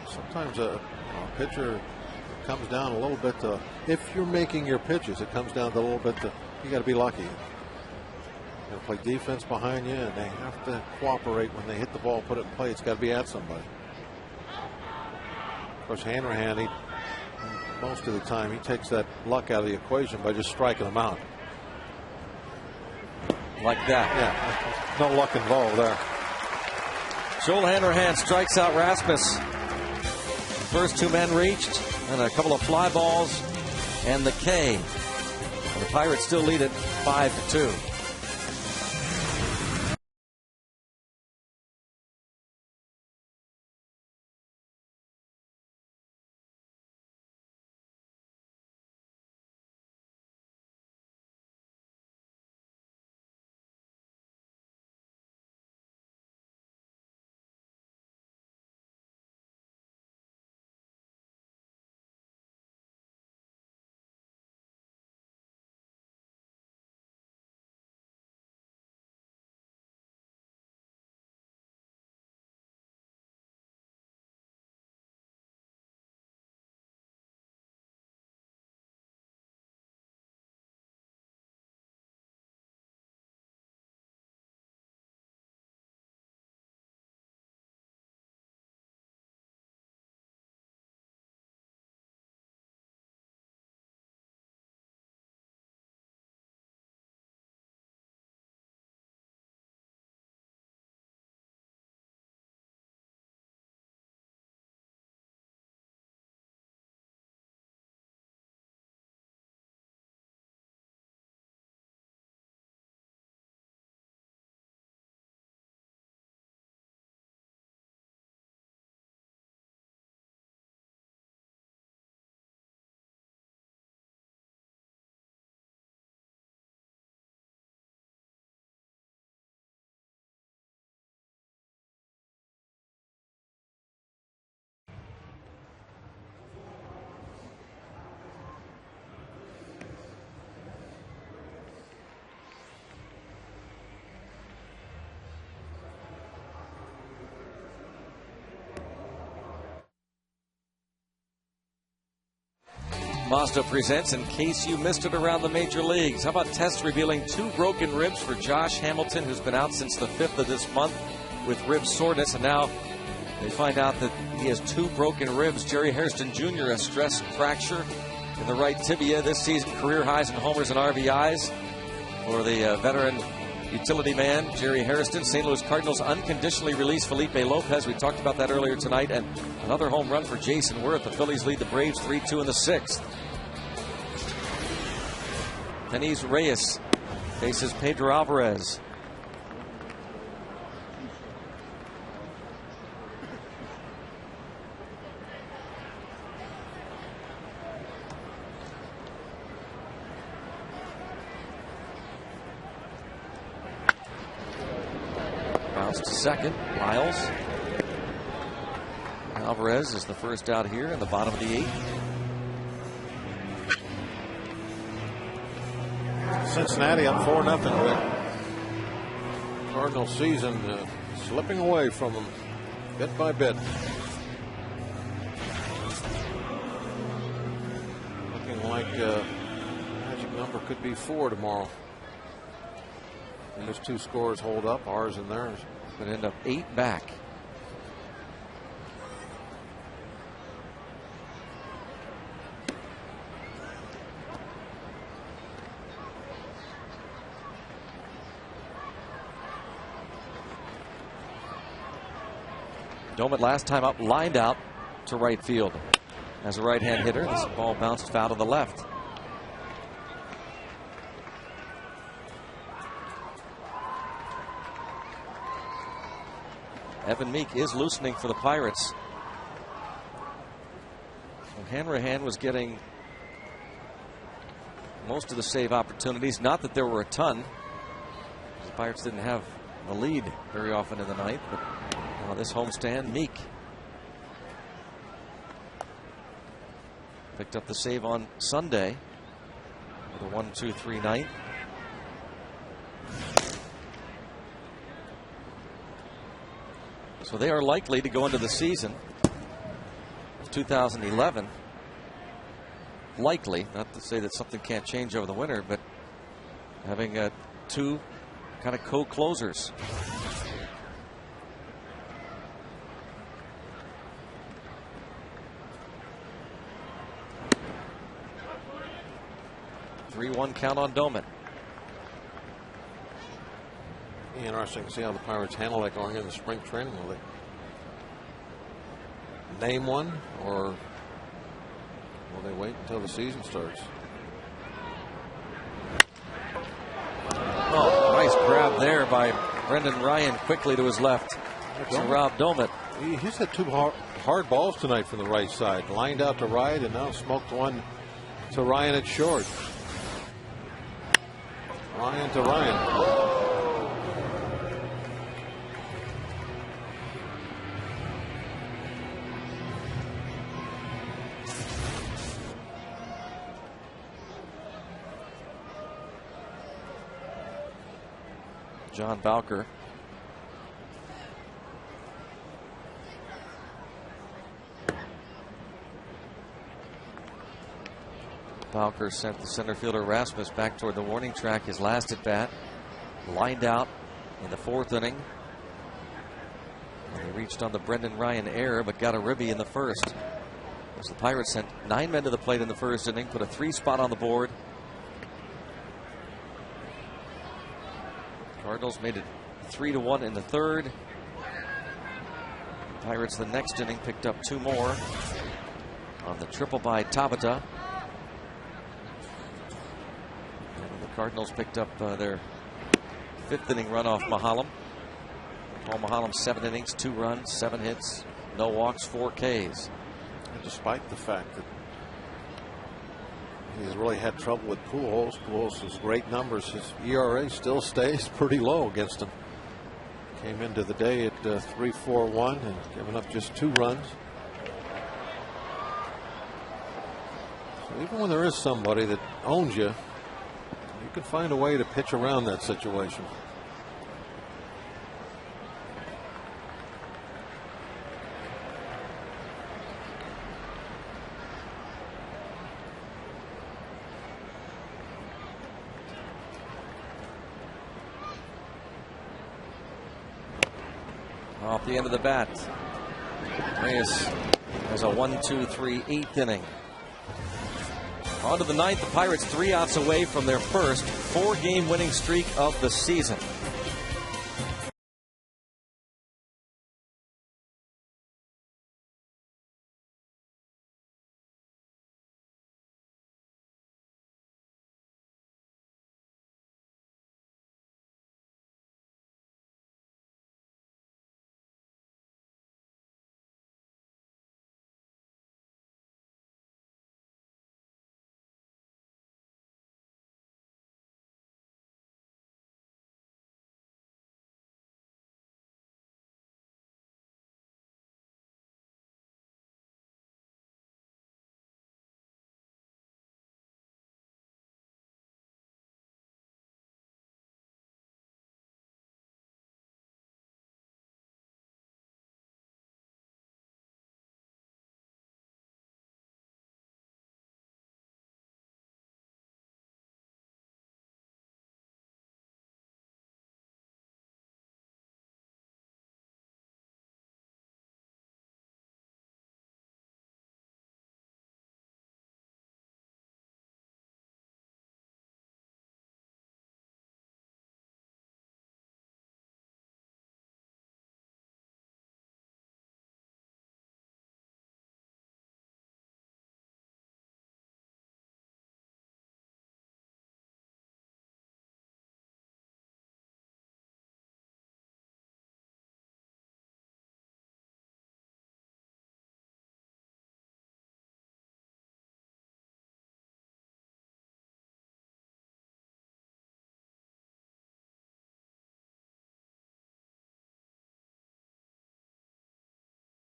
Sometimes a pitcher comes down a little bit to, if you're making your pitches, it comes down to a little bit to, you got to be lucky. You play defense behind you, and they have to cooperate when they hit the ball, put it in play. It's got to be at somebody. Of course, Hanrahan, most of the time, he takes that luck out of the equation by just striking them out.
Like that.
Yeah, no luck involved there.
Joel Hanrahan strikes out Rasmus. first two men reached, and a couple of fly balls, and the K. And the Pirates still lead it 5-2. Mazda presents In Case You Missed It Around the Major Leagues. How about tests revealing 2 broken ribs for Josh Hamilton, who's been out since the 5th of this month with rib soreness, and now they find out that he has 2 broken ribs. Jerry Hairston Jr., a stress fracture in the right tibia this season, career highs in homers and RBIs for the veteran utility man, Jerry Hairston. St. Louis Cardinals unconditionally released Felipe Lopez. We talked about that earlier tonight. And another home run for Jason Worth. The Phillies lead the Braves 3-2 in the 6th. Denis Reyes faces Pedro Alvarez. To second, Miles. Alvarez is the first out here in the bottom of the 8th.
Cincinnati up 4-0. Cardinal season slipping away from them bit by bit. Looking like magic number could be 4 tomorrow. And those 2 scores hold up, ours and theirs.
Could end up 8 back. Domet last time up lined out to right field. As a right-hand hitter, this ball bounced foul to the left. Evan Meek is loosening for the Pirates. So Hanrahan was getting most of the save opportunities. Not that there were a ton. The Pirates didn't have the lead very often in the ninth, but now this homestand, Meek picked up the save on Sunday with a 1-2-3 ninth. So they are likely to go into the season of 2011. Likely, not to say that something can't change over the winter, but having 2 kind of co-closers. Three-one count on Domet.
Interesting to see how the Pirates handle that going into spring training. Will they name one, or will they wait until the season starts?
Oh, nice grab there by Brendan Ryan, quickly to his left. To Rob Domit.
He's had two hard balls tonight from the right side. Lined out to right and now smoked one to Ryan at short. Ryan to Ryan.
John Bowker. Bowker sent the center fielder Rasmus back toward the warning track, his last at bat. Lined out in the 4th inning. And he reached on the Brendan Ryan error, but got a ribby in the 1st. As the Pirates sent 9 men to the plate in the 1st inning, put a 3 spot on the board. Cardinals made it 3-1 in the 3rd. Pirates the next inning picked up 2 more on the triple by Tabata. And the Cardinals picked up their 5th inning run off Mahalam. Paul Mahalam, 7 innings, 2 runs, 7 hits, no walks, 4 Ks.
And despite the fact that he's really had trouble with Pujols. Pujols has great numbers. His ERA still stays pretty low against him. Came into the day at 3.41 and given up just 2 runs. So even when there is somebody that owns you, you can find a way to pitch around that situation.
Off the end of the bat, Reyes has a 1-2-3 8th inning. On to the 9th, the Pirates 3 outs away from their first 4-game winning streak of the season.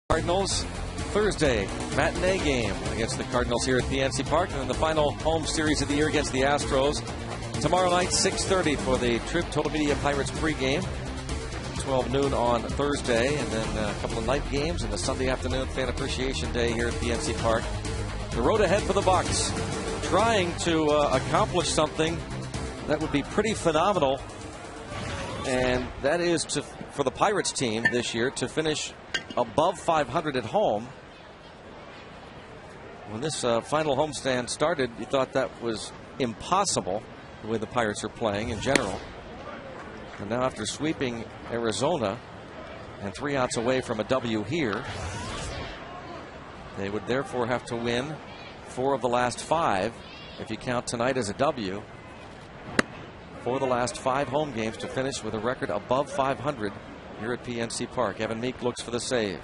Cardinals Thursday matinee game against the Cardinals here at PNC Park, and then the final home series of the year against the Astros tomorrow night 6:30 for the Trib Total Media Pirates pregame. 12 noon on Thursday, and then a couple of night games and the Sunday afternoon Fan Appreciation Day here at PNC Park. The road ahead for the Bucs, trying to accomplish something that would be pretty phenomenal, and that is for the Pirates team this year to finish above 500 at home. When this final homestand started, you thought that was impossible, the way the Pirates are playing in general. And now after sweeping Arizona and 3 outs away from a W here, They would therefore have to win 4 of the last 5, if you count tonight as a W, for the last 5 home games to finish with a record above 500 here at PNC Park. Evan Meek looks for the save.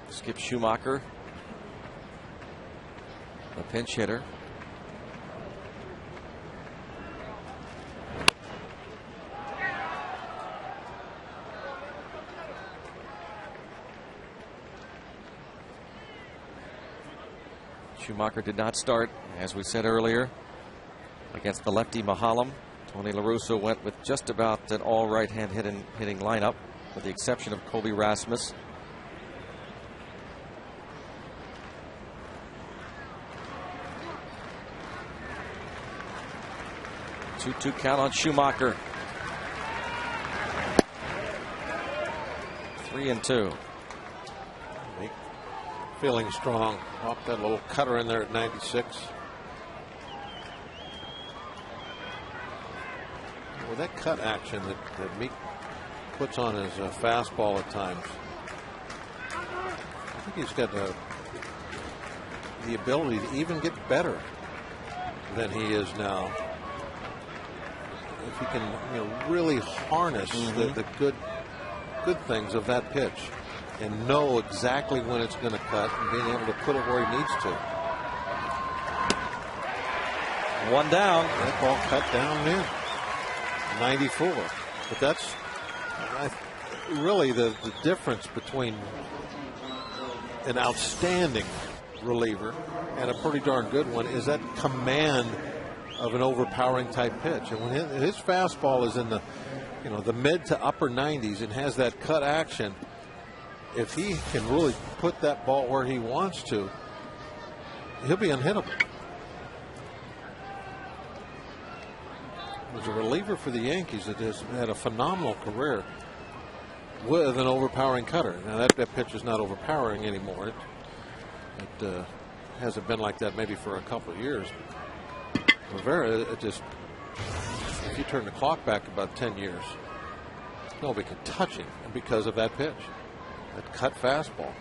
Skip Schumacher, the pinch hitter. Schumacher did not start, as we said earlier, against the lefty Mahalam. Tony La Russa went with just about an all right-hand hitting lineup, with the exception of Kobe Rasmus. 2-2 count on Schumacher. 3-2.
Feeling strong. Off that little cutter in there at 96. Well, that cut action that Meek puts on his fastball at times, I think he's got the ability to even get better than he is now. If he can, really harness the good things of that pitch and know exactly when it's going to cut and being able to put it where he needs to.
1 down.
That ball cut down in 94. But that's really the difference between an outstanding reliever and a pretty darn good one is that command of an overpowering type pitch. And when his fastball is in the mid to upper 90s and has that cut action, if he can really put that ball where he wants to, he'll be unhittable. As a reliever for the Yankees that has had a phenomenal career with an overpowering cutter. Now that pitch is not overpowering anymore. It hasn't been like that maybe for a couple of years. Rivera, if you turn the clock back about 10 years, nobody can touch him because of that pitch, that cut fastball.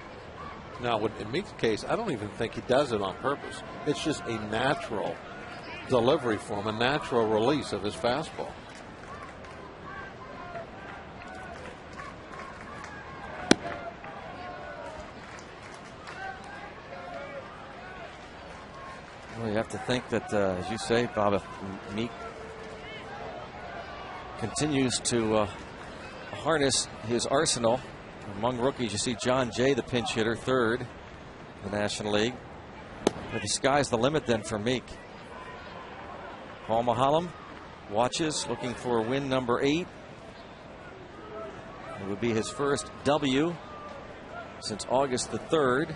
Now, in Meek's case, I don't even think he does it on purpose. It's just a natural delivery for him, a natural release of his fastball.
Well, you have to think that, as you say, Bob, if Meek continues to harness his arsenal. Among rookies, you see John Jay, the pinch hitter, 3rd in the National League. But the sky's the limit then for Meek. Paul Mahalam watches, looking for win number 8. It would be his first W since August the 3rd.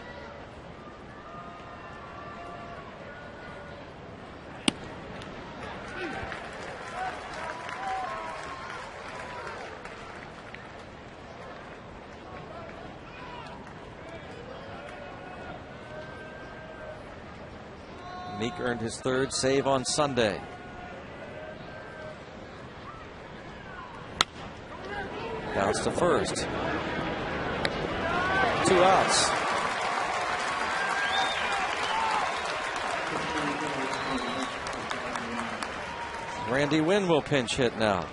Meek earned his 3rd save on Sunday. Bounce to first. 2 outs. Randy Wynn will pinch hit now.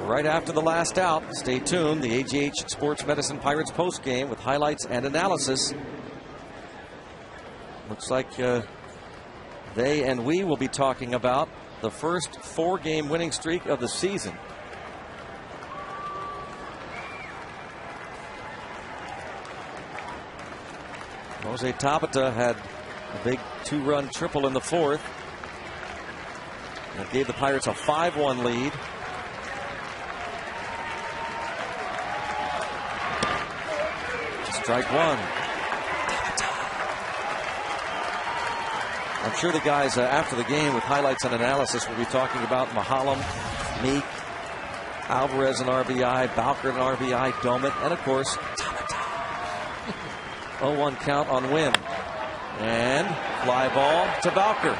Right after the last out, stay tuned. The AGH Sports Medicine Pirates post game with highlights and analysis. Looks like they and we will be talking about the first 4-game winning streak of the season. Jose Tabata had a big 2-run triple in the 4th. That gave the Pirates a 5-1 lead. Strike 1. I'm sure the guys after the game with highlights and analysis will be talking about Mahalam, Meek, Alvarez an RBI, Bowker an RBI, Domet, and of course, 0-1 count on Wynn. And fly ball to Bowker.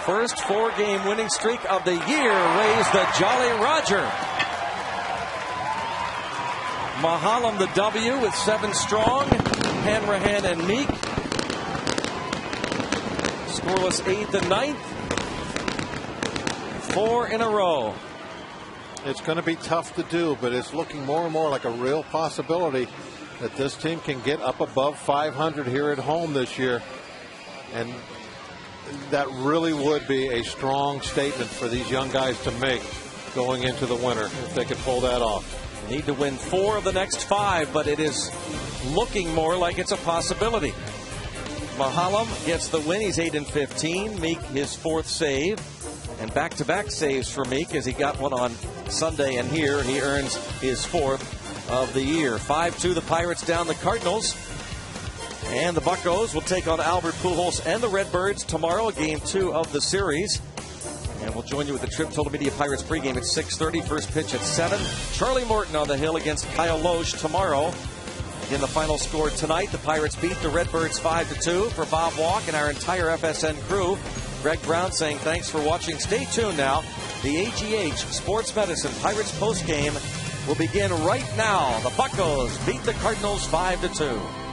First 4-game winning streak of the year. Raised the Jolly Roger. Mahalam the W with 7 strong. Hanrahan and Meek. Scoreless 8th and 9th. 4 in a row.
It's going to be tough to do, but it's looking more and more like a real possibility that this team can get up above 500 here at home this year. And that really would be a strong statement for these young guys to make going into the winter if they could pull that off.
They need to win 4 of the next 5, but it is looking more like it's a possibility. Mahalam gets the win. He's 8-15. Meek his 4th save. And back-to-back saves for Meek as he got one on Sunday, and here he earns his 4th of the year. 5-2 the Pirates down the Cardinals. And the Buccos will take on Albert Pujols and the Redbirds tomorrow, game 2 of the series. And we'll join you with the Trip Total Media Pirates pregame at 6:30. First pitch at 7. Charlie Morton on the hill against Kyle Loesch tomorrow. Again, the final score tonight, the Pirates beat the Redbirds 5-2. For Bob Walk and our entire FSN crew, Greg Brown saying thanks for watching. Stay tuned now. The AGH Sports Medicine Pirates postgame will begin right now. The Buccos beat the Cardinals 5-2.